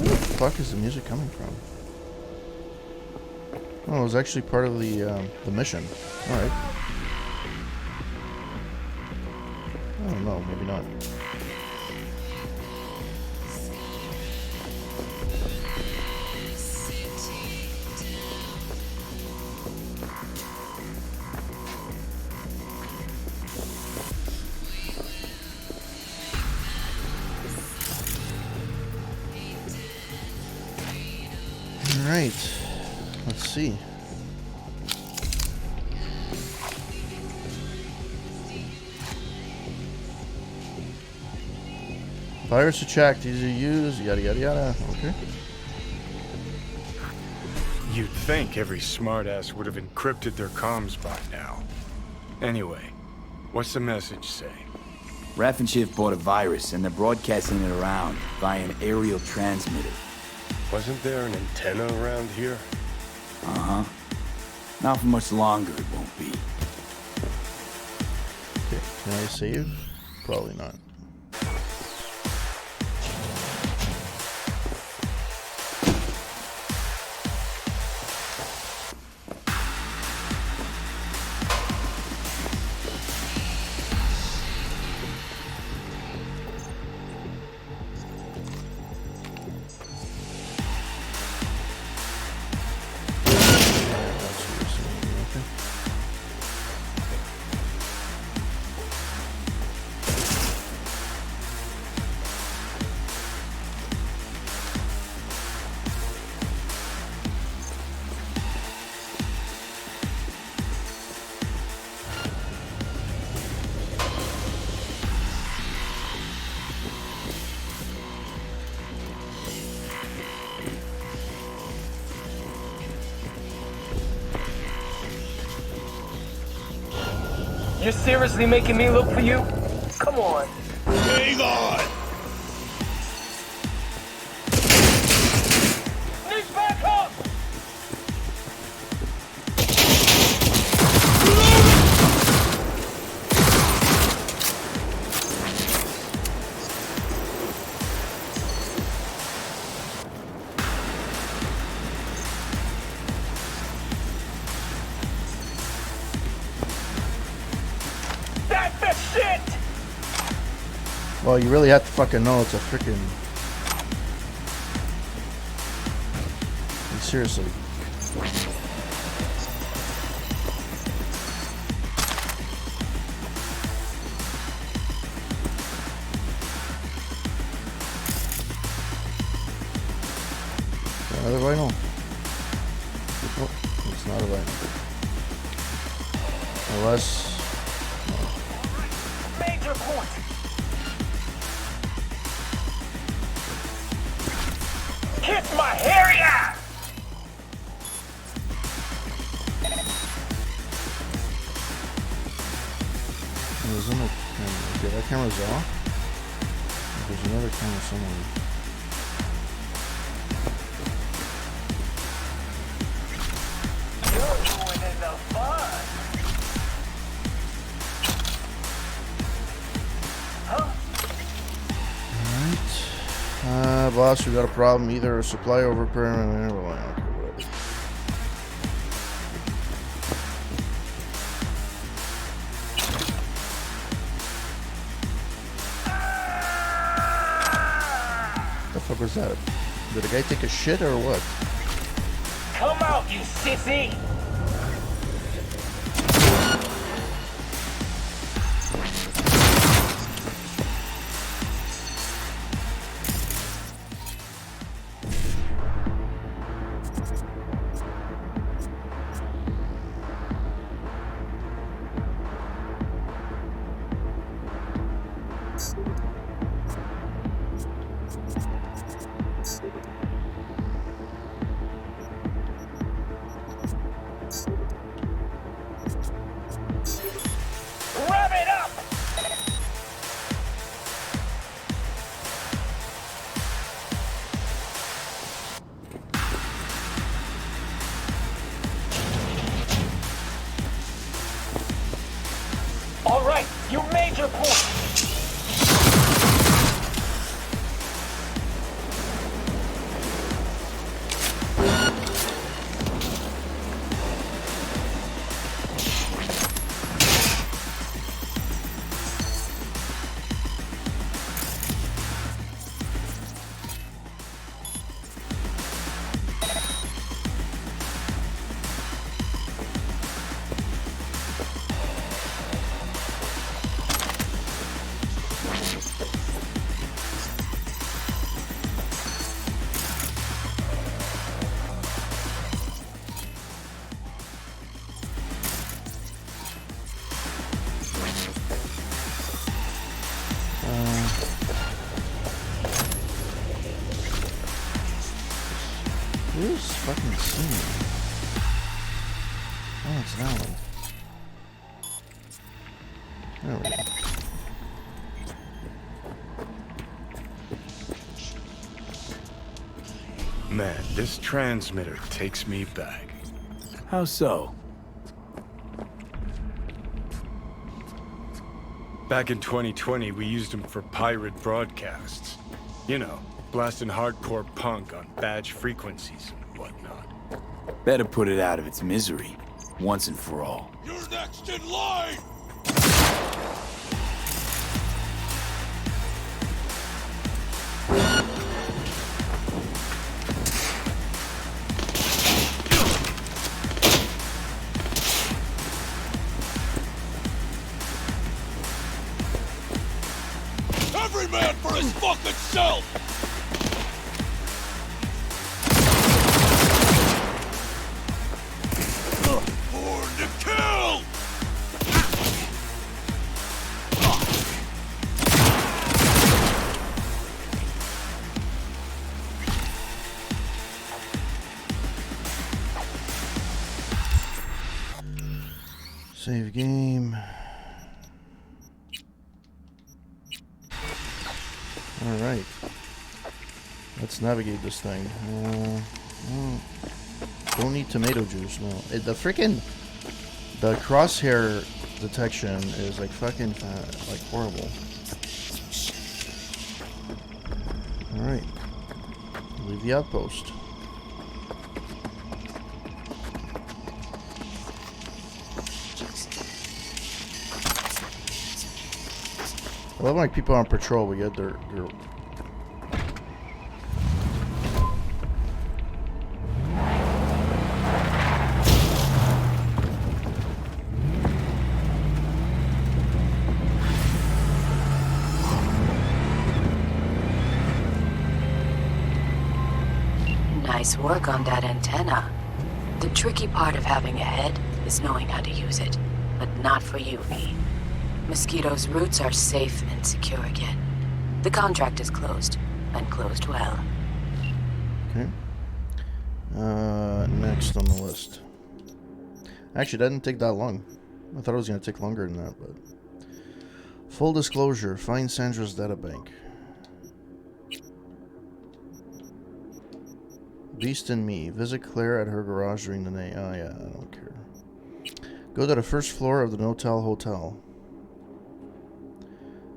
Where the fuck is the music coming from? Oh, it was actually part of the mission. All right. I don't know, maybe not. All right. Let's see. Virus checked, easy to use, yada yada yada. Okay. You'd think every smartass would have encrypted their comms by now. Anyway, what's the message say? Raffenschiff bought a virus and they're broadcasting it around via an aerial transmitter. Wasn't there an antenna around here? Uh-huh. Not for much longer, it won't be. Okay, can I save? Probably not. You're seriously making me look for you? Come on. Hang on! Sneak back up! That's the shit! Well, you really have to fucking know it's a freaking. Seriously. Another vinyl. Oh, it's not a vinyl. Unless. Major point. Kiss my hairy ass! There's another camera. Okay, that camera's off. There's another camera somewhere. You're ruining the fun. Alright. Boss, we got a problem. Either a supply over permanent or whatever. fuck was that? Did the guy take a shit or what? Come out, you sissy! Rev it up! All right, you made your point. Who's fucking singing? Oh, it's that one. There we go. Man, this transmitter takes me back. How so? Back in 2020, we used them for pirate broadcasts. You know, blasting hardcore punk on badge frequencies and whatnot. Better put it out of its misery, once and for all. You're next in line! Every man for his fucking self! Born to kill! Save game. Alright. Let's navigate this thing. Don't need tomato juice, no. The freaking... The crosshair detection is like fucking like horrible. Alright. Leave the outpost. I love like people on patrol, we get their Nice work on that antenna. The tricky part of having a head is knowing how to use it, but not for you, V. Mosquito's roots are safe and secure again. The contract is closed, and closed well. Okay. Next on the list. Actually, that didn't take that long. I thought it was going to take longer than that, but... Full disclosure, find Sandra's databank. Beast and me. Visit Claire at her garage during the night. Oh yeah, I don't care. Go to the first floor of the Notel Hotel.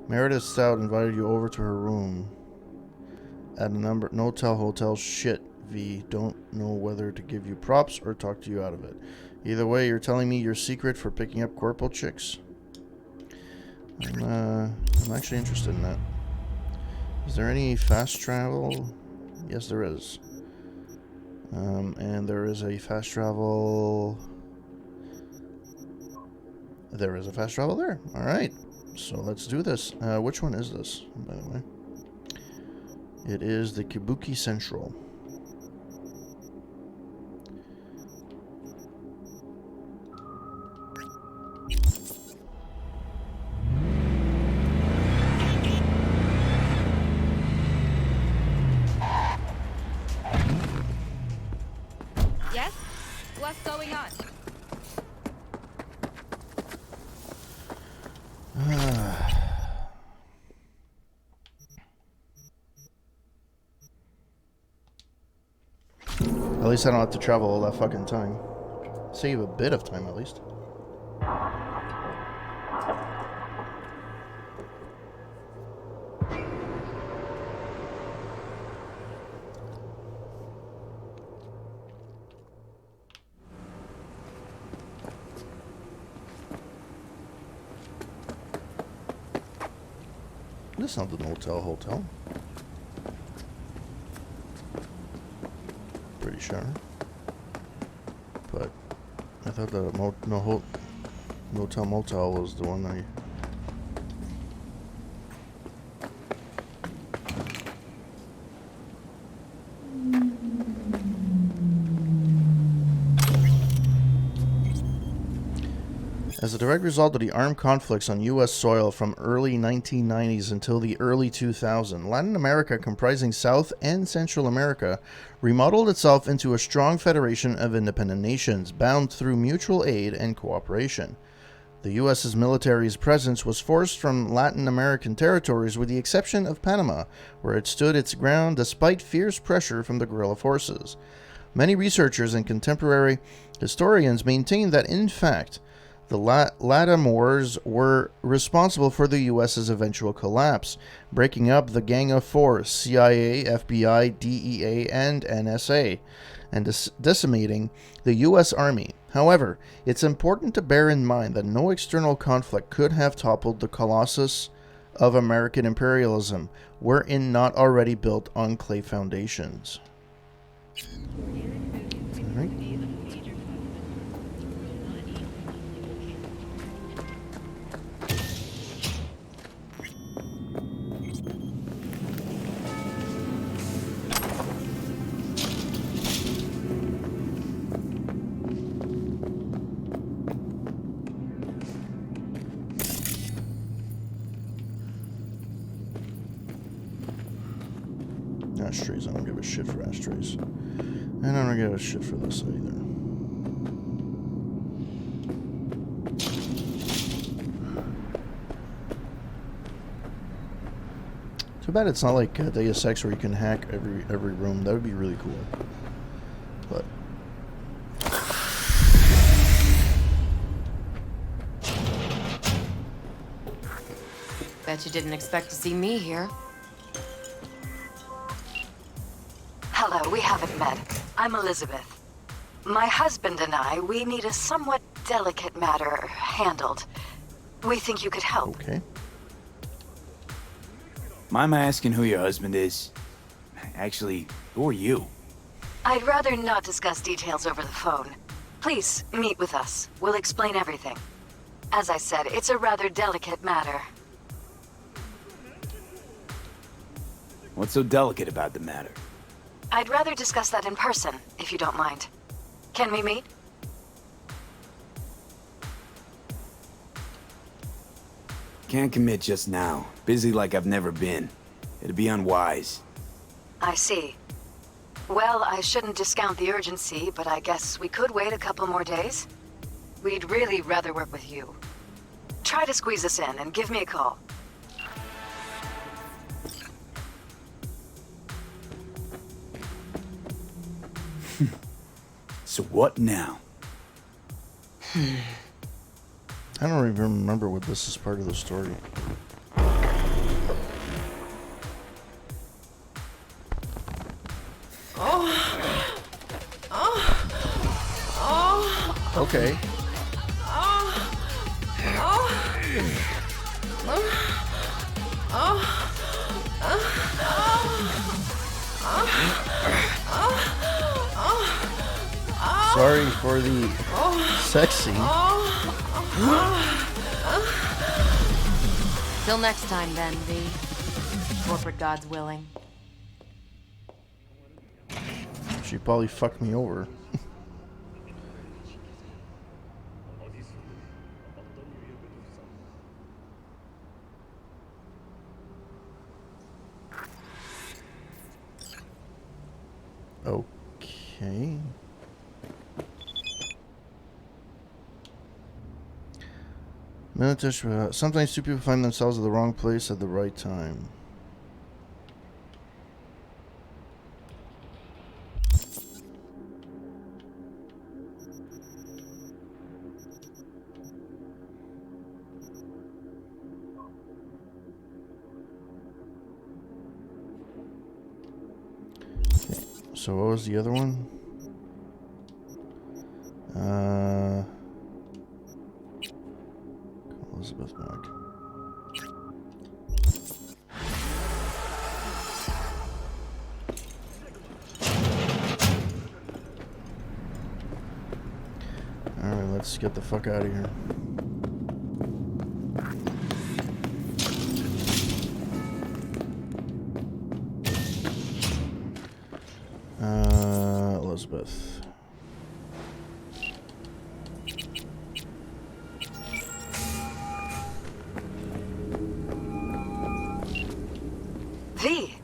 Meredith Stout invited you over to her room. At a number Notel Hotel. Shit, V. Don't know whether to give you props or talk to you out of it. Either way, you're telling me your secret for picking up corporal chicks? I'm actually interested in that. Is there any fast travel? Yes, there is. And there is a fast travel. There is a fast travel there. All right. So let's do this. Which one is this, by the way? It is the Kabuki Central. Yes? What's going on? At least I don't have to travel all that fucking time. Save a bit of time, at least. This is not the hotel. Pretty sure. But I thought the motel was the one I... As a direct result of the armed conflicts on U.S. soil from early 1990s until the early 2000s, Latin America, comprising South and Central America, remodeled itself into a strong federation of independent nations, bound through mutual aid and cooperation. The U.S.'s military's presence was forced from Latin American territories with the exception of Panama, where it stood its ground despite fierce pressure from the guerrilla forces. Many researchers and contemporary historians maintain that, in fact, the LATAM Wars were responsible for the U.S.'s eventual collapse, breaking up the Gang of Four, CIA, FBI, DEA, and NSA, and decimating the U.S. Army. However, it's important to bear in mind that no external conflict could have toppled the colossus of American imperialism, were it not already built on clay foundations. All right. Ashtrays. I don't give a shit for ashtrays. And I don't give a shit for this either. Too bad it's not like Deus Ex where you can hack every room. That would be really cool. But bet you didn't expect to see me here. Hello, we haven't met. I'm Elizabeth. My husband and I, we need a somewhat delicate matter handled. We think you could help. Okay. Mind my asking who your husband is? Actually, who are you? I'd rather not discuss details over the phone. Please, meet with us. We'll explain everything. As I said, it's a rather delicate matter. What's so delicate about the matter? I'd rather discuss that in person, if you don't mind. Can we meet? Can't commit just now. Busy like I've never been. It'd be unwise. I see. Well, I shouldn't discount the urgency, but I guess we could wait a couple more days. We'd really rather work with you. Try to squeeze us in and give me a call. So what now? I don't even remember what this is part of the story. Okay. Sorry for the sex scene. Till next time, then, V. Corporate God's willing. She probably fucked me over. Okay. Sometimes two people find themselves at the wrong place at the right time. Okay. So what was the other one? Elizabeth Mack. Alright, let's get the fuck out of here. Elizabeth. V,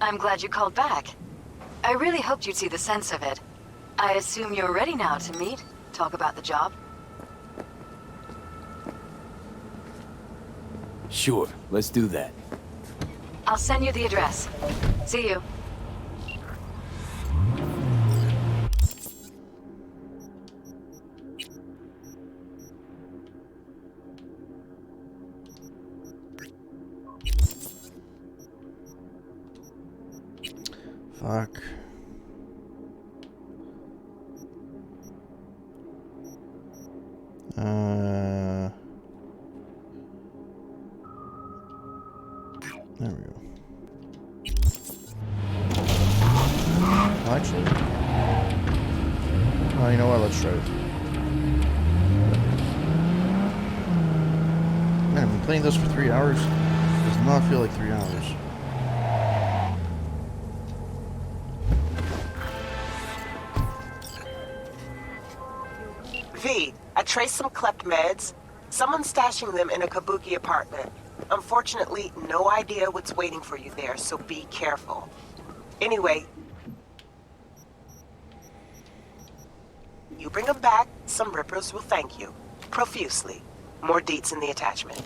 I'm glad you called back. I really hoped you'd see the sense of it. I assume you're ready now to meet, talk about the job. Sure, let's do that. I'll send you the address. See you. Fuck. There we go. Actually, oh, you know what? Let's try it. Man, I've been playing this for 3 hours. Does not feel like 3 hours. V, I traced some klept meds. Someone's stashing them in a Kabuki apartment. Unfortunately, no idea what's waiting for you there, so be careful. Anyway, you bring them back, some rippers will thank you. Profusely. More deets in the attachment.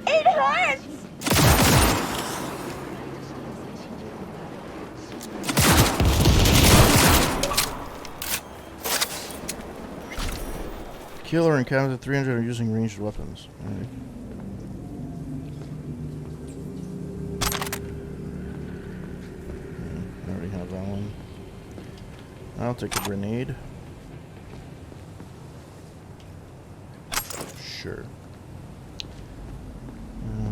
It hurts! Killer encountered 300 are using ranged weapons. Alright. I already have that one. I'll take a grenade. Sure.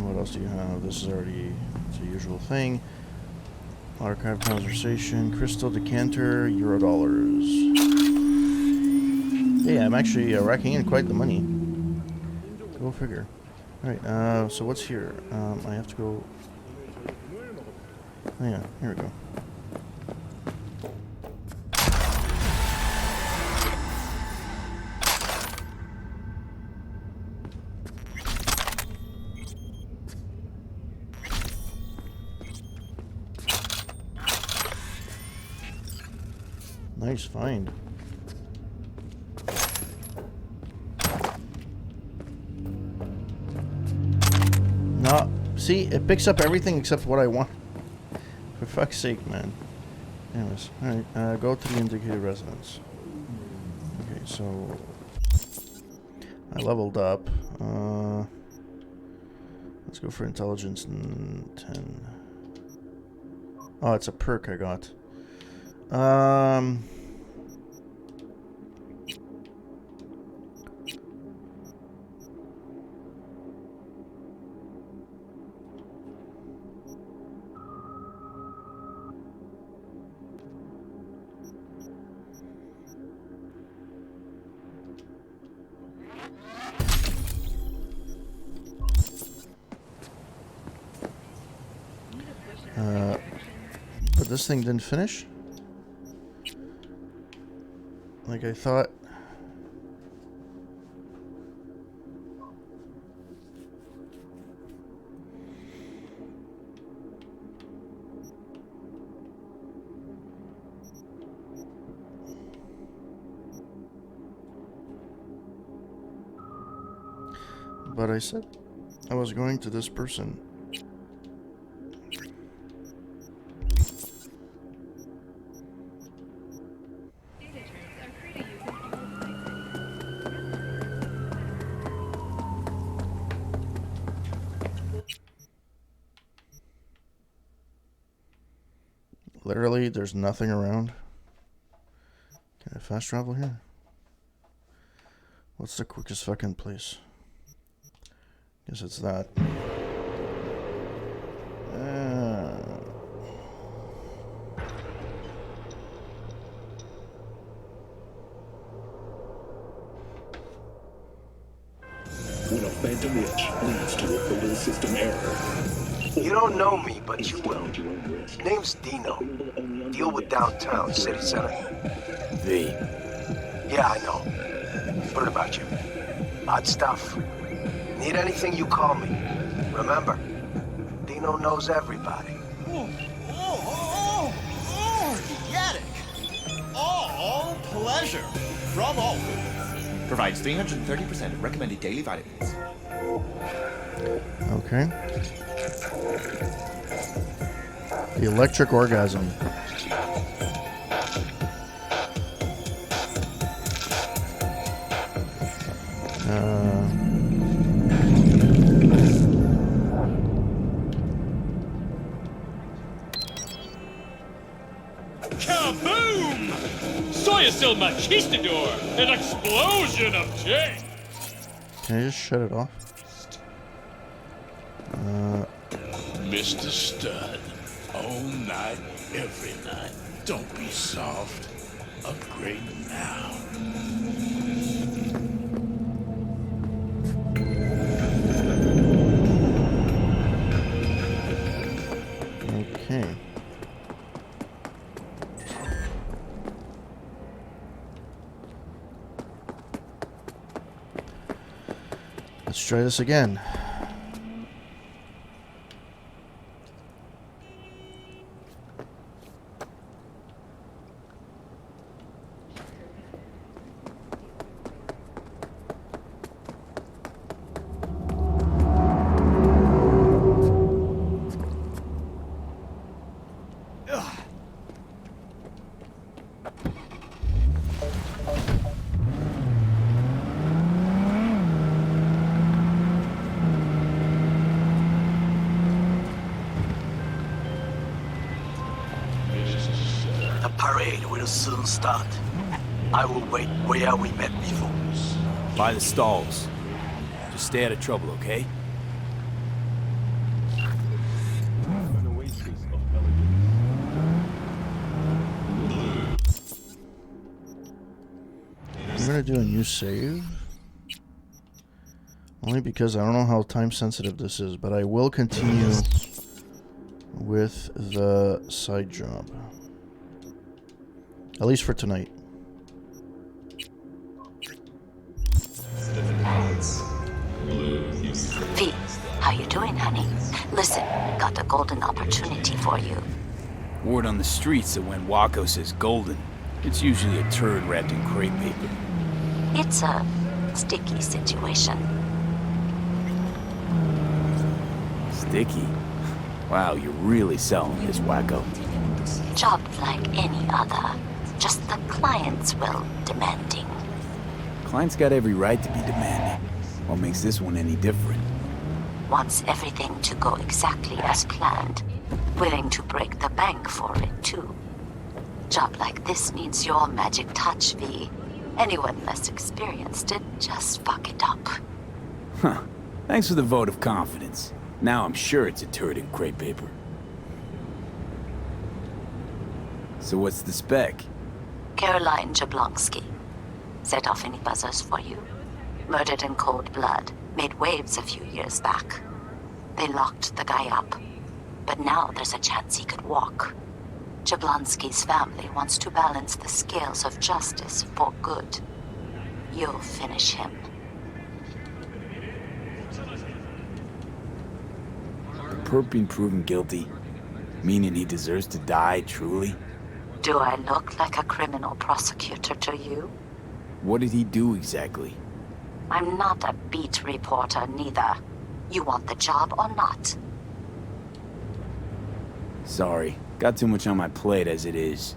What else do you have? This is already it's a usual thing. Archive conversation, crystal decanter, $. Yeah, I'm actually racking in quite the money. Go figure. Alright, so what's here? I have to go... Oh yeah, here we go. Nice find. No, see, it picks up everything except what I want. For fuck's sake, man. Anyways, alright, go to the indicated residence. Okay, so I leveled up. Let's go for intelligence and 10. Oh, it's a perk I got. But this thing didn't finish? Like I thought. But I said I was going to this person. Literally, there's nothing around. Can I fast travel here? What's the quickest fucking place? Guess it's that. When a phantom witch leads to a fatal system error. You don't know me, but you will. Name's Dino. Deal with downtown, city center. V. Yeah, I know. Heard about you. Odd stuff. Need anything, you call me. Remember, Dino knows everybody. Yatic! All pleasure. From all foods. Provides 330% of recommended daily vitamins. Okay. The electric orgasm. Kaboom! Soy el Machistador! An explosion of change! Can I just shut it off? Mr. Stud, all night, every night. Don't be soft. Upgrade now. Okay. Let's try this again. The parade will soon start. I will wait where we met before. By the stalls. Just stay out of trouble, okay? I'm gonna do a new save. Only because I don't know how time sensitive this is, but I will continue with the side job. At least for tonight. V, how you doing, honey? Listen, got a golden opportunity for you. Word on the streets that when Waco says golden, it's usually a turd wrapped in crepe paper. It's a sticky situation. Sticky? Wow, you're really selling this, Waco. Job like any other. Just the clients will demanding. Client's got every right to be demanding. What makes this one any different? Wants everything to go exactly as planned. Willing to break the bank for it, too. Job like this needs your magic touch, V. Anyone less experienced did just fuck it up. Huh. Thanks for the vote of confidence. Now I'm sure it's a turd in crepe paper. So what's the spec? Caroline Jablonski. Set off any buzzers for you? Murdered in cold blood. Made waves a few years back. They locked the guy up. But now there's a chance he could walk. Jablonski's family wants to balance the scales of justice for good. You'll finish him. Perp being proven guilty? Meaning he deserves to die, truly? Do I look like a criminal prosecutor to you? What did he do exactly? I'm not a beat reporter, neither. You want the job or not? Sorry, got too much on my plate as it is.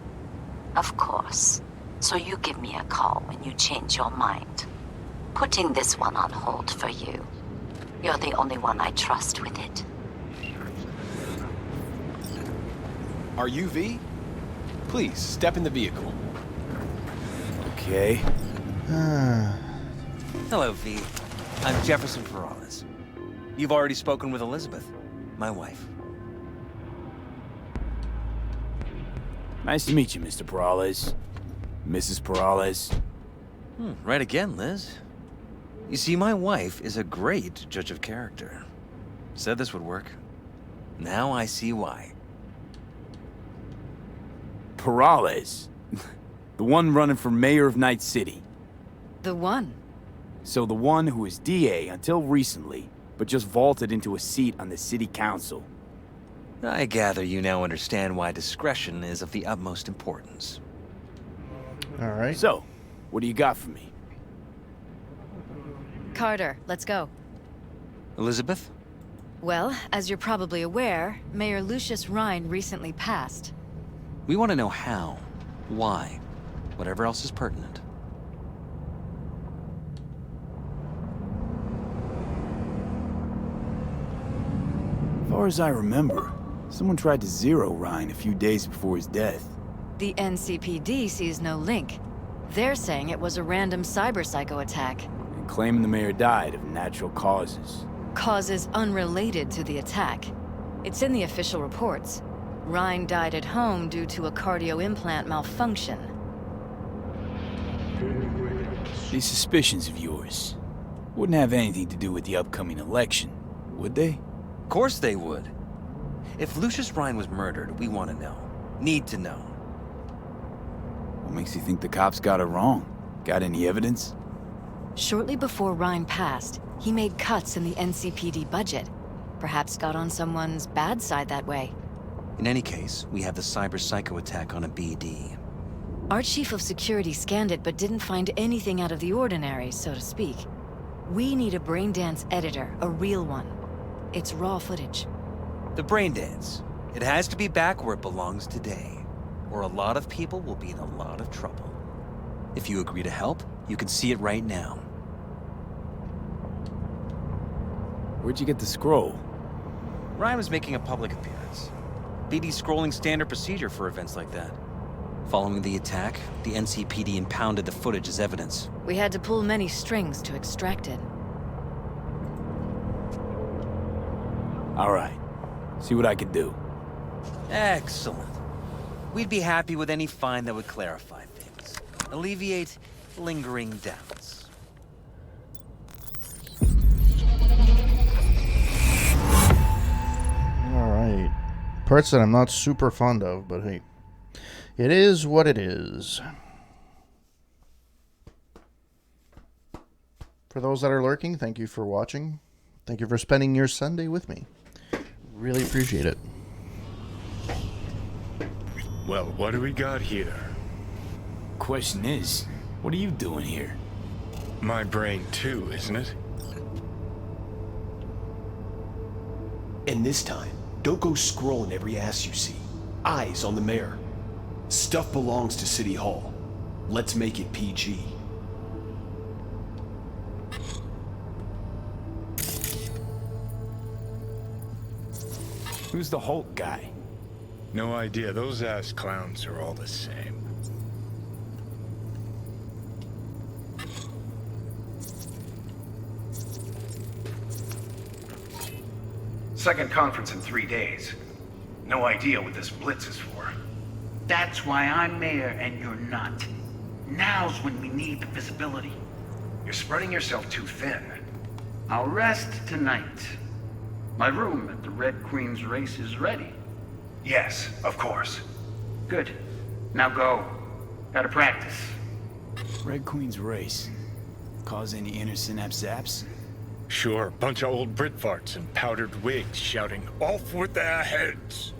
Of course. So you give me a call when you change your mind. Putting this one on hold for you. You're the only one I trust with it. Are you V? Please, step in the vehicle. Okay. Hello, V. I'm Jefferson Perales. You've already spoken with Elizabeth, my wife. Nice to meet you, Mr. Perales. Mrs. Perales. Right again, Liz. You see, my wife is a great judge of character. Said this would work. Now I see why. Perales? The one running for mayor of Night City. The one? So the one who was DA until recently, but just vaulted into a seat on the city council. I gather you now understand why discretion is of the utmost importance. All right. So, what do you got for me? Carter, let's go. Elizabeth? Well, as you're probably aware, Mayor Lucius Rhine recently passed. We want to know how, why, whatever else is pertinent. As far as I remember, someone tried to zero Rhine a few days before his death. The NCPD sees no link. They're saying it was a random cyber-psycho attack. And claiming the mayor died of natural causes. Causes unrelated to the attack. It's in the official reports. Rhine died at home due to a cardio implant malfunction. These suspicions of yours wouldn't have anything to do with the upcoming election, would they? Of course they would. If Lucius Rhine was murdered, we want to know. Need to know. What makes you think the cops got it wrong? Got any evidence? Shortly before Rhine passed, he made cuts in the NCPD budget. Perhaps got on someone's bad side that way. In any case, we have the cyber-psycho attack on a BD. Our chief of security scanned it but didn't find anything out of the ordinary, so to speak. We need a braindance editor, a real one. It's raw footage. The braindance. It has to be back where it belongs today, or a lot of people will be in a lot of trouble. If you agree to help, you can see it right now. Where'd you get the scroll? Ryan was making a public appearance. BD's scrolling standard procedure for events like that. Following the attack, the NCPD impounded the footage as evidence. We had to pull many strings to extract it. All right. See what I can do. Excellent. We'd be happy with any find that would clarify things. Alleviate lingering doubts. All right. Parts that I'm not super fond of, but hey. It is what it is. For those that are lurking, thank you for watching. Thank you for spending your Sunday with me. Really appreciate it. Well, what do we got here? Question is, what are you doing here? My brain too, isn't it? And this time, don't go scrolling every ass you see. Eyes on the mayor. Stuff belongs to City Hall. Let's make it PG. Who's the Hulk guy? No idea. Those ass clowns are all the same. Second conference in 3 days. No idea what this blitz is for. That's why I'm mayor and you're not. Now's when we need the visibility. You're spreading yourself too thin. I'll rest tonight. My room at the Red Queen's race is ready. Yes, of course. Good. Now go. Gotta practice. Red Queen's race. Cause any inner synapse zaps? Sure, bunch of old Brit farts in powdered wigs shouting, "Off with their heads!"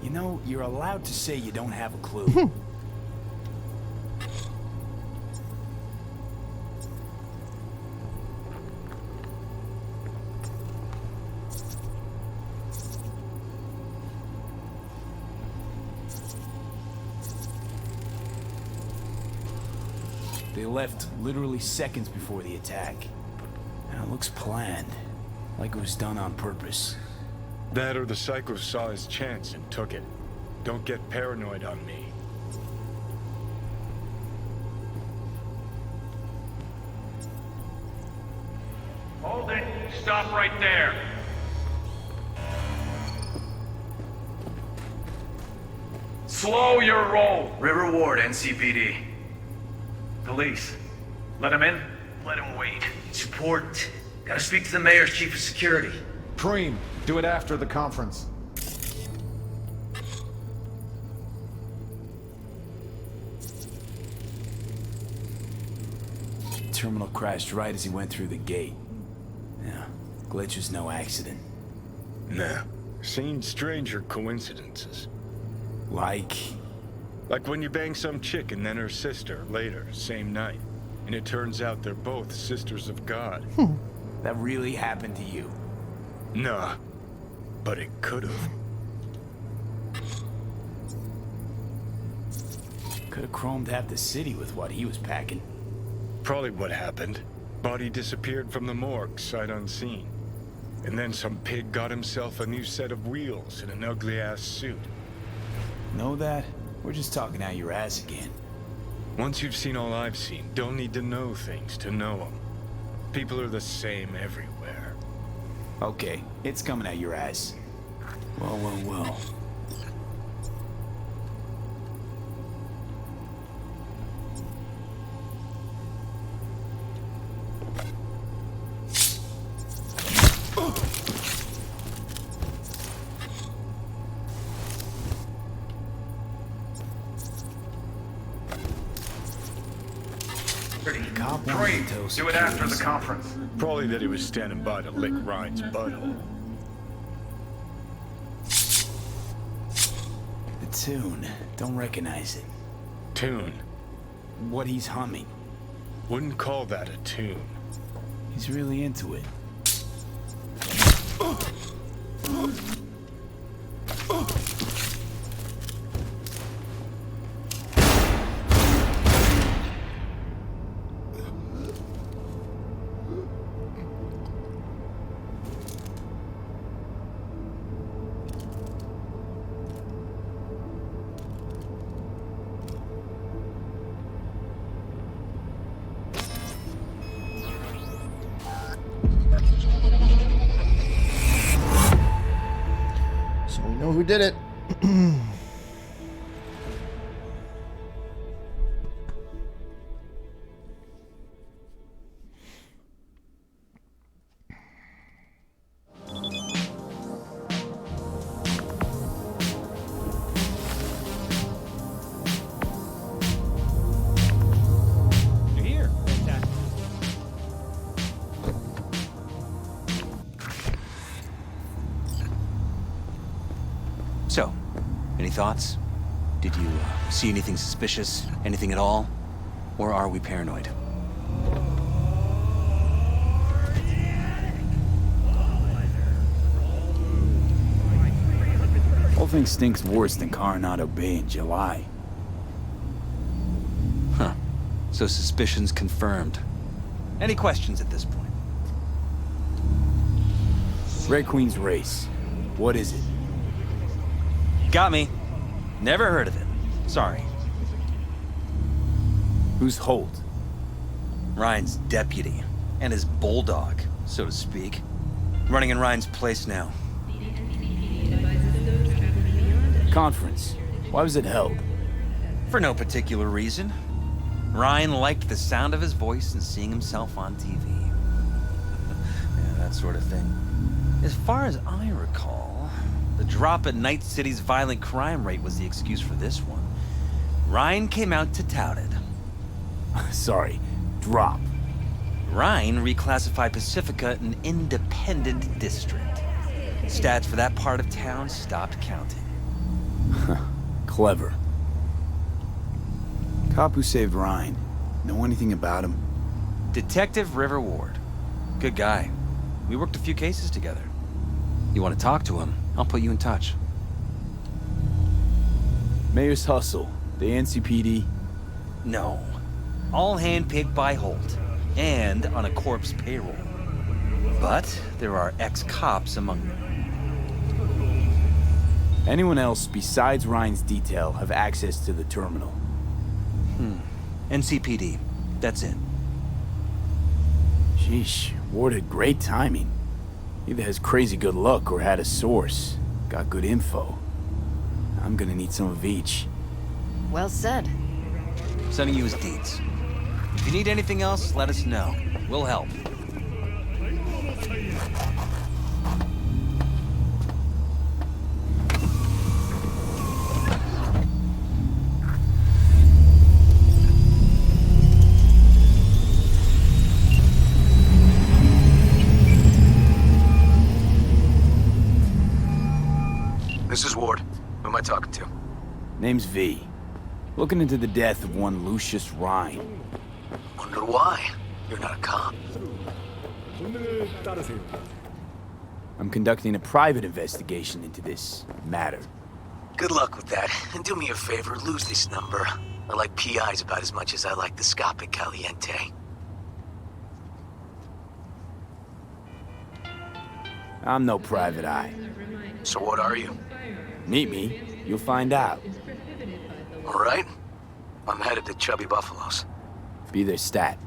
You know, you're allowed to say you don't have a clue. They left literally seconds before the attack. And it looks planned, like it was done on purpose. That or the psycho saw his chance and took it. Don't get paranoid on me. Hold it. Stop right there. Slow your roll. River Ward, NCPD. Police. Let him in? Let him wait. It's important. Gotta speak to the mayor's chief of security. Preem, do it after the conference. Terminal crashed right as he went through the gate. Yeah, glitch was no accident. Nah, seen stranger coincidences. Like when you bang some chick and then her sister later, same night. And it turns out they're both sisters of God. That really happened to you? Nah, but it could've. Could've chromed half the city with what he was packing. Probably what happened. Body disappeared from the morgue, sight unseen. And then some pig got himself a new set of wheels and an ugly-ass suit. Know that? We're just talking out your ass again. Once you've seen all I've seen, don't need to know things to know them. People are the same everywhere. Okay, it's coming out your ass. Well. Preem, do it after the conference. Probably that he was standing by to lick Ryan's butthole. The tune. Don't recognize it. Tune? What he's humming. Wouldn't call that a tune. He's really into it. Know who did it. You're here. Fantastic. So, any thoughts? Did you see anything suspicious? Anything at all? Or are we paranoid? Whole thing stinks worse than Coronado Bay in July. Huh. So suspicions confirmed. Any questions at this point? Red Queen's race. What is it? got me. Never heard of it. Sorry. Who's Holt? Ryan's deputy. And his bulldog, so to speak. Running in Ryan's place now. Conference. Why was it held? For no particular reason. Ryan liked the sound of his voice and seeing himself on TV. Yeah, that sort of thing. As far as I recall, the drop at Night City's violent crime rate was the excuse for this one. Ryan came out to tout it. Sorry, drop. Ryan reclassified Pacifica an independent district. Stats for that part of town stopped counting. Clever. Cop who saved Ryan. Know anything about him? Detective River Ward. Good guy. We worked a few cases together. You want to talk to him? I'll put you in touch. Mayor's Hustle. The NCPD? No. All handpicked by Holt. And on a corpse payroll. But there are ex-cops among them. Anyone else besides Ryan's detail have access to the terminal? NCPD. That's it. Sheesh, Ward had great timing. Either has crazy good luck or had a source. Got good info. I'm gonna need some of each. Well said. Sending you his deeds. If you need anything else, let us know. We'll help. This is Ward. Who am I talking to? Name's V. Looking into the death of one Lucius Ryan. Wonder why? You're not a cop. I'm conducting a private investigation into this matter. Good luck with that. And do me a favor, lose this number. I like PIs about as much as I like the Scopic Caliente. I'm no private eye. So what are you? Meet me, you'll find out. All right. I'm headed to Chubby Buffaloes. Be their stat.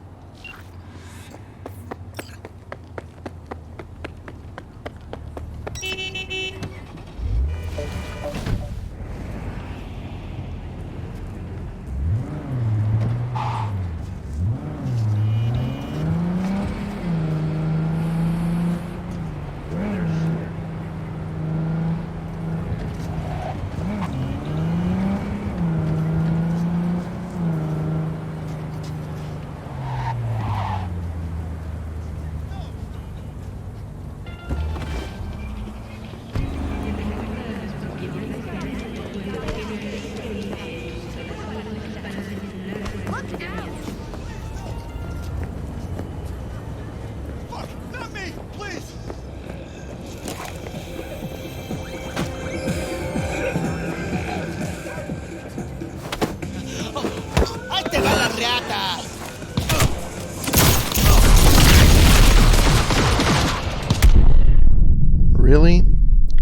Really?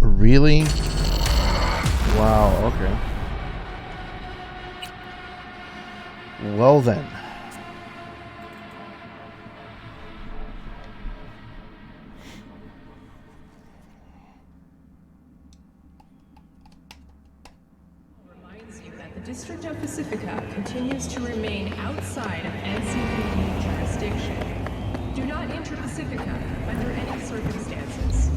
Really? Wow, okay. Well then. Reminds you that the District of Pacifica continues to remain outside of NCPD jurisdiction. Do not enter Pacifica under any circumstances.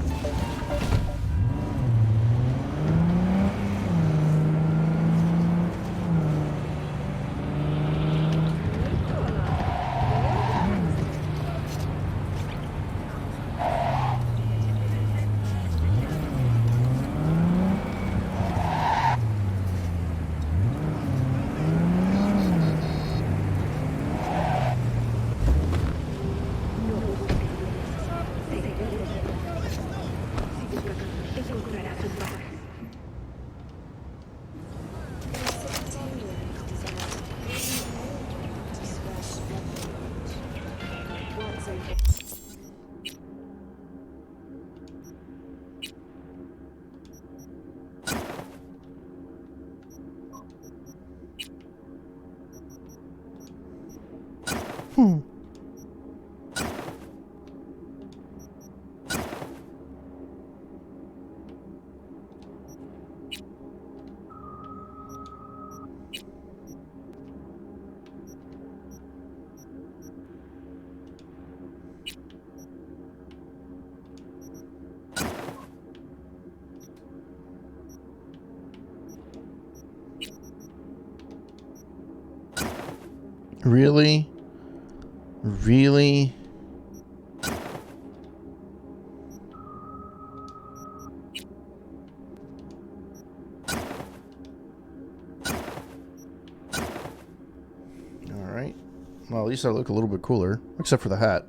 Really? Really? Alright. Well, at least I look a little bit cooler. Except for the hat.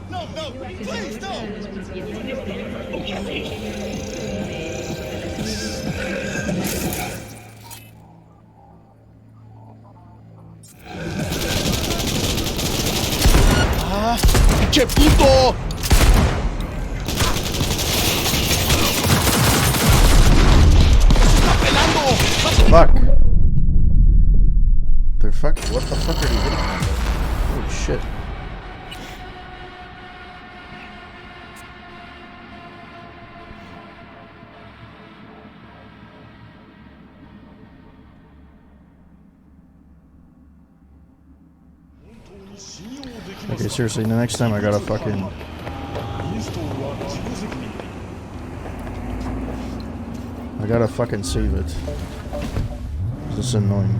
No, no, please, ¡Ah! ¡Che puto! Fuck. They're fucking. What the fuck are you hitting me with? Holy shit. Okay, seriously, the next time I gotta fucking... I gotta fucking save it. This is annoying.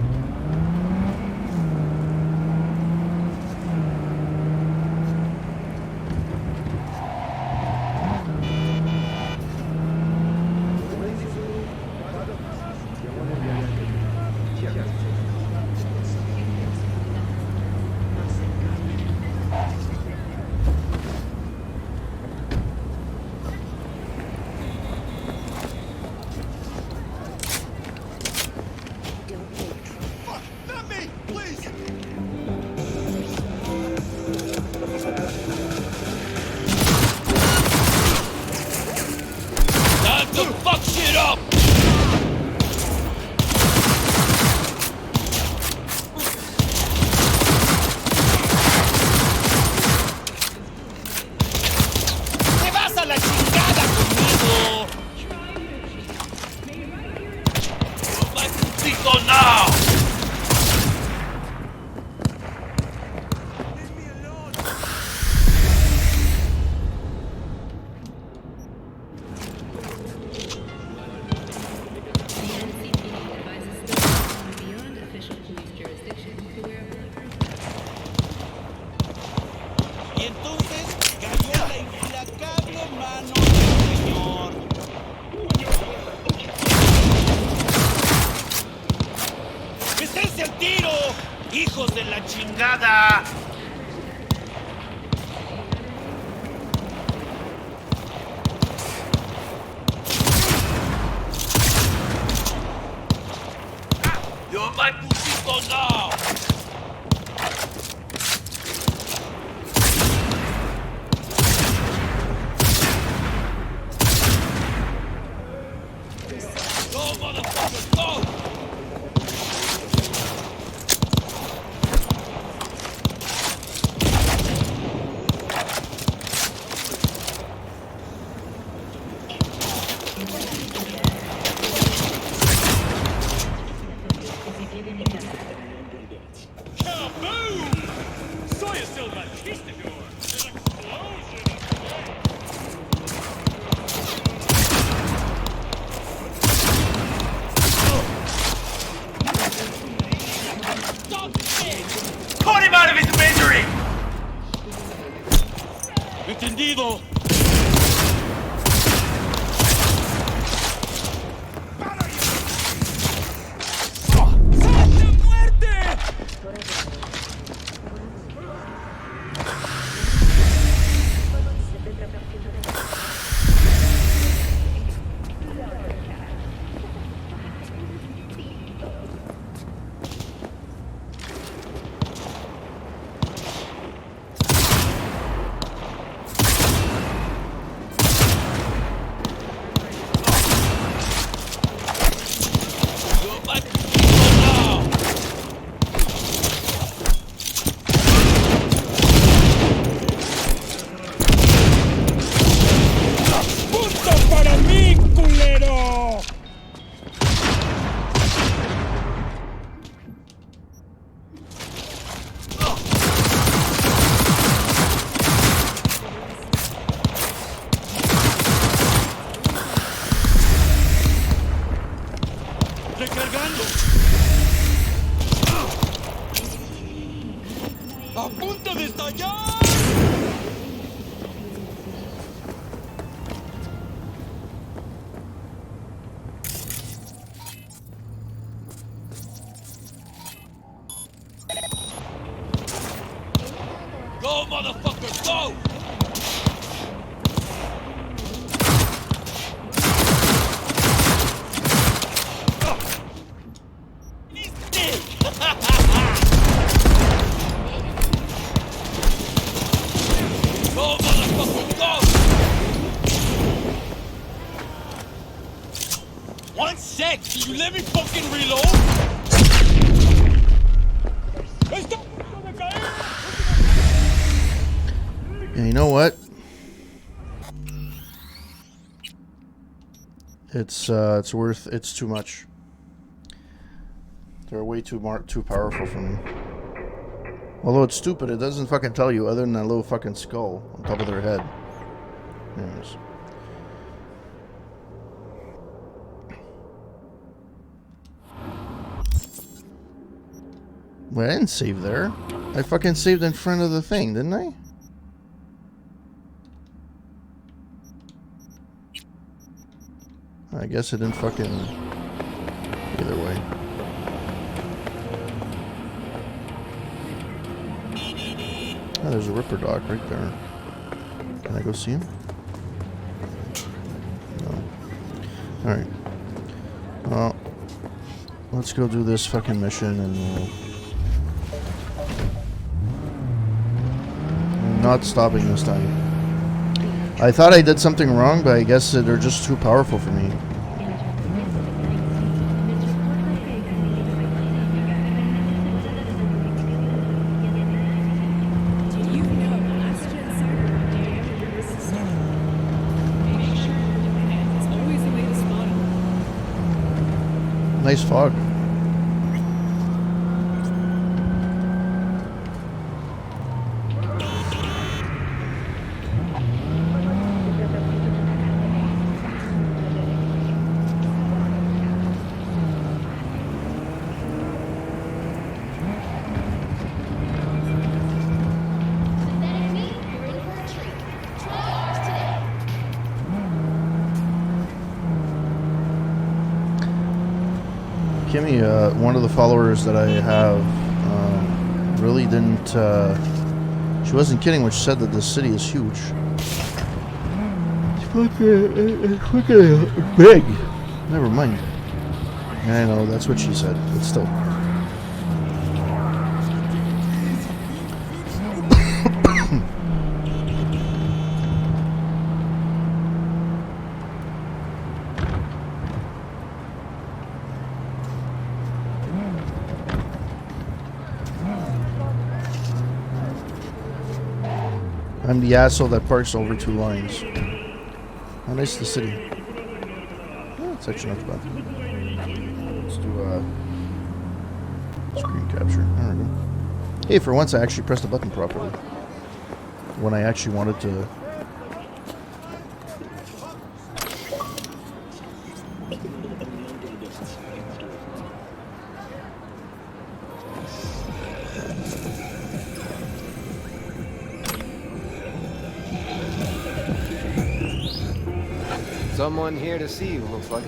Caught him out of his misery! Entendido! Recargando. ¡A punto de estallar! Go, motherfucker, go! Go, motherfucker, go! 1 sec, can you let me fucking reload? Yeah, you know what? It's too much. They're way too powerful for me. Although it's stupid, it doesn't fucking tell you other than that little fucking skull on top of their head. Anyways. Wait, I didn't save there. I fucking saved in front of the thing, didn't I? I guess it didn't fucking... Either way. Oh, there's a Ripper dog right there. Can I go see him? No. Alright. Well, let's go do this fucking mission and we'll... I'm not stopping this time. I thought I did something wrong, but I guess they're just too powerful for me. Nice fog. Kimmy, one of the followers that I have, really didn't, she wasn't kidding when she said that this city is huge. It's fucking big. Never mind. I know, that's what she said, but still. I'm the asshole that parks over 2 lines. How nice is the city. Oh, it's actually not bad. Let's do screen capture. There we go. Hey, for once I actually pressed the button properly. When I actually wanted to... Someone here to see you, looks like.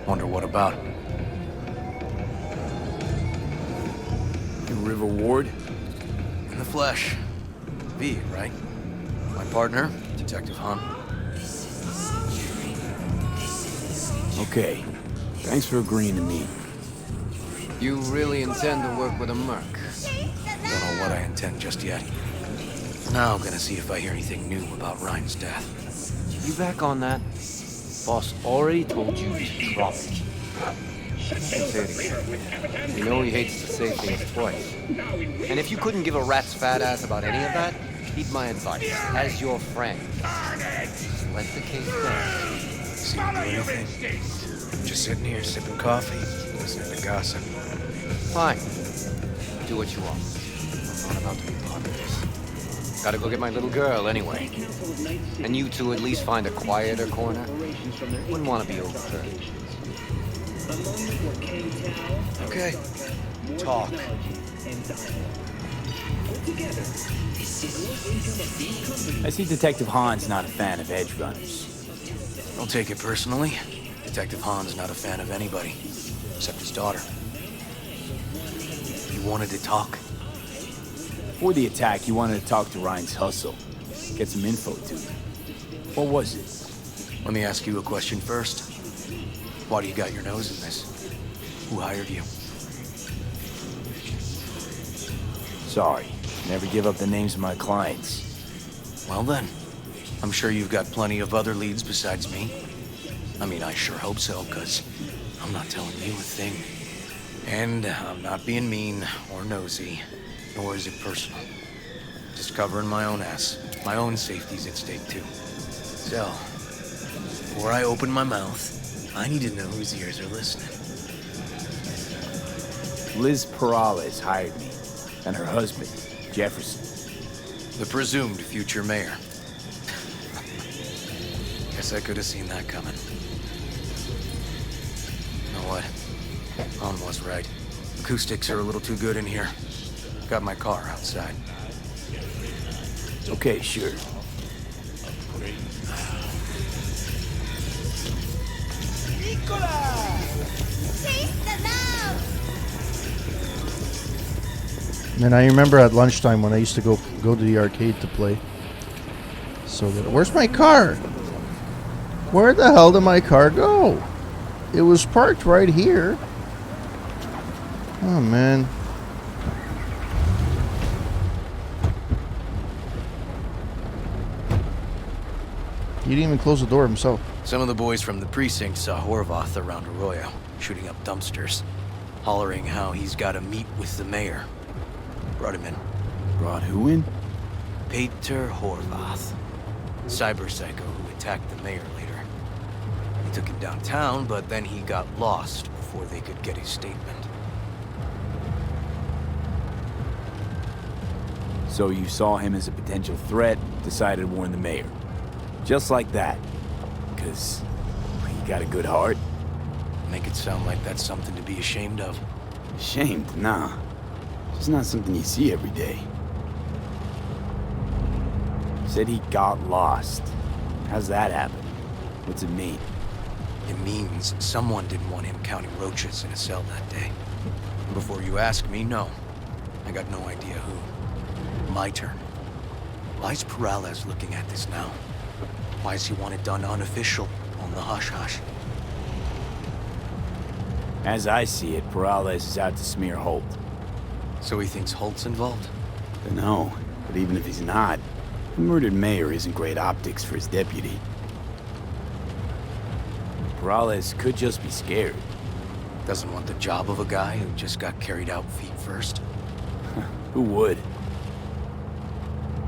Wonder what about. You River Ward? In the flesh. V, right? My partner, Detective Hunt. Okay. Thanks for agreeing to meet. You really intend to work with a merc? Don't know what I intend just yet. For now, I'm gonna see if I hear anything new about Ryan's death. You back on that? Boss already told you to drop it. Say it again. You know he hates to say things twice. And if you couldn't give a rat's fat ass about any of that, heed my advice. As your friend, just let the case go. See you do anything? Just sitting here sipping coffee, listening to gossip. Fine. Do what you want. I'm not about to be part of this. Gotta go get my little girl anyway. And you two at least find a quieter corner. Wouldn't want to be overheard. Okay. Talk. I see Detective Hahn's not a fan of edge runners. Don't take it personally. Detective Hahn's not a fan of anybody, except his daughter. He wanted to talk. Before the attack, he wanted to talk to Ryan's hustle. Get some info, too. What was it? Let me ask you a question first. Why do you got your nose in this? Who hired you? Sorry. Never give up the names of my clients. Well then, I'm sure you've got plenty of other leads besides me. I mean, I sure hope so, because I'm not telling you a thing. And I'm not being mean or nosy, nor is it personal. Just covering my own ass. My own safety's at stake, too. So, before I open my mouth, I need to know whose ears are listening. Liz Perales hired me, and her husband, Jefferson. The presumed future mayor. Guess I could have seen that coming. You know what? Mom was right. Acoustics are a little too good in here. Got my car outside. Okay, sure. And I remember at lunchtime when I used to go to the arcade to play. So good. Where's my car? Where the hell did my car go? It was parked right here. Oh man. He didn't even close the door himself. Some of the boys from the precinct saw Horvath around Arroyo, shooting up dumpsters, hollering how he's got to meet with the mayor. Brought him in. Brought who in? Peter Horvath. Cyber psycho who attacked the mayor later. They took him downtown, but then he got lost before they could get his statement. So you saw him as a potential threat, decided to warn the mayor. Just like that. Because you got a good heart. Make it sound like that's something to be ashamed of. Ashamed? Nah. It's not something you see every day. Said he got lost. How's that happen? What's it mean? It means someone didn't want him counting roaches in a cell that day. Before you ask me, no. I got no idea who. My turn. Why's Perales looking at this now? Why does he want it done unofficial, on the hush-hush? As I see it, Perales is out to smear Holt. So he thinks Holt's involved? Dunno, but even if he's not, the murdered mayor isn't great optics for his deputy. Perales could just be scared. Doesn't want the job of a guy who just got carried out feet first? Who would?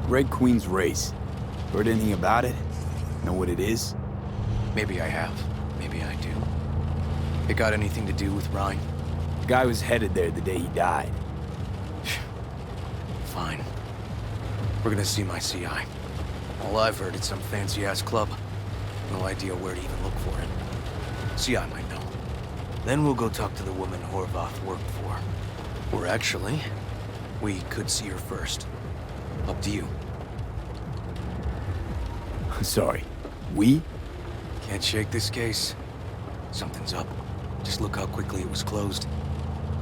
Red Queen's race. Heard anything about it? Know what it is? Maybe I have. Maybe I do. It got anything to do with Ryan? The guy was headed there the day he died. Fine. We're gonna see my CI. All I've heard, it's some fancy-ass club. No idea where to even look for it. CI might know. Then we'll go talk to the woman Horvath worked for. Or actually, we could see her first. Up to you. Sorry. We? Can't shake this case. Something's up. Just look how quickly it was closed.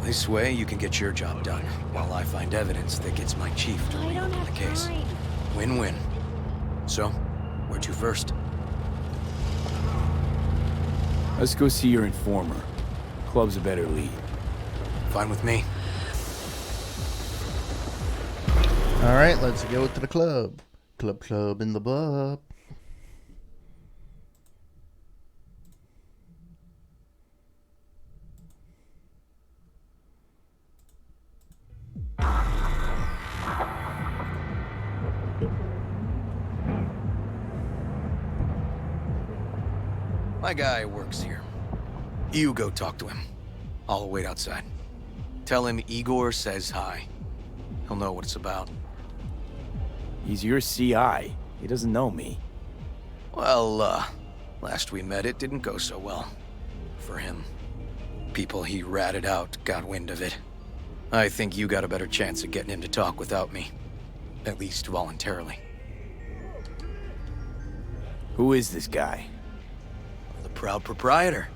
This way, you can get your job done, while I find evidence that gets my chief to reopen the case. Win-win. So, where to first? Let's go see your informer. Club's a better lead. Fine with me. Alright, let's go to the club. Club in the bub. My guy works here. You go talk to him. I'll wait outside. Tell him Igor says hi. He'll know what it's about. He's your CI. He doesn't know me. Well, last we met, it didn't go so well. For him. People he ratted out got wind of it. I think you got a better chance of getting him to talk without me. At least voluntarily. Who is this guy? The proud proprietor.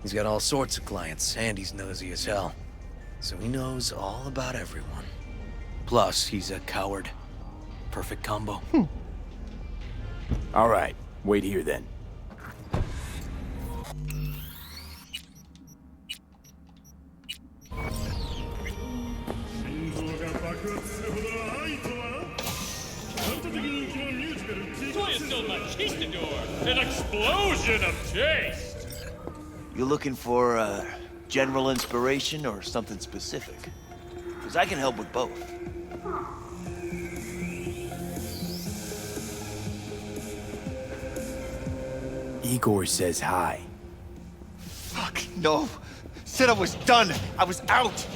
He's got all sorts of clients, and he's nosy as hell. So he knows all about everyone. Plus, he's a coward. Perfect combo. All right, wait here then. An explosion of taste! You looking for general inspiration or something specific? Because I can help with both. Igor says hi. Fuck, no. Said I was done. I was out.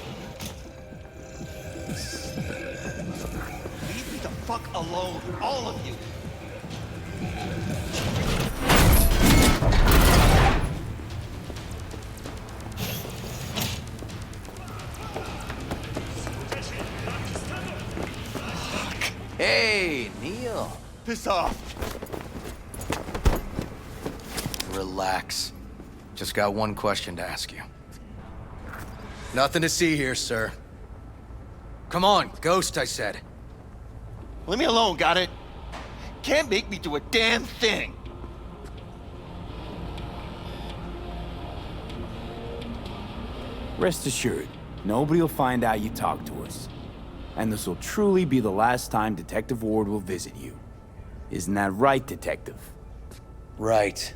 Leave me the fuck alone, all of you. Hey, Neil. Piss off. Relax. Just got one question to ask you. Nothing to see here, sir. Come on, Ghost, I said. Leave me alone, got it? Can't make me do a damn thing. Rest assured, nobody will find out you talked to us. And this will truly be the last time Detective Ward will visit you. Isn't that right, Detective? Right.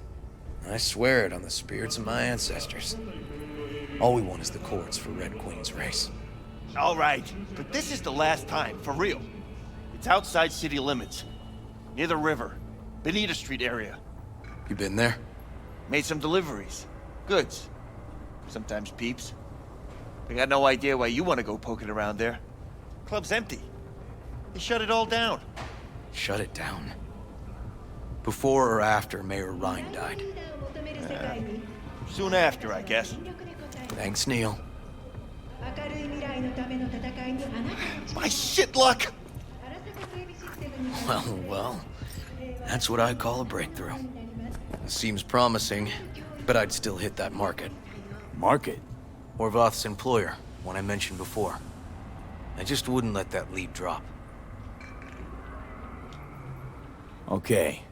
I swear it on the spirits of my ancestors. All we want is the courts for Red Queen's race. All right, but this is the last time, for real. It's outside city limits. Near the river. Benita Street area. You been there? Made some deliveries. Goods. Sometimes peeps. I got no idea why you want to go poking around there. Club's empty. They shut it all down. Shut it down? Before or after Mayor Ryan died? Soon after, I guess. Thanks, Neil. My shit luck! Well. That's what I call a breakthrough. Seems promising, but I'd still hit that market. Market? Horvath's employer, one I mentioned before. I just wouldn't let that lead drop. Okay,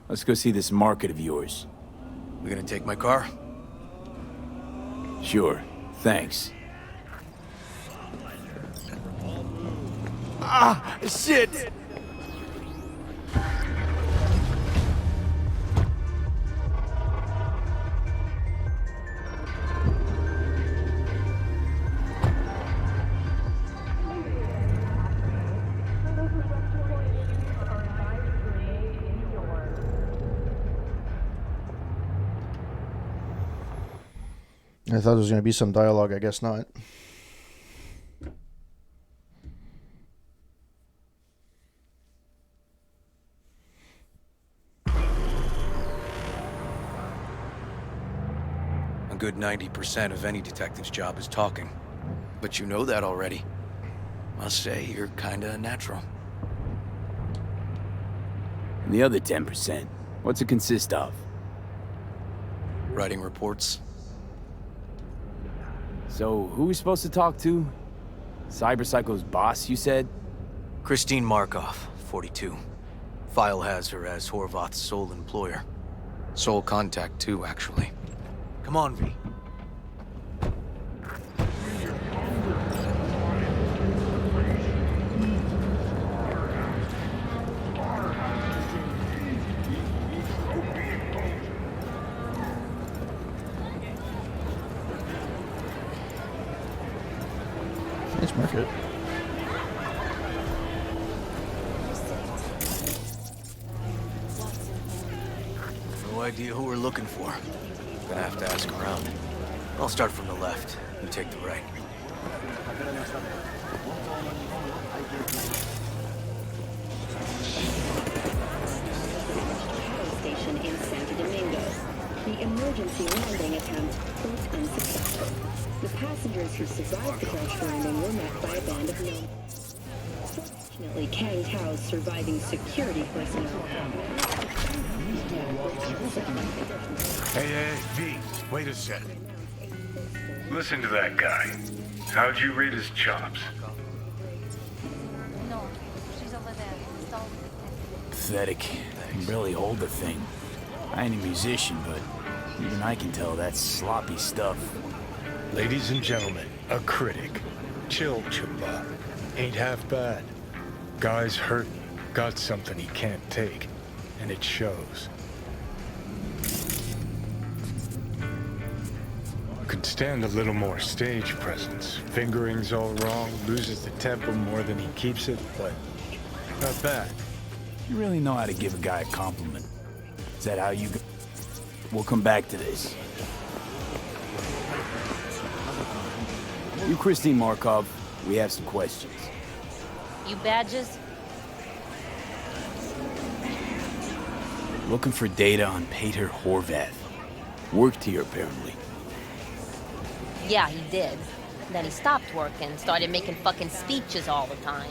let's go see this market of yours. We gonna take my car? Sure, thanks. Ah, shit! I thought there was going to be some dialogue, I guess not. A good 90% of any detective's job is talking. But you know that already. Must say, you're kinda natural. And the other 10%, what's it consist of? Writing reports. So, who are we supposed to talk to? Cyberpsycho's boss, you said? Christine Markov, 42. File has her as Horvath's sole employer. Sole contact, too, actually. Come on, V. Nice market. No idea who we're looking for. Gonna have to ask around. I'll start from the left. You take the right. Station in Santo Domingo. The emergency landing attempt proved unsuccessful. The passengers who survived the crash landing were met by a band of men. Fortunately, Kang Tao's surviving security personnel. Hey, V, wait a sec. Listen to that guy. How'd you rate his chops? No, she's over there. Pathetic. I can barely hold the thing. I ain't a musician, but even I can tell that's sloppy stuff. Ladies and gentlemen, a critic. Chill, Chupa. Ain't half bad. Guy's hurting, got something he can't take, and it shows. Could stand a little more stage presence. Fingering's all wrong, loses the tempo more than he keeps it, but not bad. You really know how to give a guy a compliment. Is that how you go? We'll come back to this. You, Christine Markov, we have some questions. You badges? Looking for data on Peter Horvath. Worked here, apparently. Yeah, he did. Then he stopped working, started making fucking speeches all the time.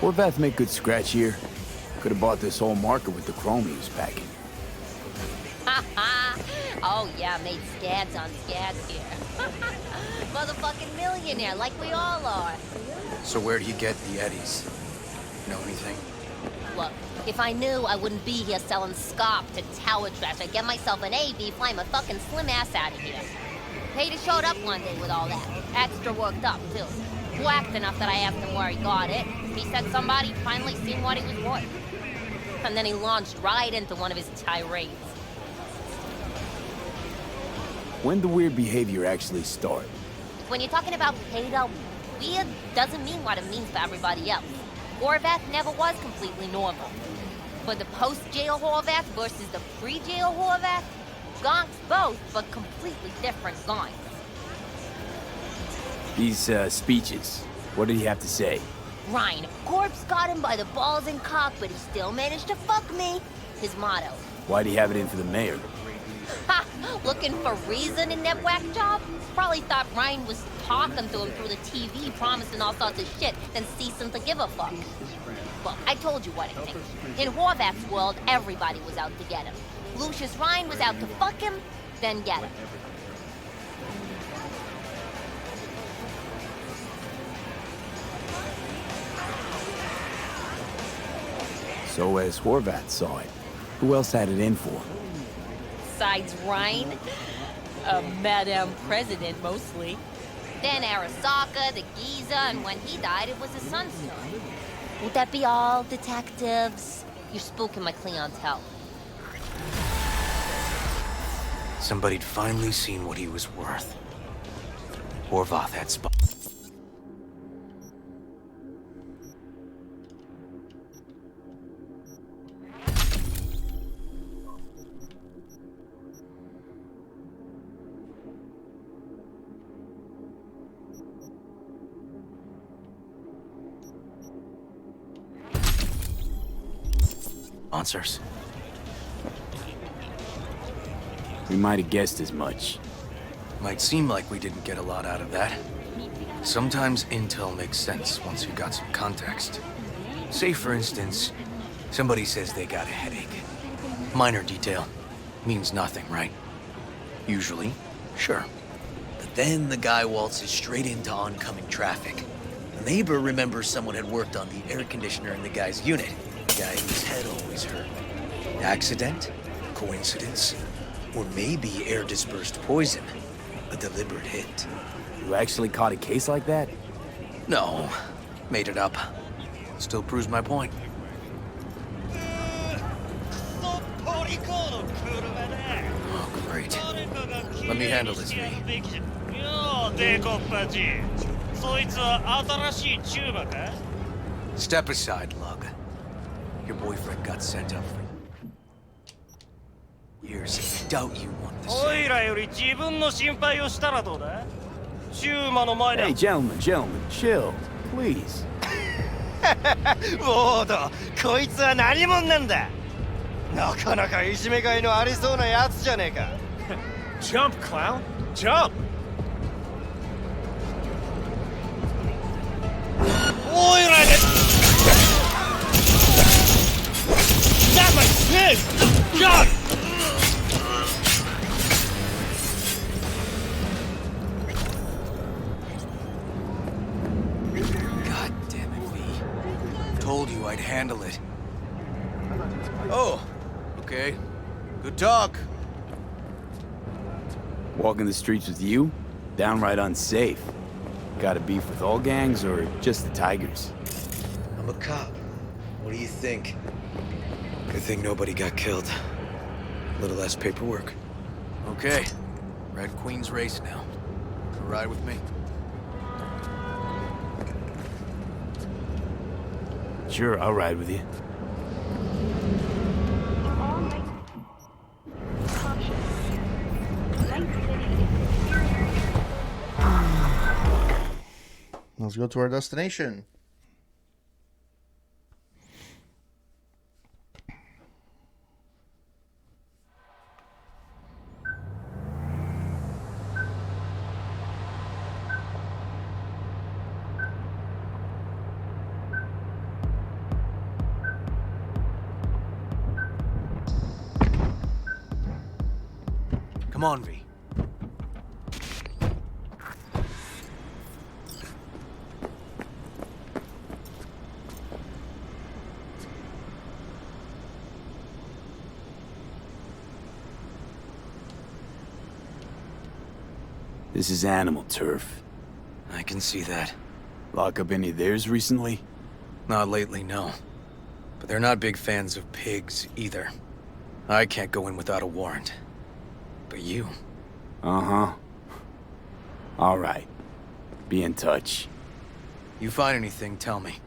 Horvath make good scratch here. Could have bought this whole market with the chrome he was packing. Oh yeah, made scads on scads here. Motherfucking millionaire, like we all are. So where do you get the eddies? Know anything? Look, if I knew, I wouldn't be here selling scarf to tower trash. I'd get myself an AV, fly my fucking slim ass out of here. Peter showed up one day with all that. Extra worked up, too. Whacked enough that I asked him where he got it. He said somebody finally seen what he was worth. And then he launched right into one of his tirades. When the weird behavior actually start? When you're talking about Peter, weird doesn't mean what it means for everybody else. Horvath never was completely normal. But the post-jail Horvath versus the pre-jail Horvath, gonks both, but completely different gonks. These, speeches, what did he have to say? Ryan, Corpse got him by the balls and cock, but he still managed to fuck me. His motto. Why'd he have it in for the mayor? Ha! Looking for reason in that whack job? Probably thought Ryan was talking to him through the TV, promising all sorts of shit, then ceasing to give a fuck. Well, I told you what I think. In Horvath's world, everybody was out to get him. Lucius Ryan was out to fuck him, then get him. So as Horvath saw it, who else had it in for? Besides Ryan, Madame President mostly. Then Arasaka, the Giza, and when he died, it was his son's son. Would that be all, detectives? You're spooking my clientele. Somebody'd finally seen what he was worth. Horvath had spot. Answers. We might have guessed as much. Might seem like we didn't get a lot out of that. Sometimes intel makes sense once you got some context. Say, for instance, somebody says they got a headache. Minor detail. Means nothing, right? Usually, sure. But then the guy waltzes straight into oncoming traffic. The neighbor remembers someone had worked on the air conditioner in the guy's unit. The guy whose head always hurt. Accident? Coincidence? Or maybe air-dispersed poison. A deliberate hit. You actually caught a case like that? No. Made it up. Still proves my point. Oh, great. Let me handle this, V. Step aside, Lug. Your boyfriend got sent up for years. I doubt you want to say. Hey, gentlemen, chill, please. ボード、こいつは何者なんだ。なかなかいじめがいのありそうなやつじゃねえか。Jump, clown! Jump! Not like this! Jump! God damn it, V. Told you I'd handle it. Oh, okay. Good talk. Walking the streets with you? Downright unsafe. Got a beef with all gangs or just the Tigers? I'm a cop. What do you think? Good thing nobody got killed. A little less paperwork. Okay. Red Queen's race now. Ride with me. Sure, I'll ride with you. Let's go to our destination. Come on, V. This is animal turf. I can see that. Lock up any of theirs recently? Not lately, no. But they're not big fans of pigs, either. I can't go in without a warrant. But you... Uh-huh. All right. Be in touch. You find anything, tell me.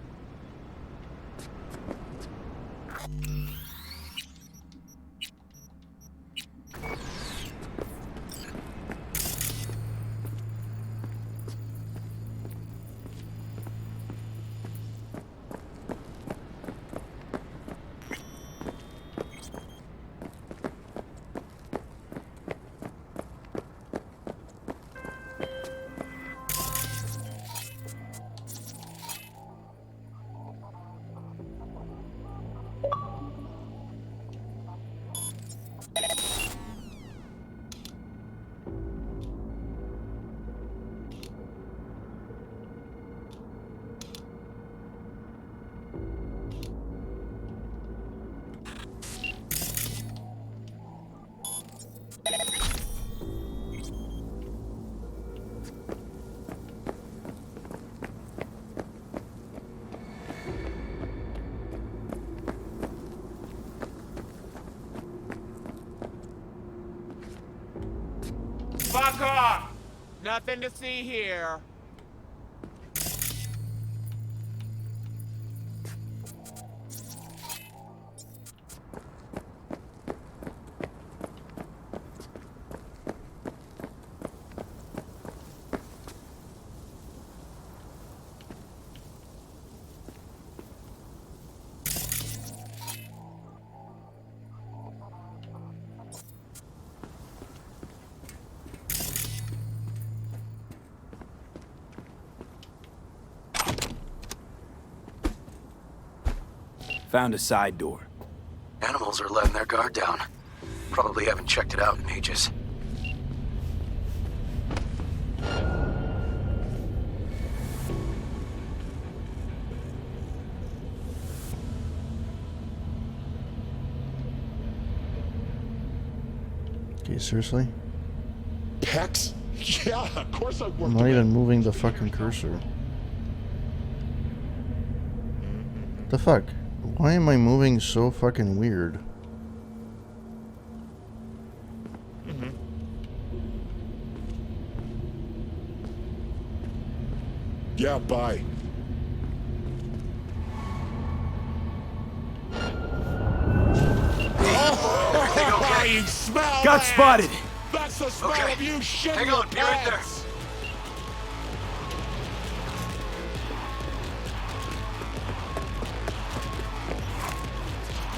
Fuck off! Nothing to see here. Found a side door. Animals are letting their guard down. Probably haven't checked it out in ages. Okay, seriously? Pecs? Yeah, of course I work. I'm not even moving the fucking cursor. The fuck? Why am I moving so fucking weird? Yeah, bye. Oh, you smell Got that? spotted! That's the smell Okay. of you shitting Hang your on, be right there. pants.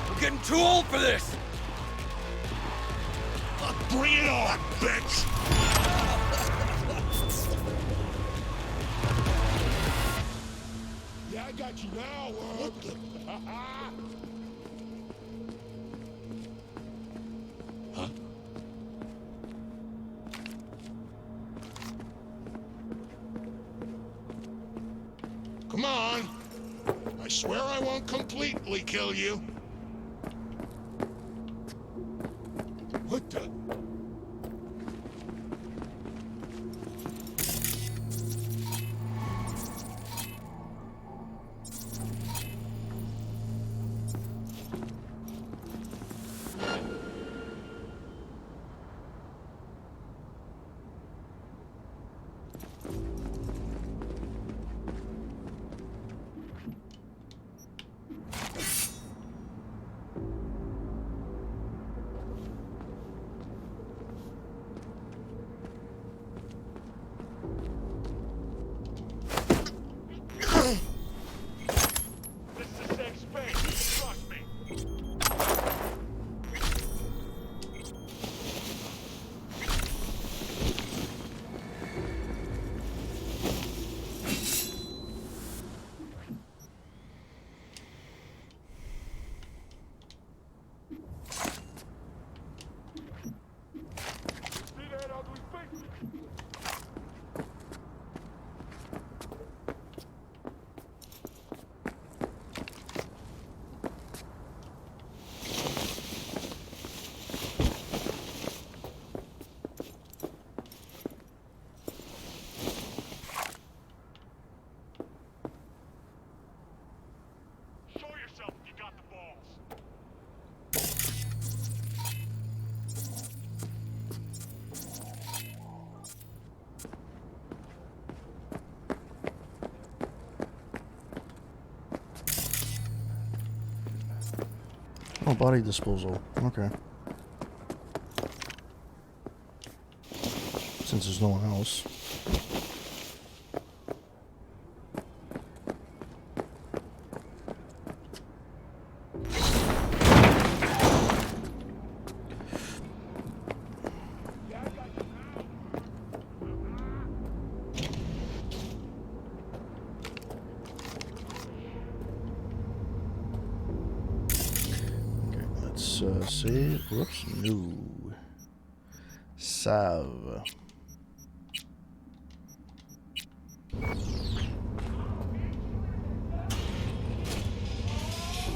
I'm getting too old for this! Bring it on, bitch! Yeah, I got you now, what the? Huh? Come on. I swear I won't completely kill you. What the? Oh, body disposal. Okay. Since there's no one else. Save. Whoops. No. Salve.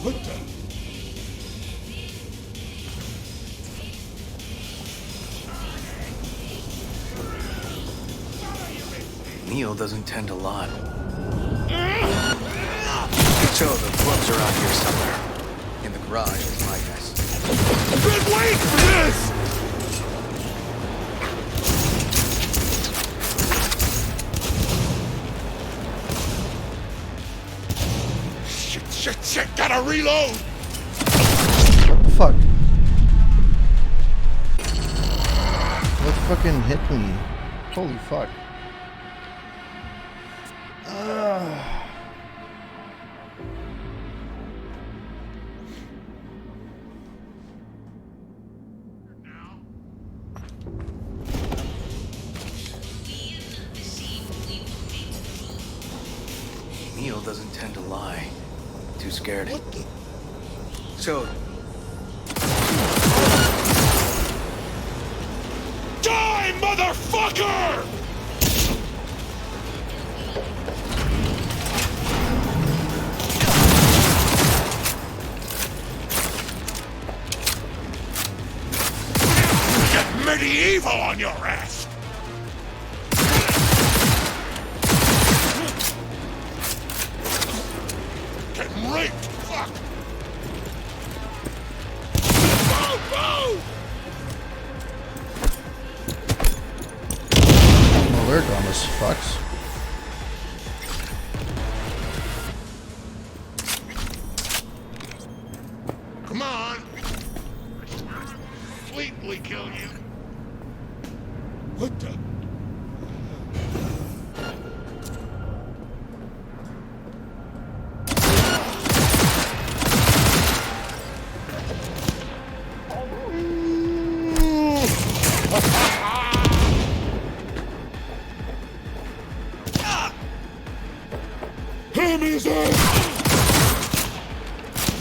What the? Neil doesn't tend to lie. So the clubs are out here somewhere. In the garage is my guess. I've been waiting for this! Shit, gotta reload! What the fuck? What fucking hit me? Holy fuck. Neil doesn't tend to lie. Too scared. What the? So... Die, motherfucker! Get medieval on your ass! Getting raped! Fuck! Move! Oh, they're dumb as fucks. Come on! Completely kill you. What the?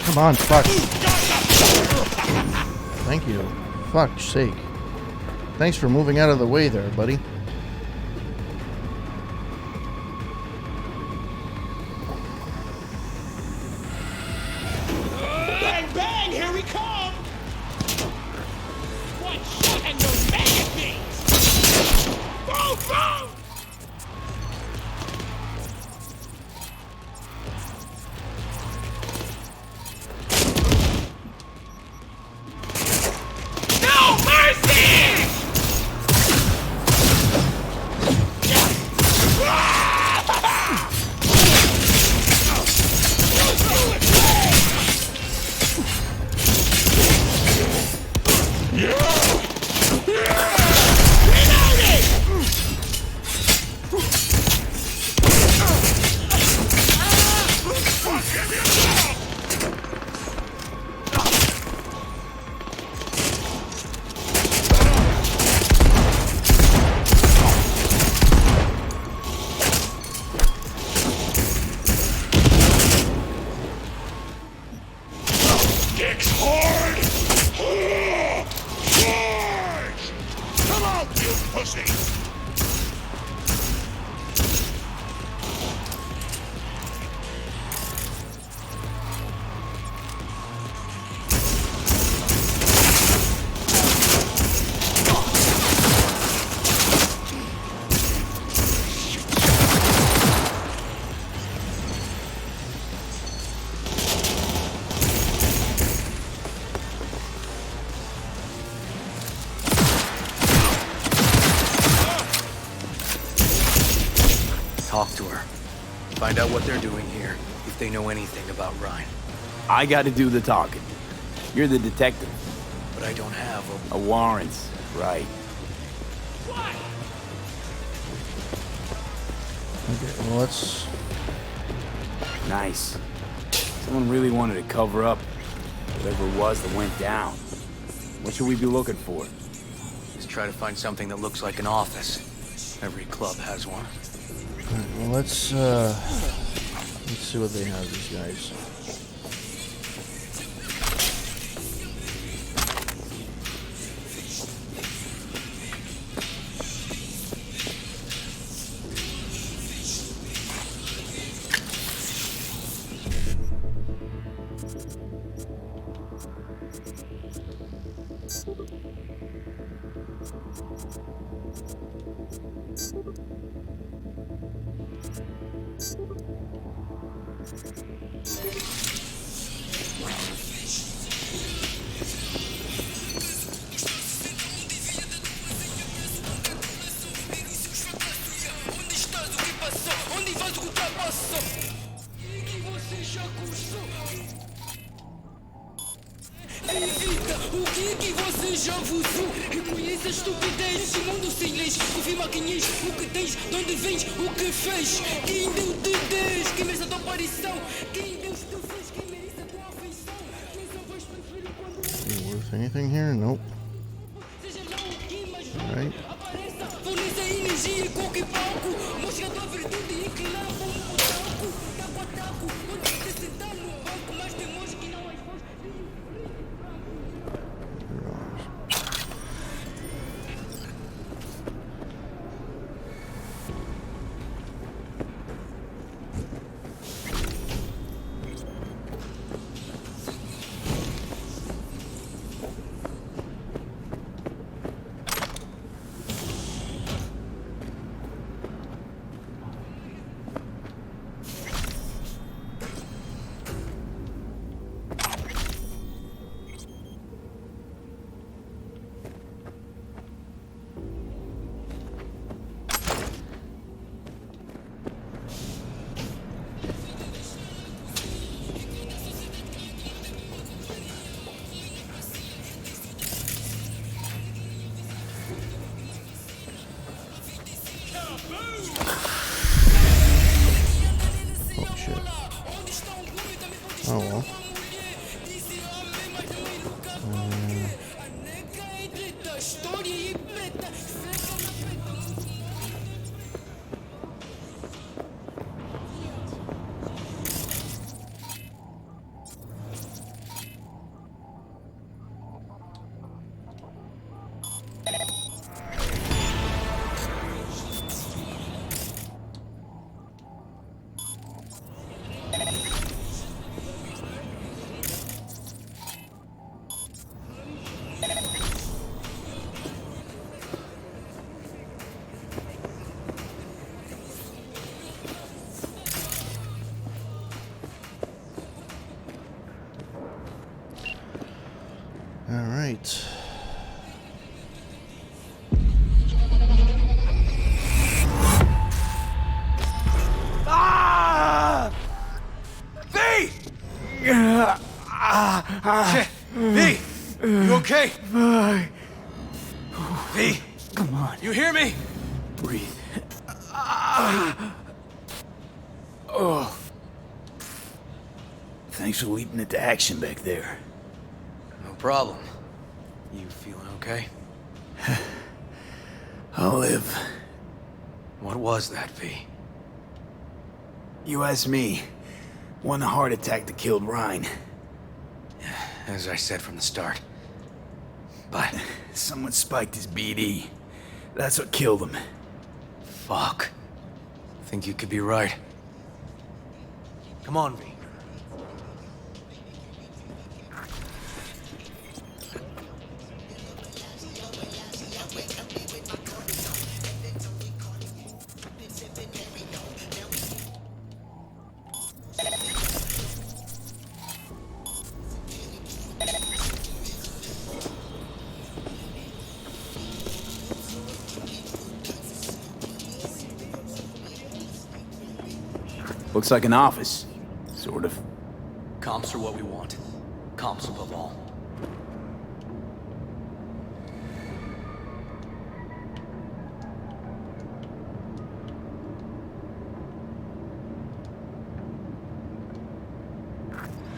Come on, fuck. Thank you. Fuck's sake. Thanks for moving out of the way there, buddy. Bang, bang, here we come! One shot and you're making things! Boom, boom! No mercy! Dicks hard! Charge! Come out, you pussy! Talk to her. Find out what they're doing here, if they know anything about Ryan. I gotta do the talking. You're the detective. But I don't have a warrant, right? Okay, well, let's... Nice. Someone really wanted to cover up whatever it was that went down. What should we be looking for? Just try to find something that looks like an office. Every club has one. Well, let's see what they have, these guys. Evita o que você já usou. Reconheça a estupidez desse mundo sem leis. Confirma quem és, o que tens, de onde vens, o que fez. Quem deu-te Deus, quem merece a tua aparição. Quem Deus te fez, quem merece a tua afeição. Quem só vais preferir quando... Worth anything here? Nope. Seja lá o que mais Alright. apareça, forneça energia em qualquer palco. Mostra a tua virtude e que lava um taco. Taco a taco, onde você se dá no banco. Mas temos que não és voz. Oh well. You hear me? Breathe. Oh. Thanks for leaping into action back there. No problem. You feeling okay? I'll live. What was that, V? You asked me. One heart attack that killed Ryan. As I said from the start. But... someone spiked his BD. That's what killed him. Fuck. Think you could be right. Come on, V. Looks like an office. Sort of. Comps are what we want. Comps above all.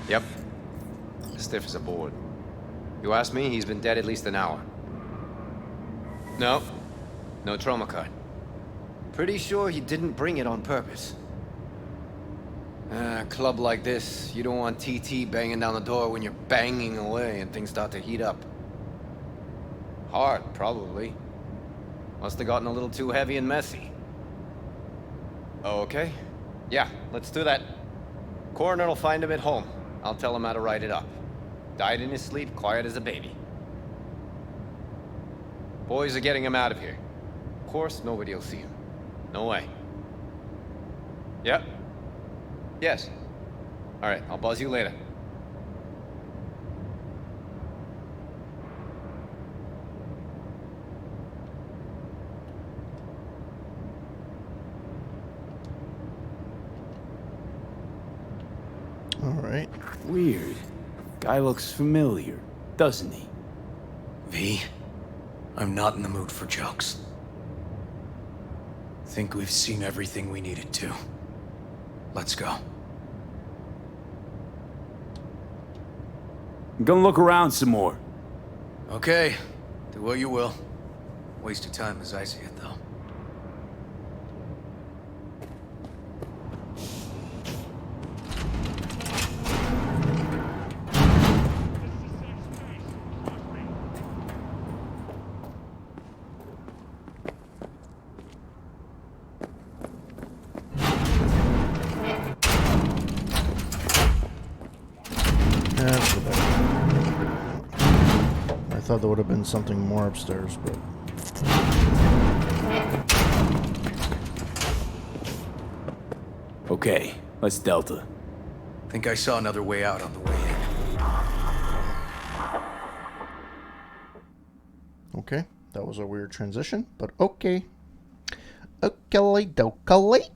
Yep. Stiff as a board. You ask me, he's been dead at least an hour. No. No trauma card. Pretty sure he didn't bring it on purpose. A club like this, you don't want TT banging down the door when you're banging away and things start to heat up. Hard, probably. Must have gotten a little too heavy and messy. Okay. Yeah, let's do that. Coroner will find him at home. I'll tell him how to write it up. Died in his sleep, quiet as a baby. Boys are getting him out of here. Of course, nobody will see him. No way. Yep. Yes. All right, I'll buzz you later. All right. Weird. Guy looks familiar, doesn't he? V, I'm not in the mood for jokes. Think we've seen everything we needed to. Let's go. I'm gonna look around some more. Okay, do what you will. Waste of time as I see it, though. I thought there would have been something more upstairs, but... Okay, let's Delta. Think I saw another way out on the way in. Okay, that was a weird transition, but okay. Okey-dokey.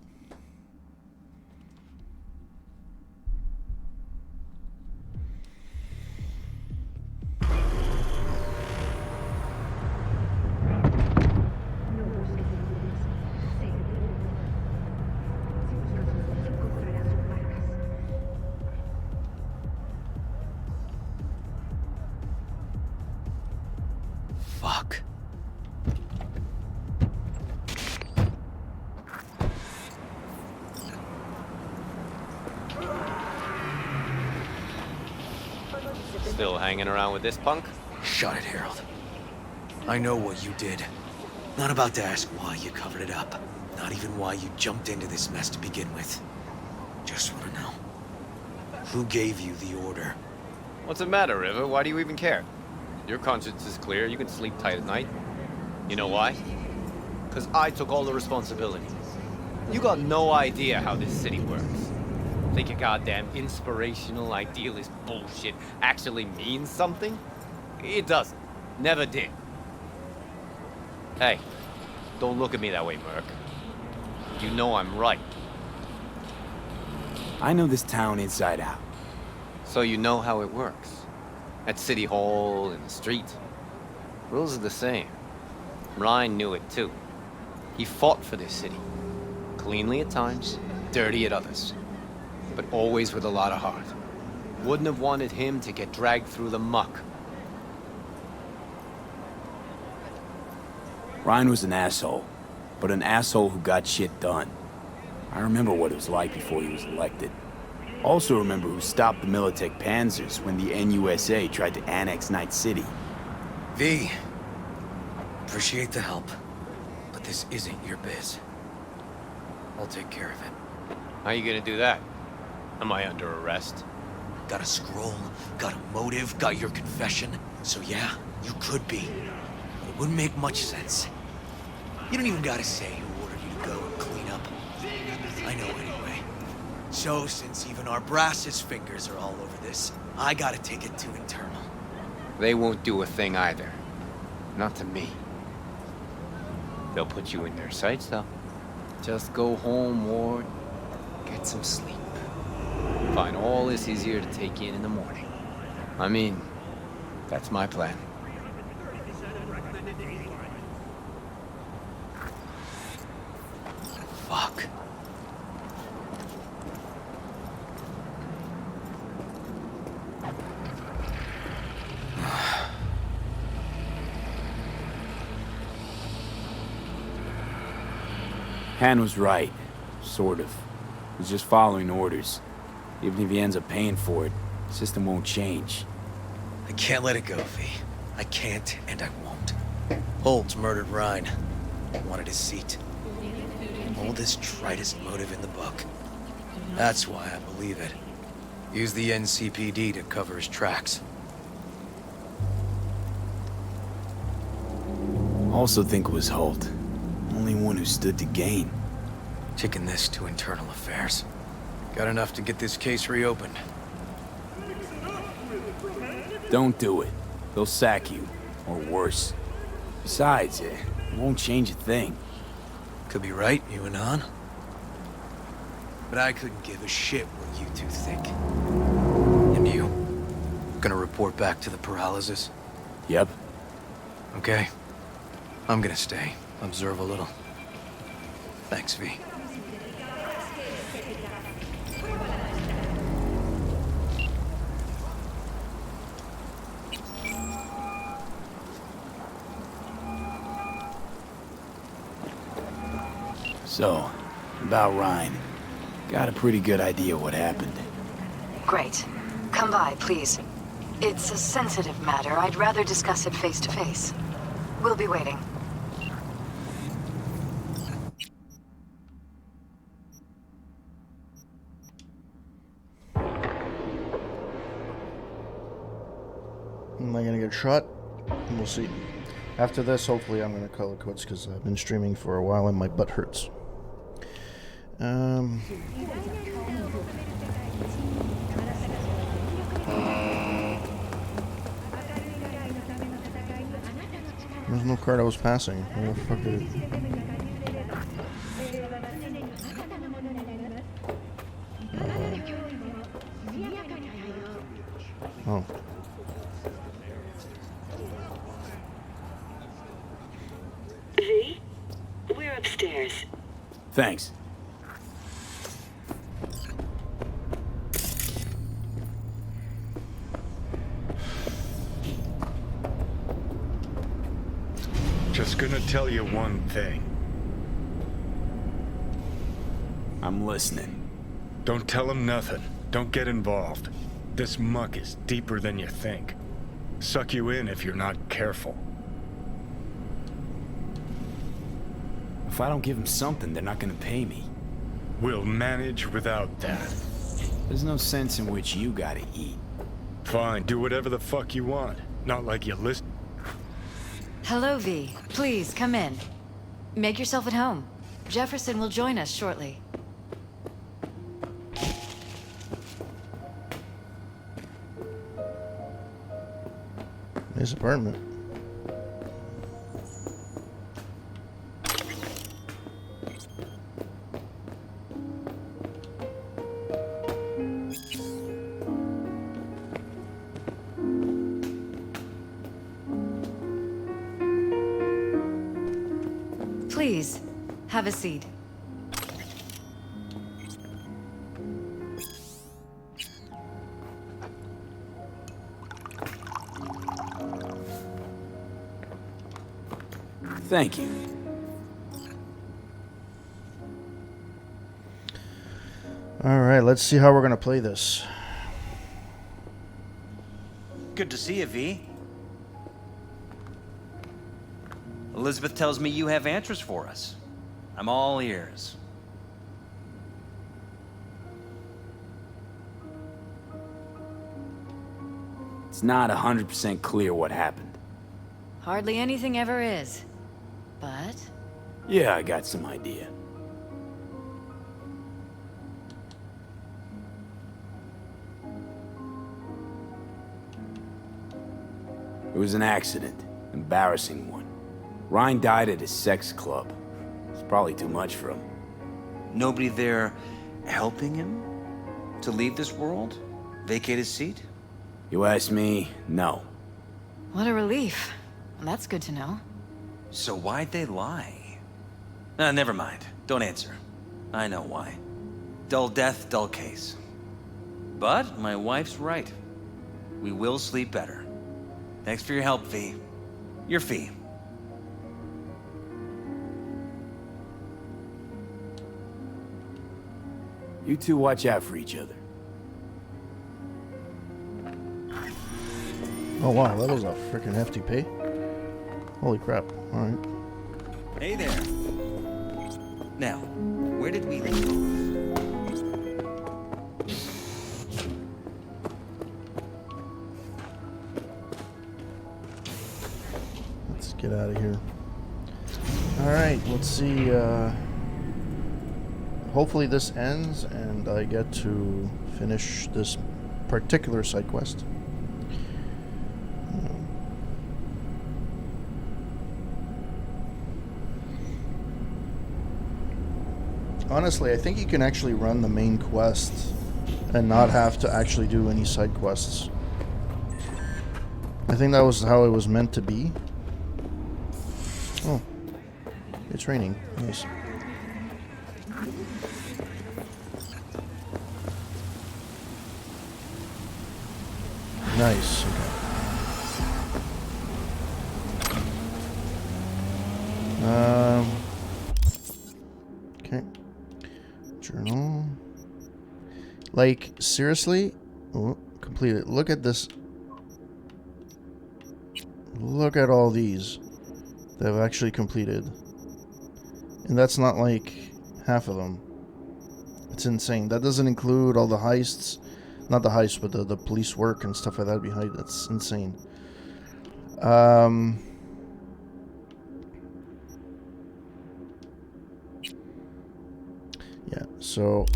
Fuck. Still hanging around with this punk? Shut it, Harold. I know what you did. Not about to ask why you covered it up. Not even why you jumped into this mess to begin with. Just want to know. Who gave you the order? What's the matter, River? Why do you even care? Your conscience is clear. You can sleep tight at night. You know why? Because I took all the responsibility. You got no idea how this city works. Think your goddamn inspirational, idealist bullshit actually means something? It doesn't. Never did. Hey, don't look at me that way, Merc. You know I'm right. I know this town inside out. So you know how it works. At City Hall, in the street. Rules are the same. Ryan knew it too. He fought for this city. Cleanly at times, dirty at others. But always with a lot of heart. Wouldn't have wanted him to get dragged through the muck. Ryan was an asshole, but an asshole who got shit done. I remember what it was like before he was elected. Also remember who stopped the Militech Panzers when the NUSA tried to annex Night City. V, appreciate the help, but this isn't your biz. I'll take care of it. How you gonna do that? Am I under arrest? Got a scroll, got a motive, got your confession. So yeah, you could be. But it wouldn't make much sense. You don't even gotta say who ordered you to go and clean up. I know anyway. So since even our brass's fingers are all over this, I gotta take it to internal. They won't do a thing either. Not to me. They'll put you in their sights, though. Just go home, Ward. Get some sleep. Find all this easier to take in the morning. I mean, that's my plan. Fuck. Han was right. Sort of. He's just following orders. Even if he ends up paying for it, the system won't change. I can't let it go, V. I can't, and I won't. Holtz murdered Ryan. Wanted his seat. Oldest, tritest motive in the book. That's why I believe it. Use the NCPD to cover his tracks. Also think it was Holt. Only one who stood to gain. Kicking this to internal affairs. Got enough to get this case reopened. Don't do it. They'll sack you. Or worse. Besides, it won't change a thing. Could be right, you and Han. But I couldn't give a shit what you two think. And you? Gonna report back to the paralysis? Yep. Okay. I'm gonna stay. Observe a little. Thanks, V. So, about Ryan. Got a pretty good idea what happened. Great. Come by, please. It's a sensitive matter. I'd rather discuss it face to face. We'll be waiting. Am I gonna get shot? We'll see. After this, hopefully I'm gonna call it quits because I've been streaming for a while and my butt hurts. There's no card I was passing. Where the fuck did it? Oh. V? We're upstairs. Thanks. Just gonna tell you one thing. I'm listening. Don't tell him nothing. Don't get involved. This muck is deeper than you think. Suck you in if you're not careful. If I don't give them something, they're not gonna pay me. We'll manage without that. There's no sense in which you gotta eat. Fine, do whatever the fuck you want. Not like you listen. Hello, V. Please, come in. Make yourself at home. Jefferson will join us shortly. His apartment. Please, have a seat. Thank you. Alright, let's see how we're gonna play this. Good to see you, V. Elizabeth tells me you have answers for us. I'm all ears. It's not 100% clear what happened. Hardly anything ever is. But... Yeah, I got some idea. It was an accident. Embarrassing one. Ryan died at his sex club. It's probably too much for him. Nobody there helping him to leave this world? Vacate his seat? You ask me, no. what a relief. Well, that's good to know. So why'd they lie? Never mind. Don't answer. I know why. Dull death, dull case. But my wife's right. We will sleep better. Thanks for your help, V. Your fee. You two watch out for each other. Oh wow, that was a freaking hefty pay. Holy crap. Alright. Hey there. Now, where did we leave off? Let's get out of here. Alright, let's see. Hopefully this ends and I get to finish this particular side quest. Honestly, I think you can actually run the main quest and not have to actually do any side quests. I think that was how it was meant to be. Oh, it's raining. Nice. Nice. Okay. Okay. Journal. Like, seriously? Oh, completed. Look at this. Look at all these that I've actually completed. And that's not like half of them. It's insane. That doesn't include all the heists. Not the heists, but the police work and stuff like that behind. That's insane. Yeah, so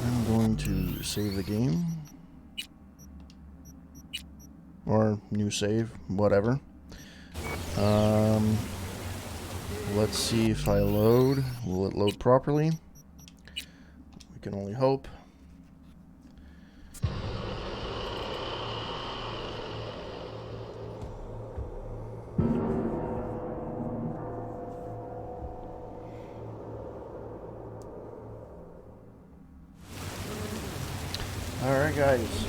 I'm going to save the game. Or new save, whatever. Let's see if I load. Will it load properly? We can only hope. Alright guys,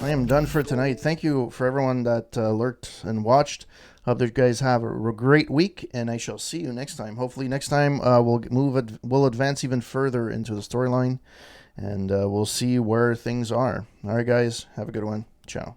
I am done for tonight. Thank you for everyone that lurked and watched. Hope that you guys have a great week, and I shall see you next time. Hopefully next time we'll advance even further into the storyline, and we'll see where things are. Alright guys, have a good one. Ciao.